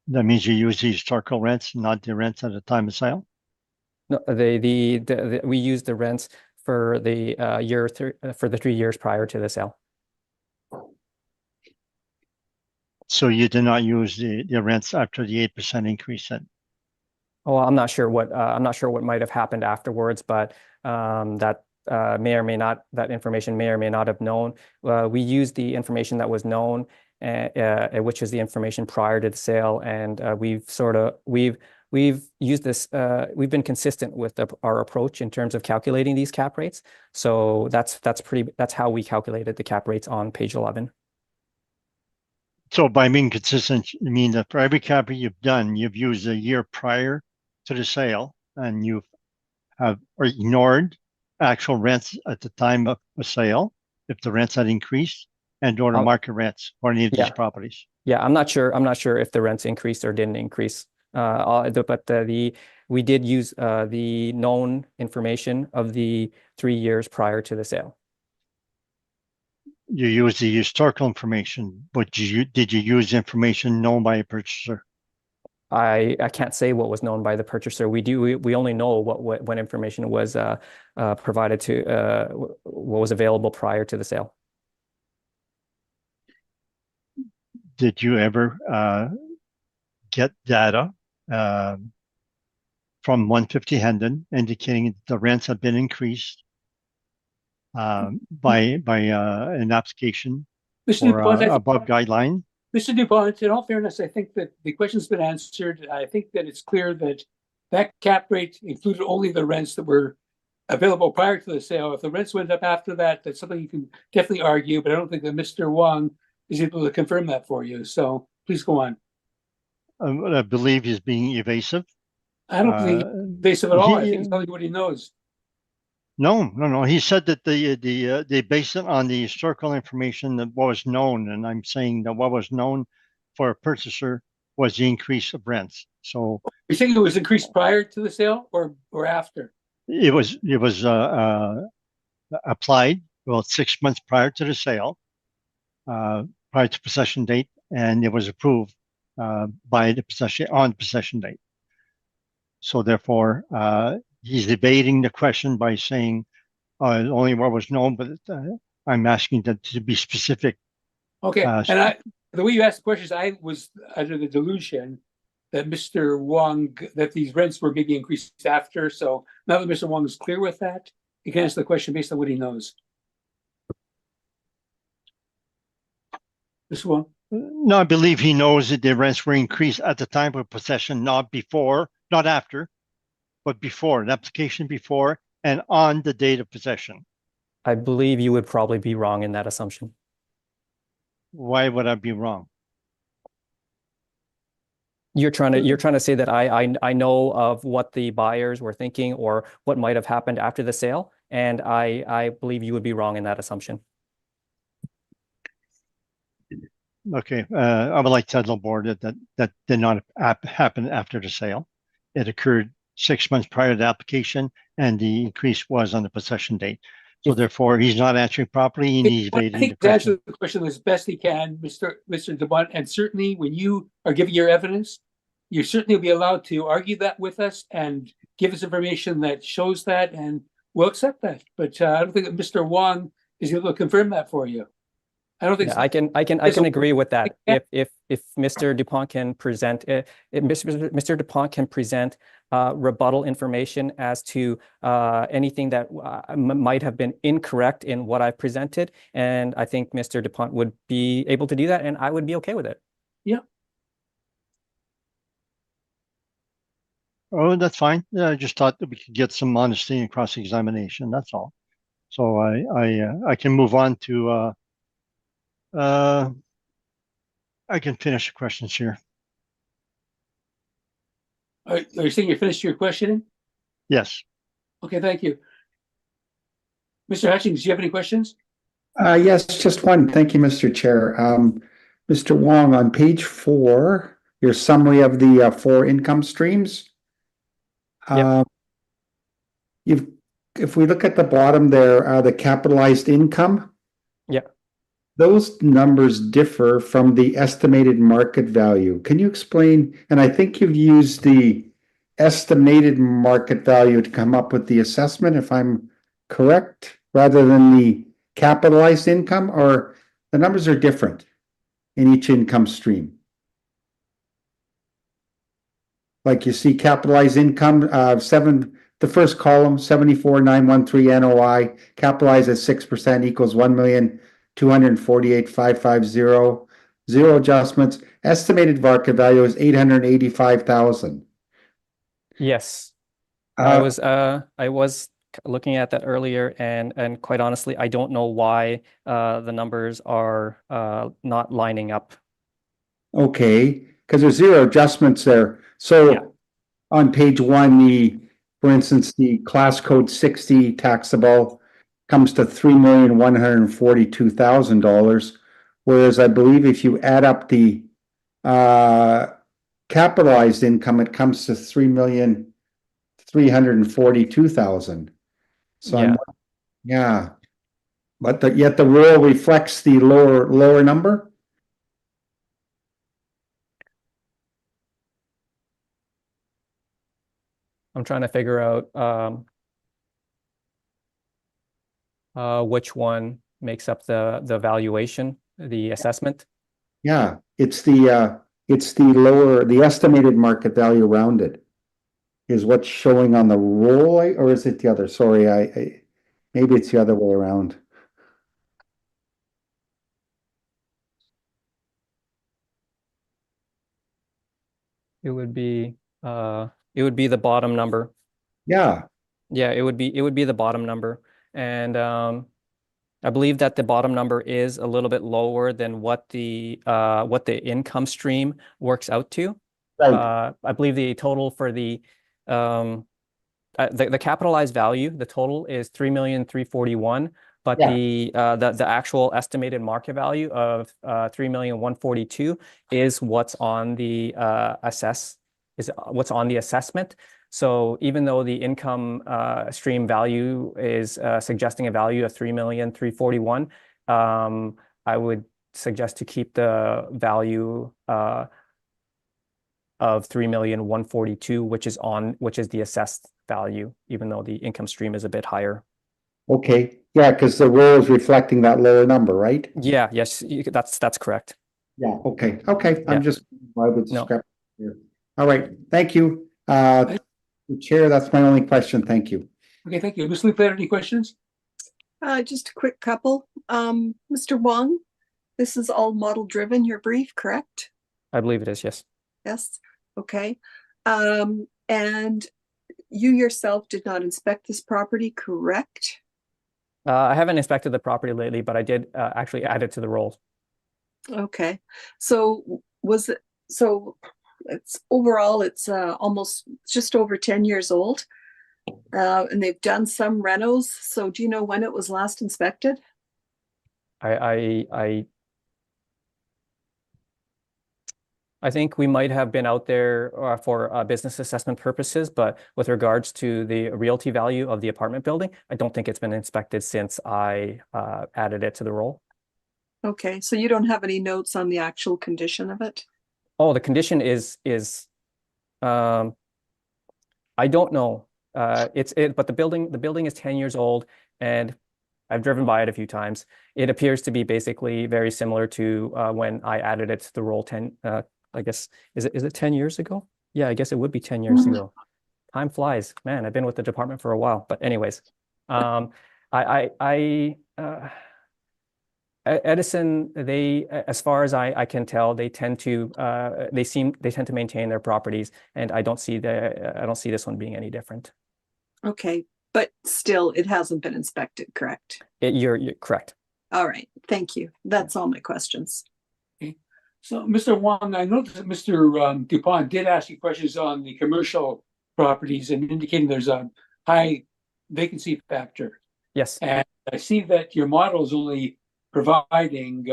That means you use the historical rents, not the rents at the time of sale? No, we use the rents for the for the 3 years prior to the sale. So you did not use the rents after the 8% increase then? Oh, I'm not sure what might have happened afterwards, but that that information may or may not have known. We used the information that was known, which is the information prior to the sale, and we've used this. We've been consistent with our approach in terms of calculating these cap rates. So that's how we calculated the cap rates on page 11. So by being consistent, you mean that for every cap rate you've done, you've used a year prior to the sale, and you have ignored actual rents at the time of the sale, if the rents had increased, and or the market rents for any of these properties. Yeah, I'm not sure if the rents increased or didn't increase. We did use the known information of the 3 years prior to the sale. You use the historical information, but did you use information known by a purchaser? I can't say what was known by the purchaser. We only know what information was provided to what was available prior to the sale. Did you ever get data from 150 Hendon indicating the rents have been increased by an application or above guideline? Mr. DuPont, in all fairness, I think that the question's been answered. I think that it's clear that that cap rate included only the rents that were available prior to the sale. If the rents went up after that, that's something you can definitely argue, but I don't think that Mr. Wong is able to confirm that for you. So please go on. I believe he's being evasive. I don't think he's evasive at all. I think he's telling you what he knows. No. He said that they based it on the historical information that was known, and I'm saying that what was known for a purchaser was the increase of rents. So you're saying it was increased prior to the sale or after? It was applied 6 months prior to the sale, prior to possession date, and it was approved by the possession date. So therefore, he's debating the question by saying only what was known, but I'm asking that to be specific. Okay, and the way you asked the questions, I was under the delusion that Mr. Wong, that these rents were maybe increased after. So now that Mr. Wong is clear with that, he can answer the question based on what he knows. Mr. Wong? No, I believe he knows that the rents were increased at the time of possession, not before, not after, but before, an application before and on the date of possession. I believe you would probably be wrong in that assumption. Why would I be wrong? You're trying to say that I know of what the buyers were thinking or what might have happened after the sale, and I believe you would be wrong in that assumption. Okay, I would like to tell the board that did not happen after the sale. It occurred 6 months prior to the application, and the increase was on the possession date. So therefore, he's not answering properly, and he's evading the question. To answer the question as best he can, Mr. DuPont, and certainly when you are giving your evidence, you certainly will be allowed to argue that with us and give us information that shows that, and we'll accept that. But I don't think that Mr. Wong is able to confirm that for you. I don't think so. I can agree with that. If Mr. DuPont can present Mr. DuPont can present rebuttal information as to anything that might have been incorrect in what I've presented, and I think Mr. DuPont would be able to do that, and I would be okay with it. Yeah. Oh, that's fine. I just thought that we could get some honesty and cross-examination. That's all. So I can move on to. I can finish the questions here. Are you saying you finished your questioning? Yes. Okay, thank you. Mr. Hutchings, do you have any questions? Yes, just one. Thank you, Mr. Chair. Mr. Wong, on page 4, your summary of the 4 income streams. Yep. You've, if we look at the bottom there, the capitalized income. Yeah. Those numbers differ from the estimated market value. Can you explain? And I think you've used the estimated market value to come up with the assessment, if I'm correct, rather than the capitalized income, or the numbers are different in each income stream. Like you see capitalized income, the first column, 74,913 NOI, capitalized at 6% equals 1,248,550. Zero adjustments. Estimated market value is 885,000. Yes. Uh, I was looking at that earlier, and quite honestly, I don't know why the numbers are not lining up. Okay, because there's zero adjustments there. So Yeah. on page 1, for instance, the class code 60 taxable comes to $3,142,000, whereas I believe if you add up the capitalized income, it comes to $3,342,000. So Yeah. yeah, but yet the roll reflects the lower number. I'm trying to figure out which one makes up the valuation, the assessment. Yeah, it's the estimated market value rounded is what's showing on the roll, or is it the other? Sorry, maybe it's the other way around. It would be the bottom number. Yeah, Yeah, it would be the bottom number. And I believe that the bottom number is a little bit lower than what the income stream works out to. right. I believe the total for the capitalized value, the total is 3,341,000, but Yeah. the actual estimated market value of 3,142,000 is what's on the what's on the assessment. So even though the income stream value is suggesting a value of 3,341,000, I would suggest to keep the value of 3,142,000, which is the assessed value, even though the income stream is a bit higher. Okay, yeah, because the roll is reflecting that lower number, right? Yeah, yes, that's correct. Yeah, okay, okay. Yeah. I'm just why the No. discrepancy here. All right, thank you. Chair, that's my only question. Thank you. Okay, thank you. Ms. Leplat, any questions? Just a quick couple. Mr. Wong, this is all model driven, your brief, correct? I believe it is, yes. Yes, okay. And you yourself did not inspect this property, correct? I haven't inspected the property lately, but I did actually add it to the rolls. Okay, so it's overall, it's almost just over 10 years old. And they've done some renos. So do you know when it was last inspected? I think we might have been out there for business assessment purposes, but with regards to the realty value of the apartment building, I don't think it's been inspected since I added it to the roll. Okay, so you don't have any notes on the actual condition of it? Oh, the condition is I don't know. But the building is 10 years old, and I've driven by it a few times. It appears to be basically very similar to when I added it to the roll 10. I guess is it 10 years ago? Yeah, I guess it would be 10 years ago. Time flies, man. I've been with the department for a while. But anyways, Edison, they, as far as I can tell, they tend to maintain their properties, and I don't see this one being any different. Okay, but still, it hasn't been inspected, correct? You're correct. All right, thank you. That's all my questions. Okay. So, Mr. Wong, I noticed that Mr. Dupont did ask you questions on the commercial properties and indicating there's a high vacancy factor. Yes. And I see that your model is only providing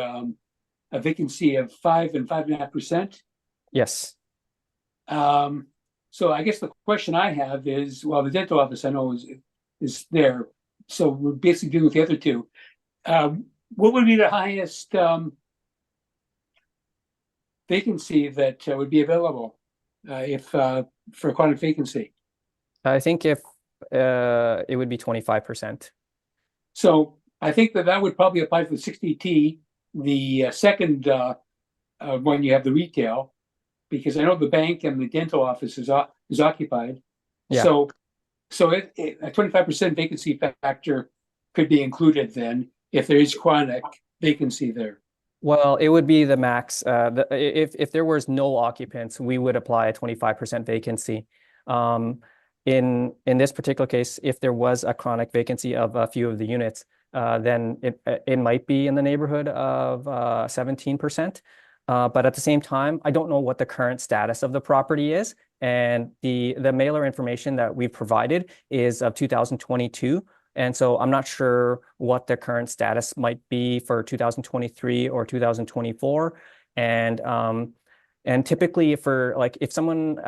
a vacancy of 5 and 5.5%. Yes. So I guess the question I have is, well, the dental office I know is there, so we're basically dealing with the other two. What would be the highest vacancy that would be available if for a chronic vacancy? I think if it would be 25%. So I think that would probably apply for the 60T. The second one, you have the retail, because I know the bank and the dental office is occupied. Yeah. So a 25% vacancy factor could be included then if there is chronic vacancy there. Well, it would be the max. If there was no occupants, we would apply a 25% vacancy. In this particular case, if there was a chronic vacancy of a few of the units, then it might be in the neighborhood of 17%. But at the same time, I don't know what the current status of the property is. And the mailer information that we've provided is of 2022. And so I'm not sure what the current status might be for 2023 or 2024. And typically for like if someone,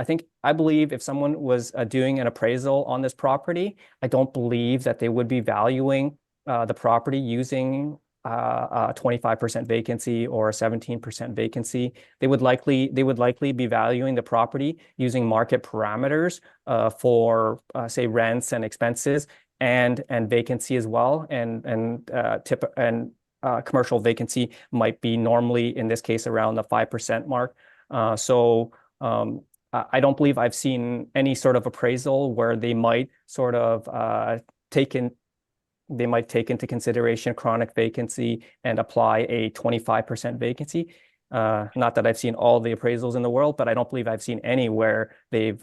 I believe if someone was doing an appraisal on this property, I don't believe that they would be valuing the property using a 25% vacancy or a 17% vacancy. They would likely be valuing the property using market parameters for say rents and expenses and vacancy as well. And commercial vacancy might be normally in this case around the 5% mark. So I don't believe I've seen any sort of appraisal where they might sort of take into consideration chronic vacancy and apply a 25% vacancy. Not that I've seen all the appraisals in the world, but I don't believe I've seen any where they've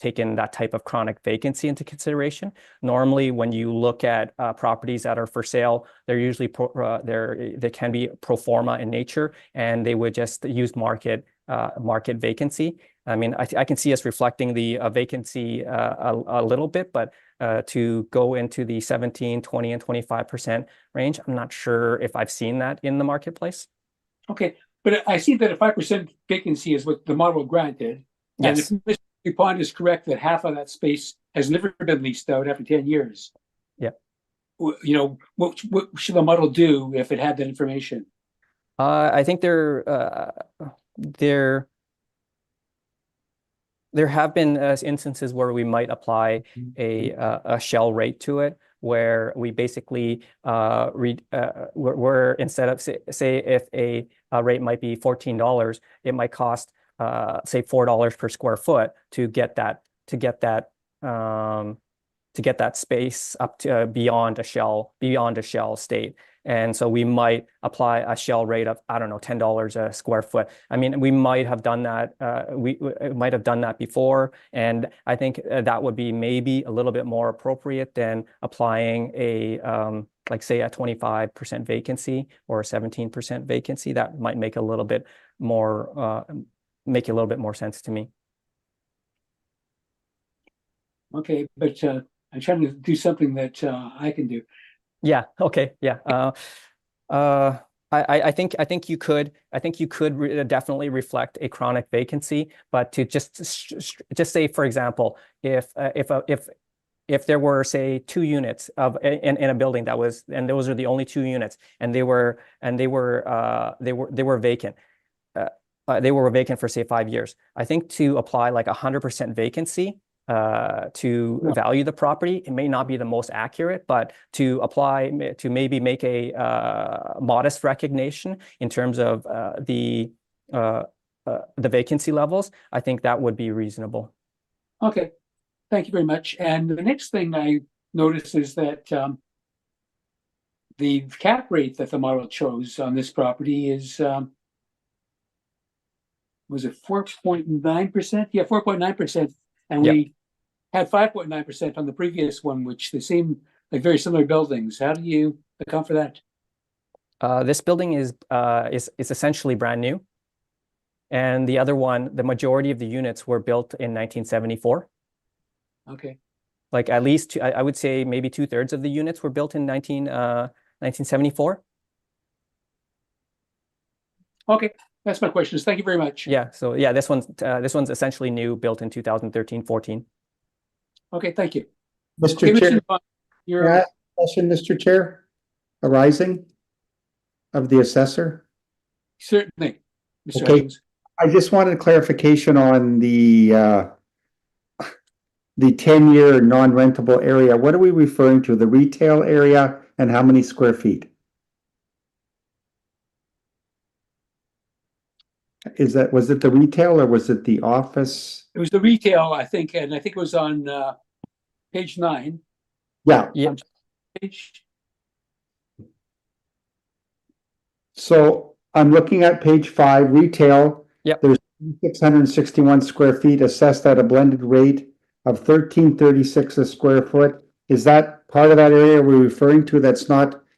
taken that type of chronic vacancy into consideration. Normally, when you look at properties that are for sale, they're usually they can be pro forma in nature, and they would just use market vacancy. I mean, I can see us reflecting the vacancy a little bit, but to go into the 17, 20, and 25% range, I'm not sure if I've seen that in the marketplace. Okay, but I see that a 5% vacancy is what the model granted. Yes. And if Mr. DuPont is correct that half of that space has never been leased out after 10 years. Yeah. You know, what should the model do if it had that information? I think there have been instances where we might apply a shell rate to it, where we basically where instead of say if a rate might be $14, it might cost say $4 per square foot to get that space up to beyond a shell state. And so we might apply a shell rate of, I don't know, $10 a square foot. I mean, we might have done that. We might have done that before. And I think that would be maybe a little bit more appropriate than applying like say a 25% vacancy or a 17% vacancy. That might make a little bit more, make a little bit more sense to me. Okay, but I'm trying to do something that I can do. Yeah. Okay. Yeah. I think you could definitely reflect a chronic vacancy, but to just say, for example, if there were say 2 units in a building that was, and those are the only 2 units, and they were vacant. They were vacant for say 5 years. I think to apply like 100% vacancy to value the property, it may not be the most accurate, but to maybe make a modest recognition in terms of the vacancy levels, I think that would be reasonable. Okay, thank you very much. And the next thing I noticed is that the cap rate that the model chose on this property is was it 4.9%? Yeah, 4.9%. And we had 5.9% on the previous one, which they seem like very similar buildings. How do you account for that? This building is essentially brand new, and the other one, the majority of the units were built in 1974. Okay. Like at least I would say maybe 2/3 of the units were built in 1974. Okay, that's my questions. Thank you very much. Yeah, so yeah, this one's essentially new, built in 2013, 14. Okay, thank you. Mr. Okay, Chair, Mr. Devon, may I you're, ask a question, Mr. Chair? Arising of the assessor? certainly, Mr. Okay. Hutchins. I just wanted clarification on the 10-year non-rentable area. What are we referring to? The retail area and how many square feet? Was it the retail or was it the office? It was the retail, I think, and I think it was on page 9. Yeah, Yeah, Page, so I'm looking at page 5, retail. Yep. There's 661 square feet assessed at a blended rate of 1336 a square foot. Is that part of that area we're referring to that's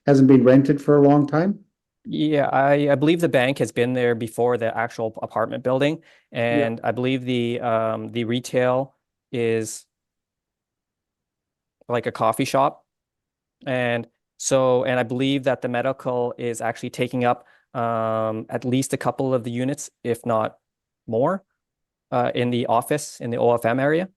hasn't been rented for a long time? yeah, I believe the bank has been there before the actual apartment building, and I believe the retail is like a coffee shop. And I believe that the medical is actually taking up at least a couple of the units, if not more, in the office, in the OFM area.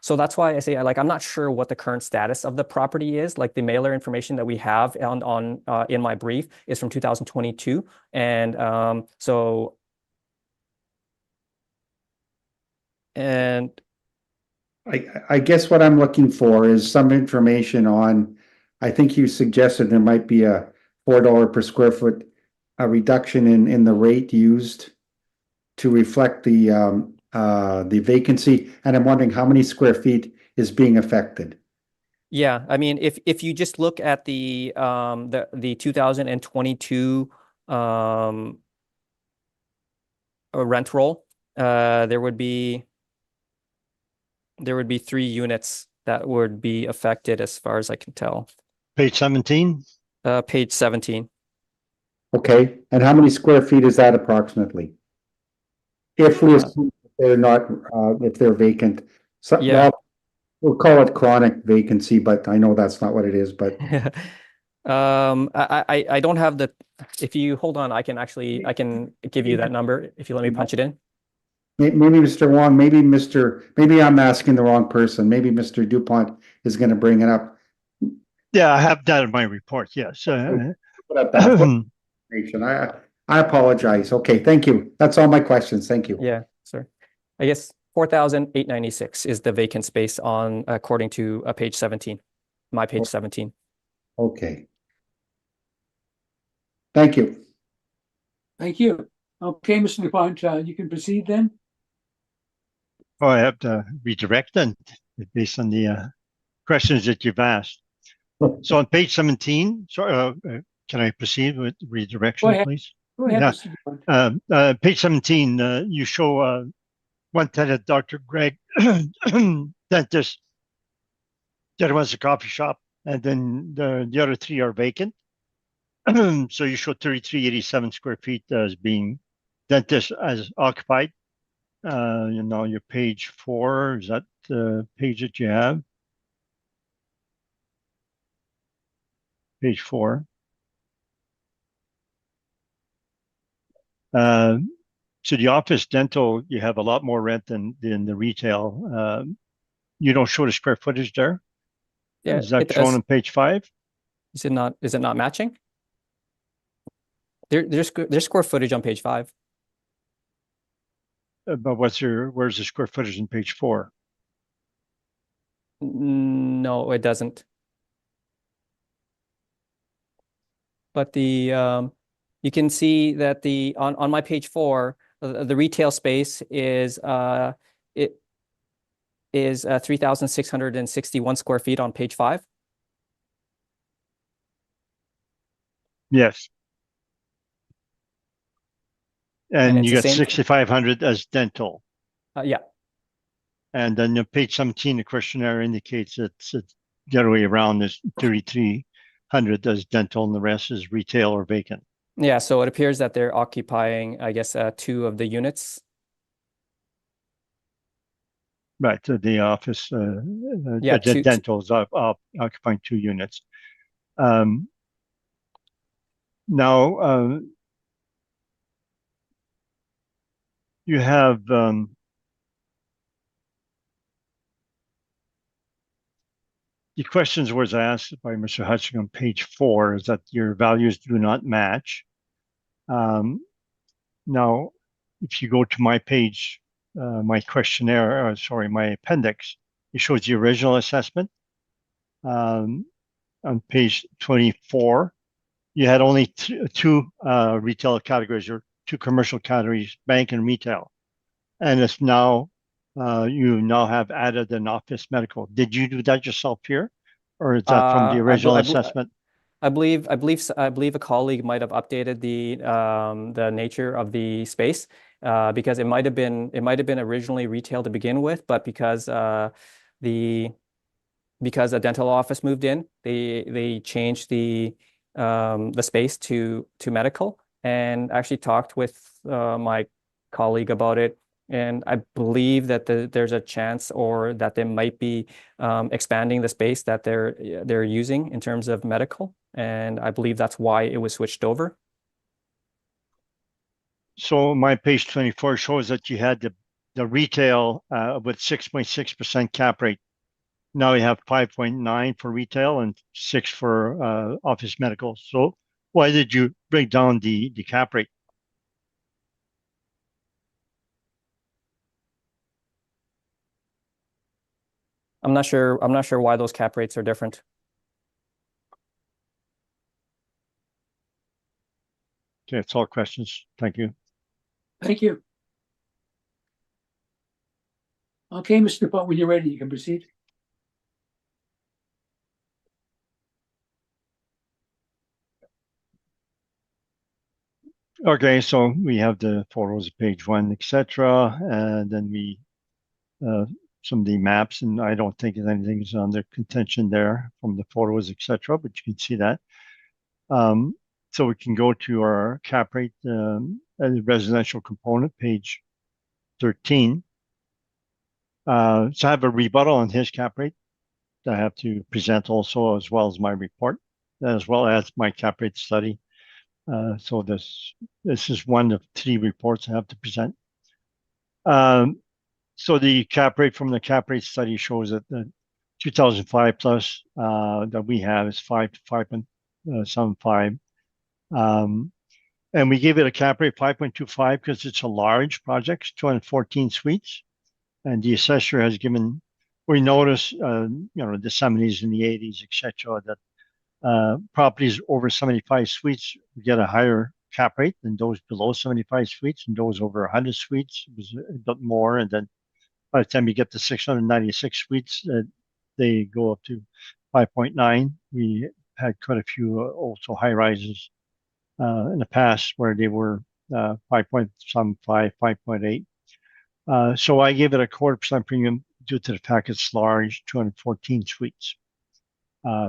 So that's why I say, like, I'm not sure what the current status of the property is. Like, the mailer information that we have on in my brief is from 2022. And I guess what I'm looking for is some information on, I think you suggested there might be a $4 per square foot reduction in the rate used to reflect the vacancy, and I'm wondering how many square feet is being affected. yeah, I mean, if you just look at the 2022 rent roll, there would be 3 units that would be affected, as far as I can tell. Page 17. Page 17. Okay, and how many square feet is that approximately? If we assume they're not, if they're vacant. So, Yeah. well, we'll call it chronic vacancy, but I know that's not what it is, but. I don't have the, if you hold on, I can give you that number if you let me punch it in. Maybe Mr. Wong, maybe I'm asking the wrong person. Maybe Mr. Dupont is going to bring it up. Yeah, I have that in my report. Yes. Put up that information. I apologize. Okay, thank you. That's all my questions. Thank you. Yeah, sir. I guess 4,896 is the vacant space on, according to page 17, my page 17. Okay. Thank you. thank you. Okay, Mr. DuPont, you can proceed then. Oh, I have to redirect then based on the questions that you've asked. So on page 17, can I proceed with redirection, Go ahead. please? Go ahead, Yeah. Mr. DuPont. Page 17, you show one tenant, Dr. Greg, dentist. The other one's a coffee shop, and then the other 3 are vacant. So you show 3387 square feet as being dentist as occupied. Your page 4, is that the page that you have? Page 4. So the office dental, you have a lot more rent than the retail. You don't show the square footage there? Yeah, Is that shown on page 5? Is it not matching? There's square footage on page 5. But where's the square footage in page 4? No, it doesn't. But you can see that on my page 4, the retail space is 3,661 square feet on page 5. Yes. And it's you the got same- 6,500 as dental. Yeah. And then on page 17, the questionnaire indicates it's the other way around. Is 3,300 as dental and the rest is retail or vacant. Yeah, so it appears that they're occupying, I guess, 2 of the units. Right, the office, Yeah, the two- dental is occupying 2 units. Now, you have the questions was asked by Mr. Hutching on page 4 is that your values do not match. Now, if you go to my page, my questionnaire, my appendix, it shows the original assessment. On page 24, you had only two retail categories or two commercial categories, bank and retail. And it's now, you now have added an office medical. Did you do that yourself here? Or is that from the original assessment? I believe a colleague might have updated the nature of the space because it might have been originally retail to begin with, but because a dental office moved in, they changed the space to medical, and actually talked with my colleague about it. And I believe that there's a chance, or that they might be expanding the space that they're using in terms of medical. And I believe that's why it was switched over. So my page 24 shows that you had the retail with 6.6% cap rate. Now you have 5.9 for retail and 6 for office medical. So why did you break down the cap rate? I'm not sure why those cap rates are different. Okay, it's all questions. Thank you. Thank you. Okay, Mr. Butt, when you're ready, you can proceed. Okay, so we have the photos of page 1, etc., and then we some of the maps, and I don't think anything is under contention there from the photos, etc., but you can see that. So we can go to our cap rate residential component, page 13. So I have a rebuttal on his cap rate that I have to present also, as well as my report, as well as my cap rate study. So this is one of 3 reports I have to present. So the cap rate from the cap rate study shows that the 2005 plus that we have is 5 to 5.75. And we gave it a cap rate 5.25 because it's a large project, 214 suites. And the assessor has given, we notice, the 70s and the 80s, etc., that properties over 75 suites get a higher cap rate than those below 75 suites, and those over 100 suites was a bit more. And then by the time you get to 696 suites, they go up to 5.9. We had quite a few also high rises in the past where they were 5.75, 5.8. So I gave it a 0.25% premium due to the fact it's large, 214 suites.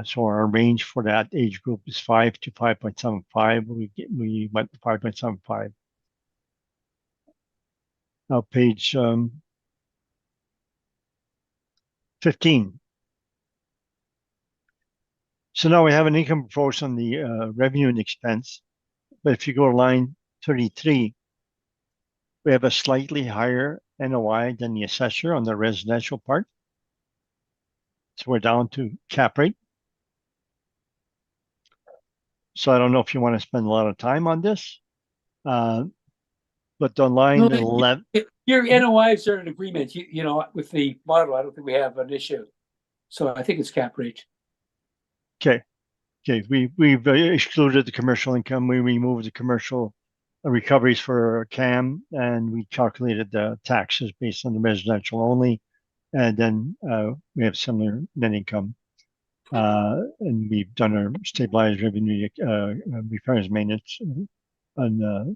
So our range for that age group is 5 to 5.75. We went to 5.75. Now page 15. So now we have an income approach on the revenue and expense. But if you go to line 33, we have a slightly higher NOI than the assessor on the residential part. So we're down to cap rate. So I don't know if you want to spend a lot of time on this. But on line 11. Your NOIs are in agreement, with the model. I don't think we have an issue. So I think it's cap rate. Okay. We've excluded the commercial income. We removed the commercial recoveries for CAM, and we calculated the taxes based on the residential only. And then we have similar net income. And we've done our stabilized revenue repairs maintenance on a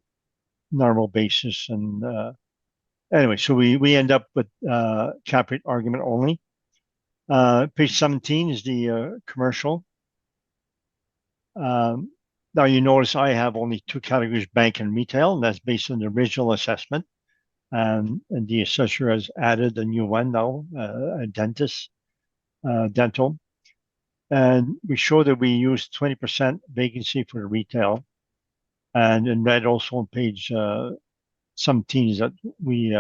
normal basis. And anyway, so we end up with cap rate argument only. Page 17 is the commercial. Now you notice I have only 2 categories, bank and retail, and that's based on the original assessment. And the assessor has added a new one now, a dentist, dental. And we show that we use 20% vacancy for the retail. And in red also on page some teams that we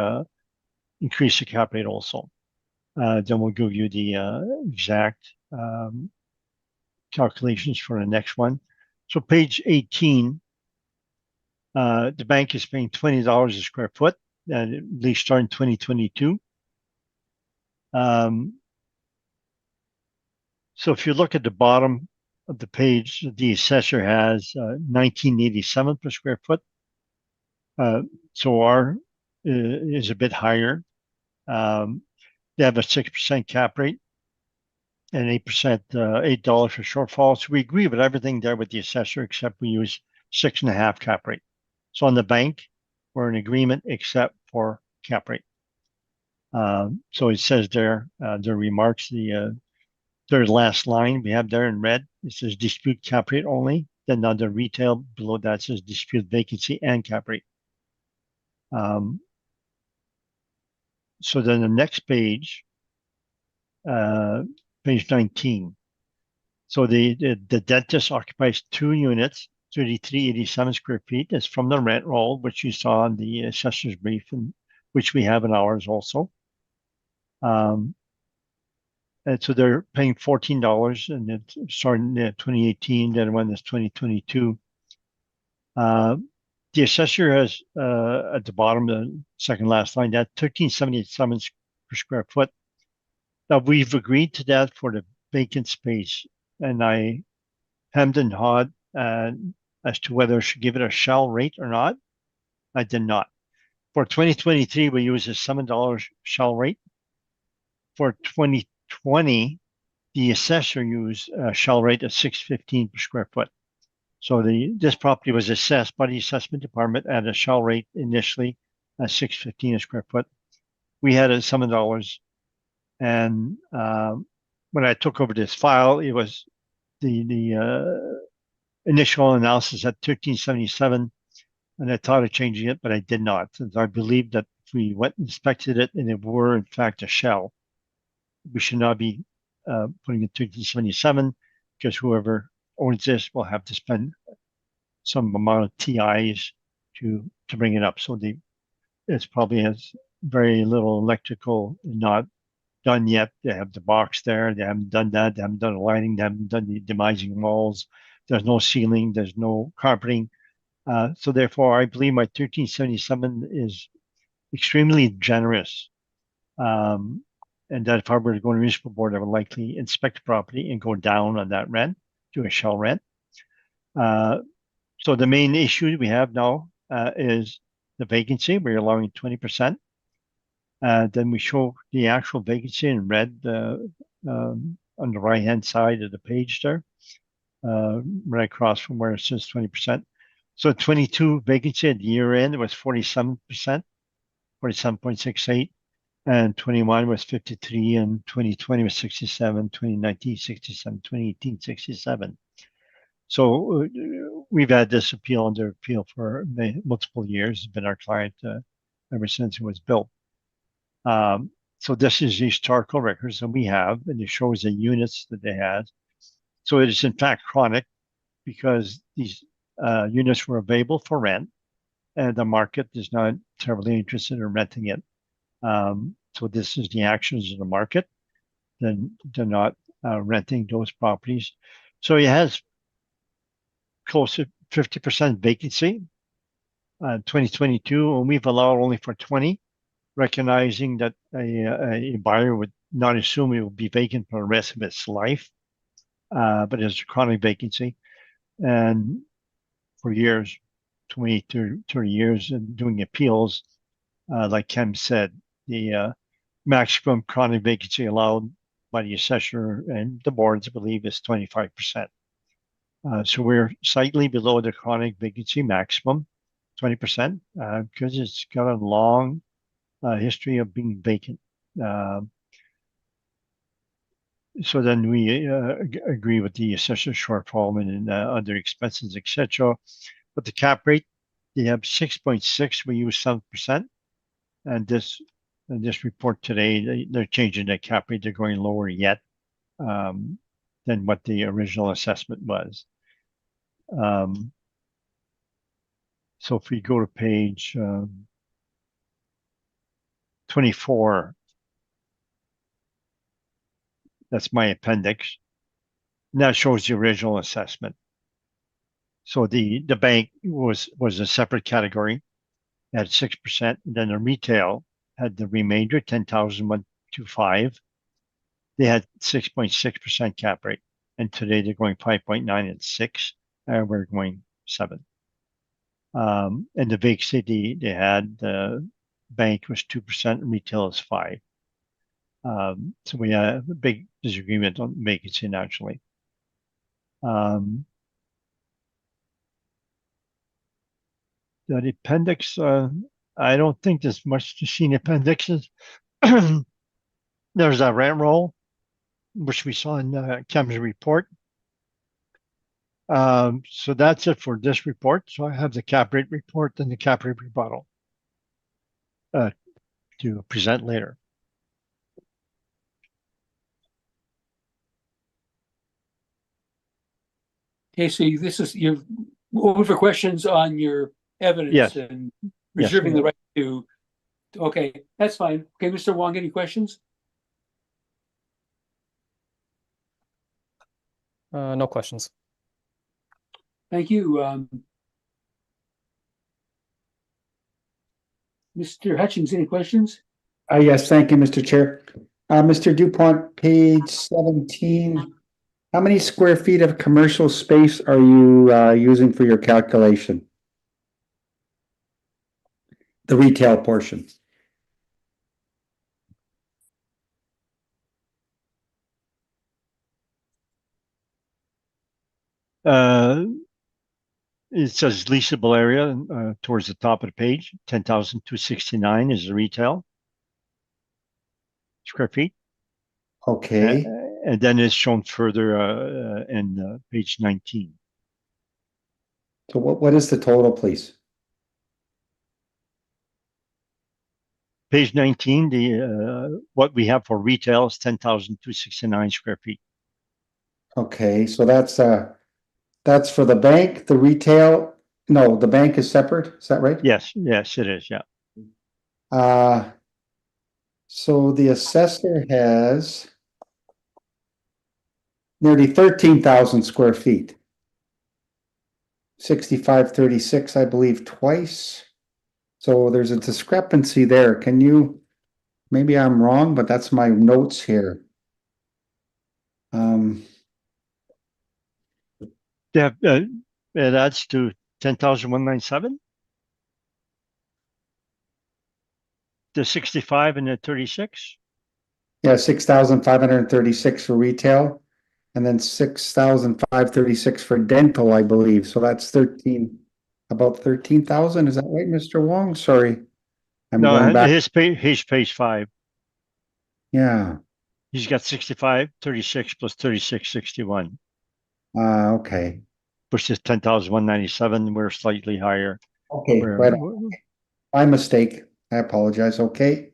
increase the cap rate also. Then we'll give you the exact calculations for the next one. So page 18, the bank is paying $20 a square foot, at least starting 2022. So if you look at the bottom of the page, the assessor has 1987 per square foot. So our is a bit higher. They have a 6% cap rate and 8%, $8 for shortfall. So we agree with everything there with the assessor, except we use 6.5 cap rate. So on the bank, we're in agreement except for cap rate. So it says there, the remarks, the third last line we have there in red, it says dispute cap rate only. Then under retail below that says dispute vacancy and cap rate. So then the next page, page 19. So the dentist occupies 2 units, 3387 square feet. That's from the rent roll, which you saw in the assessor's brief, and which we have in ours also. And so they're paying $14, and it's starting in 2018, then when it's 2022. The assessor has at the bottom, the second last line, that 1377 per square foot. Now we've agreed to that for the vacant space, and I hemmed and hawed as to whether I should give it a shell rate or not. I did not. For 2023, we use a $7 shell rate. For 2020, the assessor used a shell rate of $6.15 per square foot. So this property was assessed by the assessment department at a shell rate initially at $6.15 a square foot. We had a $7, and when I took over this file, it was the initial analysis at 1377, and I thought of changing it, but I did not, since I believe that if we went and inspected it and it were in fact a shell, we should not be putting it 1377, because whoever owns this will have to spend some amount of TIs to bring it up. So it's probably has very little electrical not done yet. They have the box there. They haven't done that. They haven't done the lighting. They haven't done the demising walls. There's no ceiling. There's no carpeting. So therefore, I believe my 1377 is extremely generous. And that if I were to go to municipal board, I would likely inspect the property and go down on that rent to a shell rent. So the main issue we have now is the vacancy. We're allowing 20%. Then we show the actual vacancy in red on the right-hand side of the page there, right across from where it says 20%. So 22 vacancy at the year end was 47%, 47.68. And 21 was 53, and 2020 was 67, 2019 67, 2018 67. So we've had this appeal under appeal for multiple years. It's been our client ever since it was built. So this is the historical records that we have, and it shows the units that they had. So it is in fact chronic, because these units were available for rent, and the market is not terribly interested in renting it. So this is the actions of the market. Then they're not renting those properties. So it has close to 50% vacancy. 2022, and we've allowed only for 20, recognizing that a buyer would not assume it will be vacant for the rest of its life, but it's a chronic vacancy. And for years, 20, 30 years, and doing appeals, like Ken said, the maximum chronic vacancy allowed by the assessor and the boards, I believe, is 25%. So we're slightly below the chronic vacancy maximum, 20%, because it's got a long history of being vacant. So then we agree with the assessor shortfall and other expenses, etc. But the cap rate, they have 6.6. We use 7%, and this report today, they're changing the cap rate. They're going lower yet than what the original assessment was. So if we go to page 24. That's my appendix. And that shows the original assessment. So the bank was a separate category at 6%. Then the retail had the remainder, 10,125. They had 6.6% cap rate. And today they're going 5.9 and 6. And we're going 7. And the vacancy they had, the bank was 2%, retail is 5. So we had a big disagreement on vacancy naturally. The appendix, I don't think there's much to see in appendixes. There's a rent roll, which we saw in Kim's report. So that's it for this report. So I have the cap rate report and the cap rate rebuttal to present later. Okay, so you're open for questions on your evidence Yes. and Yes. reserving the right to. Okay, that's fine. Okay, Mr. Wong, any questions? No questions. Thank you. Mr. Hutchins, any questions? Yes, thank you, Mr. Chair. Mr. Dupont, page 17. How many square feet of commercial space are you using for your calculation? The retail portion. It says leasable area towards the top of the page. 10,269 is the retail square feet. Okay, And then it's shown further in page 19. so what is the total, please? Page 19, the what we have for retail is 10,269 square feet. Okay, so that's for the bank, the retail. No, the bank is separate. Is that right? Yes, it is. Yeah. So the assessor has nearly 13,000 square feet. 6536, I believe, twice. So there's a discrepancy there. Can you, maybe I'm wrong, but that's my notes here. Yeah, it adds to 10,197. The 65 and the 36. Yeah, 6,536 for retail, and then 6,536 for dental, I believe. So that's about 13,000. Is that right, Mr. Wong? Sorry, I'm going No, back. his page 5. Yeah. He's got 65, 36 plus 36, 61. Okay. Which is 10,197. We're slightly higher. Okay, right. My mistake. I apologize. Okay.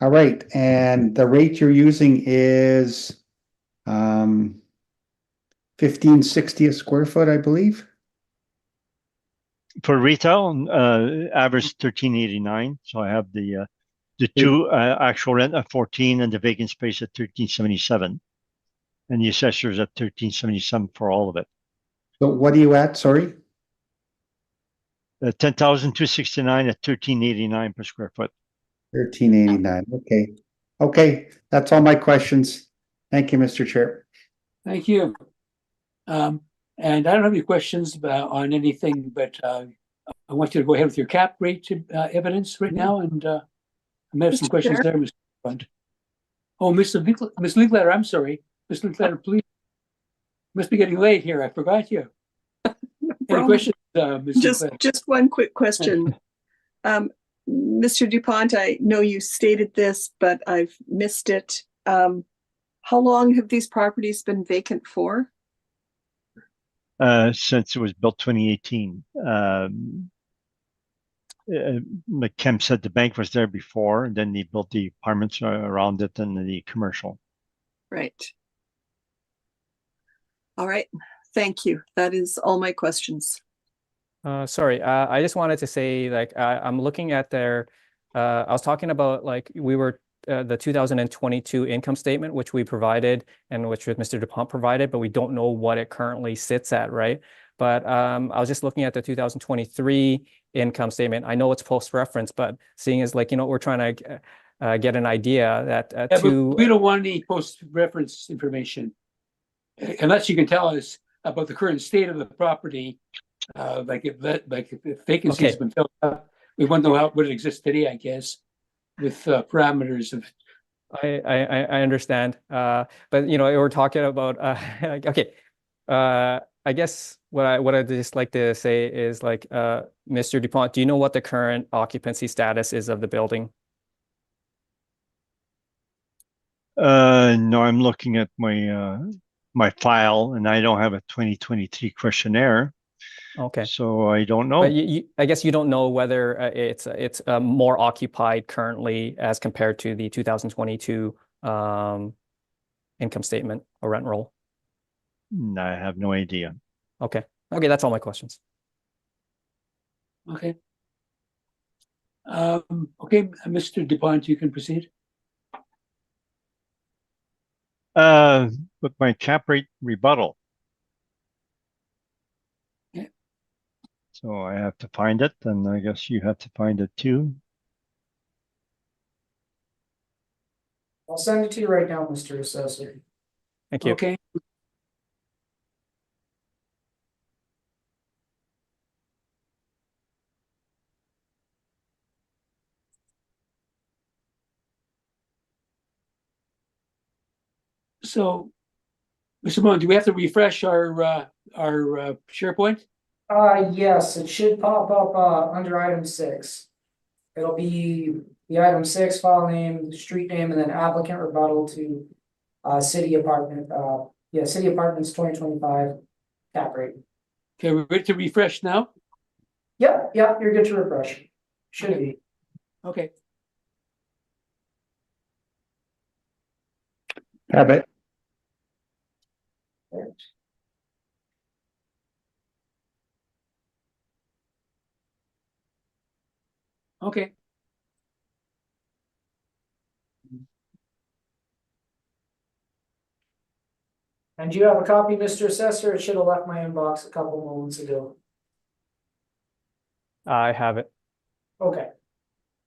All right. And the rate you're using is 1560 a square foot, I believe. For retail, average 1389. So I have the two actual rent at 14 and the vacant space at 1377. And the assessor is at 1377 for all of it. So what are you at? Sorry? 10,269 at 1389 per square foot. 1389. Okay. Okay. That's all my questions. Thank you, Mr. Chair. Thank you. And I don't have any questions on anything, but I want you to go ahead with your cap rate evidence right now, and I may have some Mr. questions Chair? there, Mr. Fund. Oh, Ms. Linkletter, I'm sorry. Ms. Linkletter, please. Must be getting late here. I forgot you. Any questions, Ms. Linkletter? Just one quick question. Mr. Dupont, I know you stated this, but I've missed it. How long have these properties been vacant for? Since it was built 2018. Like Kim said, the bank was there before, and then they built the apartments around it and the commercial. Right. All right. Thank you. That is all my questions. Sorry, I just wanted to say, like, I'm looking at their I was talking about like the 2022 income statement, which we provided and which Mr. DuPont provided, but we don't know what it currently sits at, right? But I was just looking at the 2023 income statement. I know it's post-reference, but seeing as like, we're trying to get an idea that Yeah, but we don't want any post-reference information. Unless you can tell us about the current state of the property, like if vacancy has Okay. been filled up, we want to know what exists today, I guess, with parameters of. I understand. But we're talking about okay. I guess what I'd just like to say is like Mr. DuPont, do you know what the current occupancy status is of the building? No, I'm looking at my file, and I don't have a 2023 questionnaire, Okay. so I don't know. But I guess you don't know whether it's more occupied currently as compared to the 2022 income statement or rent roll. I have no idea. Okay. Okay, that's all my questions. Okay. Okay, Mr. DuPont, you can proceed. With my cap rate rebuttal. Yeah. So I have to find it, and I guess you have to find it too. I'll send it to you right now, Mr. Assessor. Thank you. Okay. So, Mr. Moon, do we have to refresh our SharePoint? Yes, it should pop up under item 6. It'll be the item 6 file name, street name, and then applicant rebuttal to city apartment, city apartments 2025 cap rate. Okay, we're ready to refresh now? Yep, you're good to refresh. Should be. Okay. Have it. Okay. And do you have a copy, Mr. Assessor? It should have left my inbox a couple moments ago. I have it. Okay.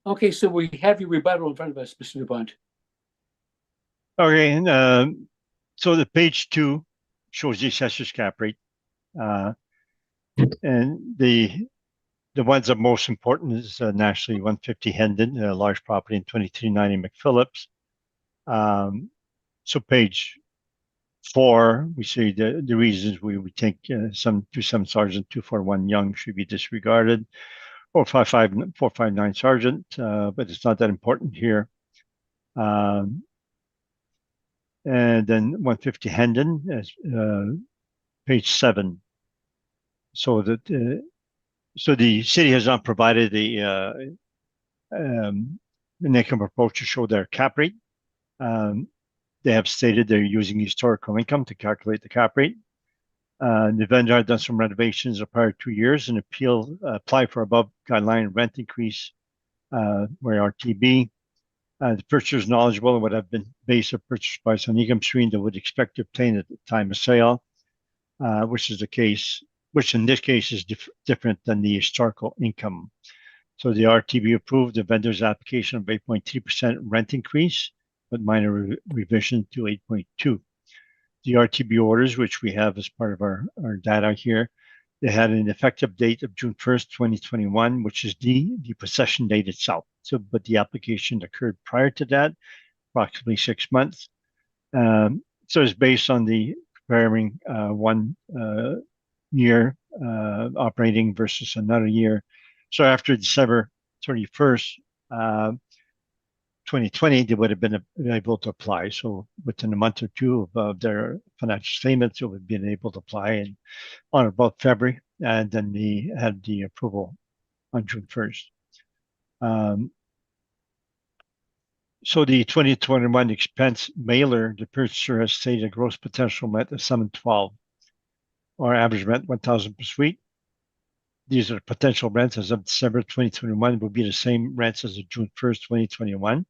Okay, so we have your rebuttal in front of us, Mr. DuPont. Okay, so the page 2 shows the assessor's cap rate. And the ones that are most important is nationally 150 Hendon, a large property in 2390 McPhillips. So page 4, we say the reasons we would think some 27 Sergeant 241 Young should be disregarded, or 459 Sergeant, but it's not that important here. And then 150 Hendon, page 7. So that so the city has not provided an income approach to show their cap rate. They have stated they're using historical income to calculate the cap rate. The vendor had done some renovations the prior 2 years and apply for above guideline rent increase, where RTB. The purchaser is knowledgeable and would have been based on purchase price on income stream that would expect to obtain at the time of sale, which in this case is different than the historical income. So the RTB approved the vendor's application of 8.3% rent increase, but minor revision to 8.2. The RTB orders, which we have as part of our data here, they had an effective date of June 1st, 2021, which is the possession date itself. So, but the application occurred prior to that, approximately 6 months. So it's based on the comparing 1 year operating versus another year. So after December 31st, 2020, they would have been able to apply. So within a month or 2 of their financial statements, they would have been able to apply and on about February, and then they had the approval on June 1st. So the 2021 expense mailer, the purchaser has stated a gross potential rent of 712, or average rent 1,000 per suite. these are potential rents as of December 2021 will be the same rents as of June 1st, 2021.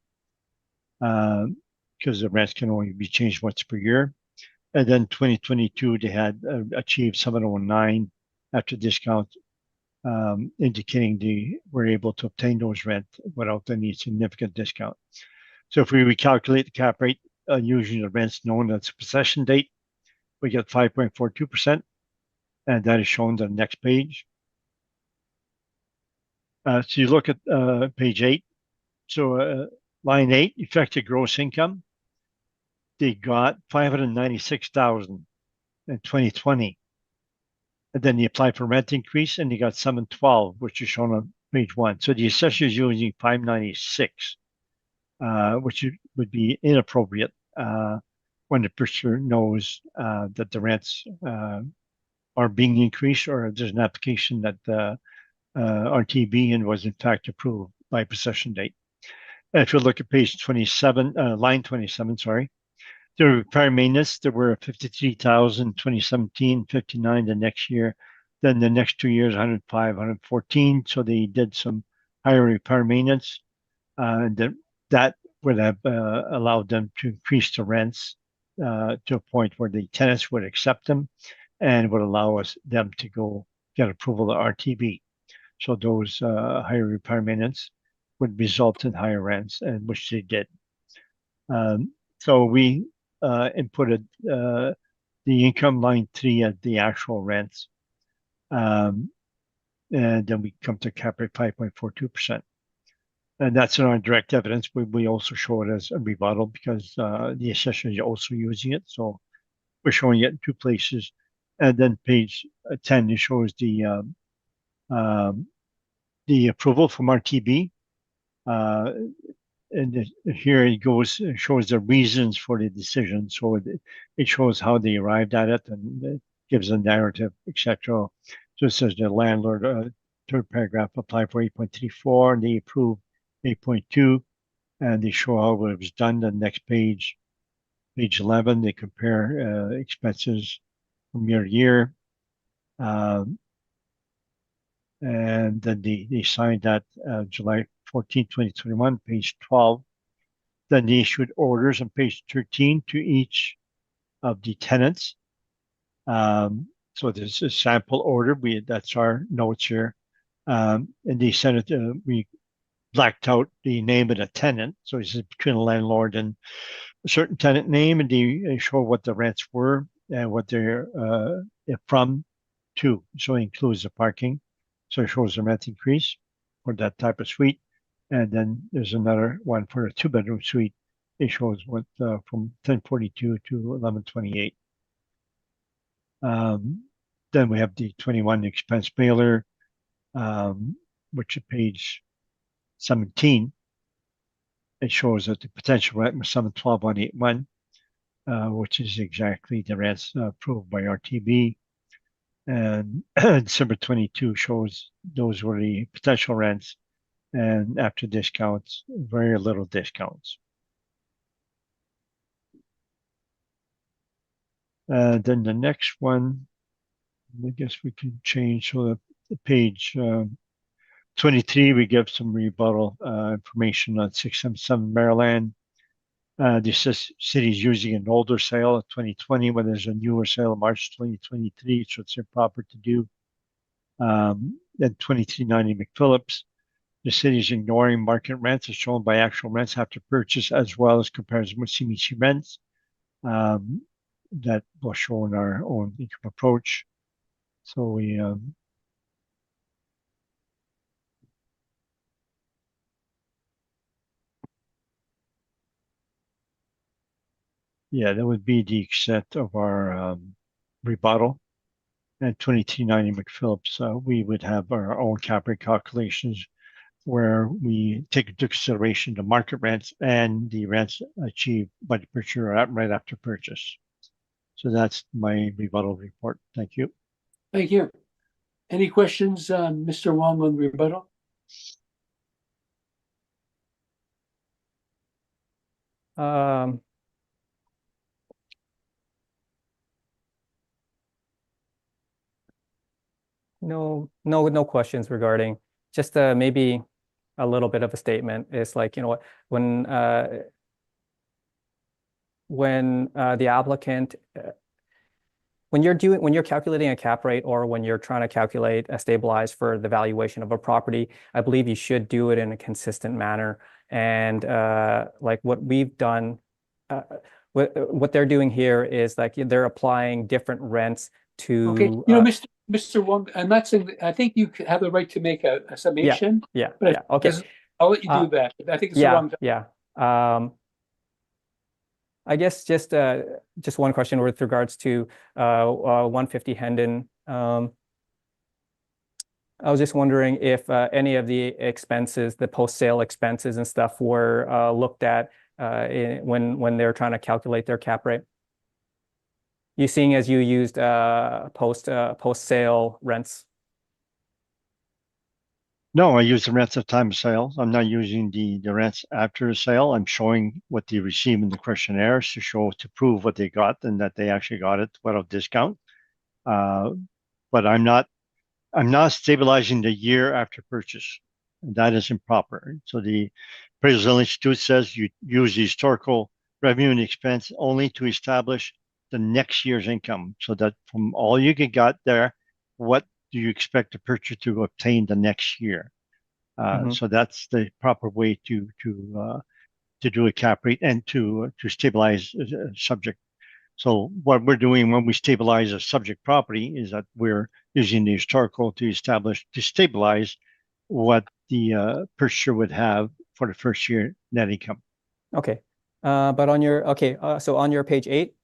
Because the rents can only be changed once per year. And then 2022, they had achieved 709 after discount, indicating they were able to obtain those rent without any significant discount. So if we recalculate the cap rate using the rents known as possession date, we get 5.42%, and that is shown on the next page. So you look at page 8. So line 8, effective gross income, they got 596,000 in 2020. And then they applied for rent increase and they got 712, which is shown on page 1. So the assessor is using 596, which would be inappropriate when the purchaser knows that the rents are being increased or there's an application that RTB and was in fact approved by possession date. And if you look at page 27, line 27, sorry, the repair maintenance, there were 53,000 2017, 59 the next year. Then the next 2 years, 105, 114. So they did some higher repair maintenance. And that would have allowed them to increase the rents to a point where the tenants would accept them and would allow them to go get approval of RTB. So those higher repair maintenance would result in higher rents, and which they did. So we inputted the income line 3 at the actual rents. And then we come to cap rate 5.42%. And that's in our direct evidence, but we also show it as a rebuttal because the assessor is also using it. So we're showing it in 2 places. And then page 10, it shows the approval from RTB. And here it goes, it shows the reasons for the decision. So it shows how they arrived at it and it gives a narrative, etc. So it says the landlord, third paragraph, applied for 8.34 and they approved 8.2, and they show how it was done. The next page, page 11, they compare expenses from year to year. And then they signed that July 14, 2021, page 12. Then they issued orders on page 13 to each of the tenants. So this is a sample order. That's our notes here. And they sent it, we blacked out the name of the tenant. So it's between a landlord and a certain tenant name, and they show what the rents were and what they're from to. So it includes the parking. So it shows the rent increase for that type of suite. And then there's another one for a 2-bedroom suite. It shows what from 1042 to 1128. Then we have the 21 expense mailer, which is page 17. It shows that the potential rent was 712,181, which is exactly the rents approved by RTB. And December 22 shows those were the potential rents, and after discounts, very little discounts. Then the next one, I guess we can change. So the page 23, we give some rebuttal information on 677 Maryland. The city is using an older sale of 2020 when there's a newer sale of March 2023, so it's improper to do. Then 2390 McPhillips, the city is ignoring market rents as shown by actual rents after purchase as well as comparison with CMHC rents. That will show in our own income approach. So we yeah, that would be the extent of our rebuttal. And 2390 McPhillips, we would have our own cap rate calculations where we take into consideration the market rents and the rents achieved by the purchaser right after purchase. So that's my rebuttal report. Thank you. Thank you. Any questions, Mr. Wong, on rebuttal? no questions regarding, just maybe a little bit of a statement. It's like, you know what, when the applicant when you're calculating a cap rate, or when you're trying to calculate a stabilize for the valuation of a property, I believe you should do it in a consistent manner. And like what we've done, what they're doing here is like they're applying different rents Okay, to you know, Mr. Wong, I'm not saying, I think you have the right to make a summation. yeah, But yeah, okay. I'll let you do Uh, that. I think it's the wrong time. yeah. I guess just one question with regards to 150 Hendon. I was just wondering if any of the expenses, the post-sale expenses and stuff, were looked at when they're trying to calculate their cap rate. You seeing as you used post-sale rents. No, I use the rents at time of sale. I'm not using the rents after the sale. I'm showing what they receive in the questionnaires to prove what they got and that they actually got it without discount. But I'm not stabilizing the year after purchase. That is improper. So the Appraisal Institute says you use the historical revenue and expense only to establish the next year's income, so that from all you got there, what do you expect the purchaser to obtain the next year? So that's the proper way to do a cap rate and to stabilize a subject. So what we're doing when we stabilize a subject property is that we're using the historical to stabilize what the purchaser would have for the first year net income. Okay. But on your so on your page 8.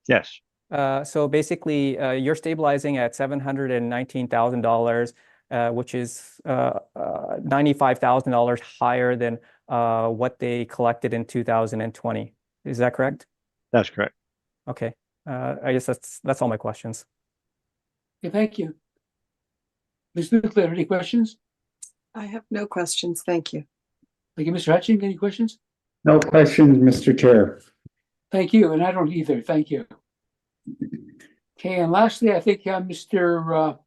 Yes. So basically, you're stabilizing at $719,000, which is $95,000 higher than what they collected in 2020. Is that correct? That's correct. Okay. I guess that's all my questions. Okay, thank you. Ms. Nuclear, any questions? I have no questions. Thank you. Thank you, Mr. Hutching. Any questions? No questions, Mr. Chair. Thank you, and I don't either. Thank you. Okay, and lastly, I think Mr.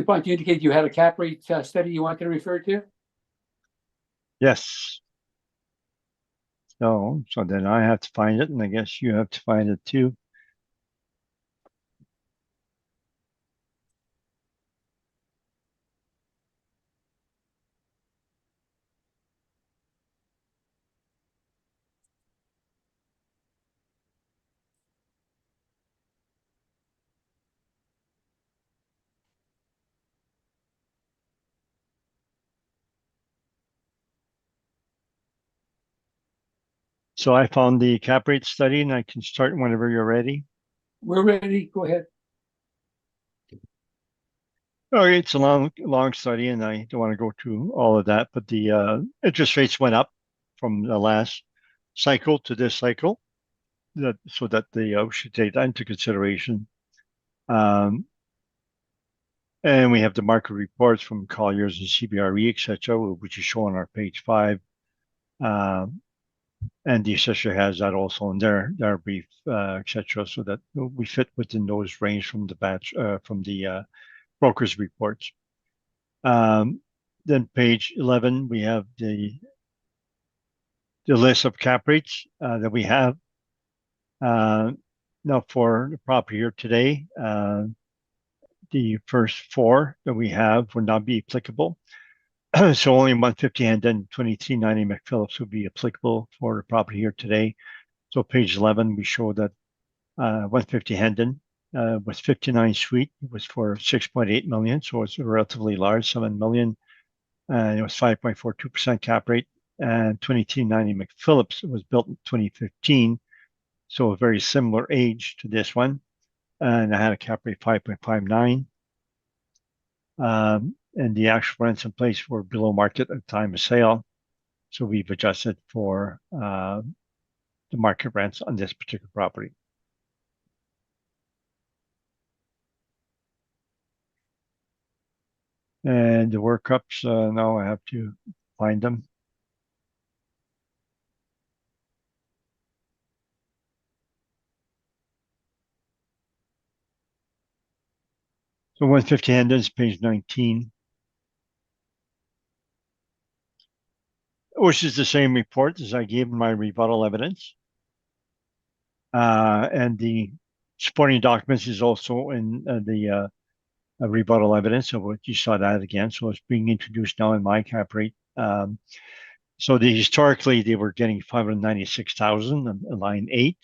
Pont, you indicated you had a cap rate study you wanted to refer to? Yes. So then I have to find it, and I guess you have to find it too. So I found the cap rate study, and I can start whenever you're ready. We're ready. Go ahead. Okay, it's a long study, and I don't want to go through all of that, but the interest rates went up from the last cycle to this cycle, so that they should take that into consideration. And we have the market reports from Colliers and CBRE, etc., which is shown on our page 5. And the assessor has that also in their brief, etc., so that we fit within those range from the brokers' reports. Then page 11, we have the list of cap rates that we have. Now for the property here today, the first 4 that we have would not be applicable. So only 150 and then 2390 McPhillips would be applicable for the property here today. So page 11, we show that 150 Hendon was 59 suite. It was for 6.8 million, so it's relatively large, 7 million. And it was 5.42% cap rate. And 2390 McPhillips was built in 2015, so a very similar age to this one. And I had a cap rate 5.59. And the actual rents in place were below market at the time of sale. So we've adjusted for the market rents on this particular property. And the workups, now I have to find them. So 150 Hendon's page 19. Which is the same report as I gave in my rebuttal evidence. And the supporting documents is also in the rebuttal evidence. So what you saw that again. So it's being introduced now in my cap rate. So historically they were getting 596,000 on line 8.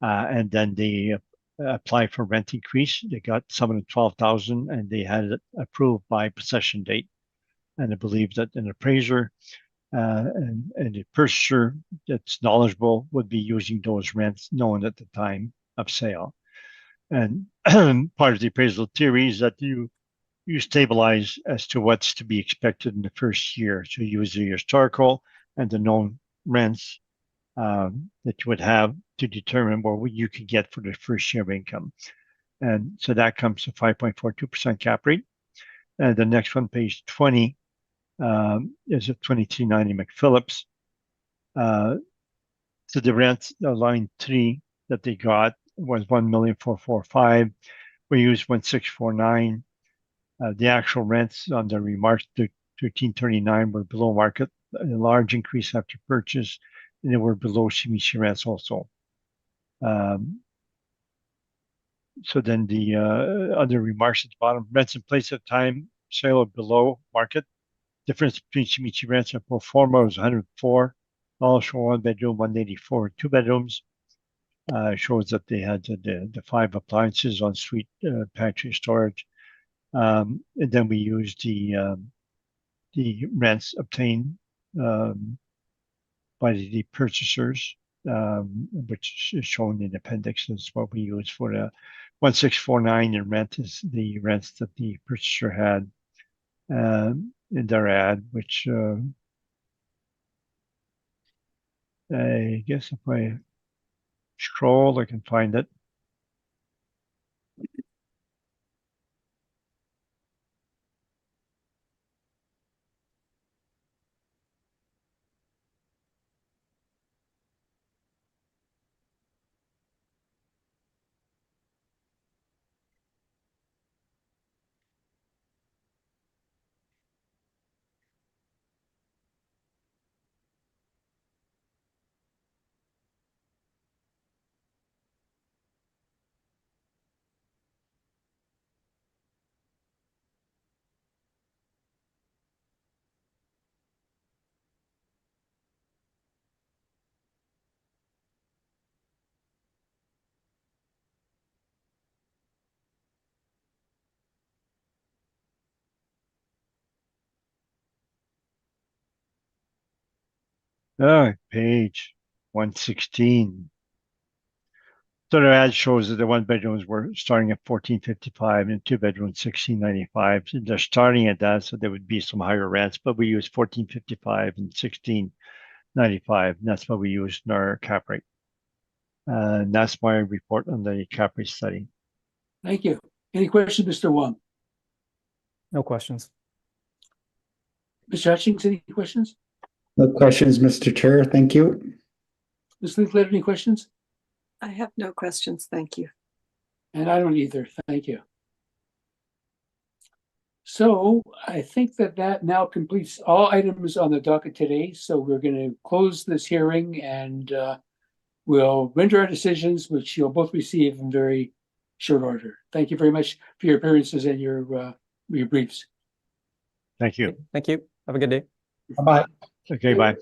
And then they applied for rent increase. They got 712,000 and they had it approved by possession date. And I believe that an appraiser and the purchaser that's knowledgeable would be using those rents known at the time of sale. And part of the appraisal theory is that you stabilize as to what's to be expected in the first year. So you use the historical and the known rents that you would have to determine what you could get for the first year of income. And so that comes to 5.42% cap rate. And the next one, page 20, is a 2390 McPhillips. So the rent, line 3 that they got was 1,445,000. We used 1,649. The actual rents on the remarks to 1339 were below market, a large increase after purchase, and they were below CMHC rents also. So then the other remarks at the bottom, rents in place at time sale are below market. Difference between CMHC rents and pro forma was $104 for 1 bedroom, 184 2 bedrooms. Shows that they had the 5 appliances on suite, pantry storage. And then we used the rents obtained by the purchasers, which is shown in the appendix. That's what we use for the 1649 in rent is the rents that the purchaser had in their ad, which I guess if I scroll, I can find it. Page 116. So their ad shows that the 1 bedrooms were starting at 1455 and 2 bedrooms 1695. So they're starting at that, so there would be some higher rents, but we use 1455 and 1695. And that's what we used in our cap rate. And that's my report on the cap rate study. Thank you. Any questions, Mr. Wong? No questions. Mr. Hutchings, any questions? No questions, Mr. Chair. Thank you. Ms. Linklater, any questions? I have no questions, thank you. And I don't either. Thank you. So I think that now completes all items on the docket today. So we're going to close this hearing and we'll render our decisions, which you'll both receive in very short order. Thank you very much for your appearances and your briefs. Thank you. Thank you. Have a good day. Bye-bye. Okay, bye.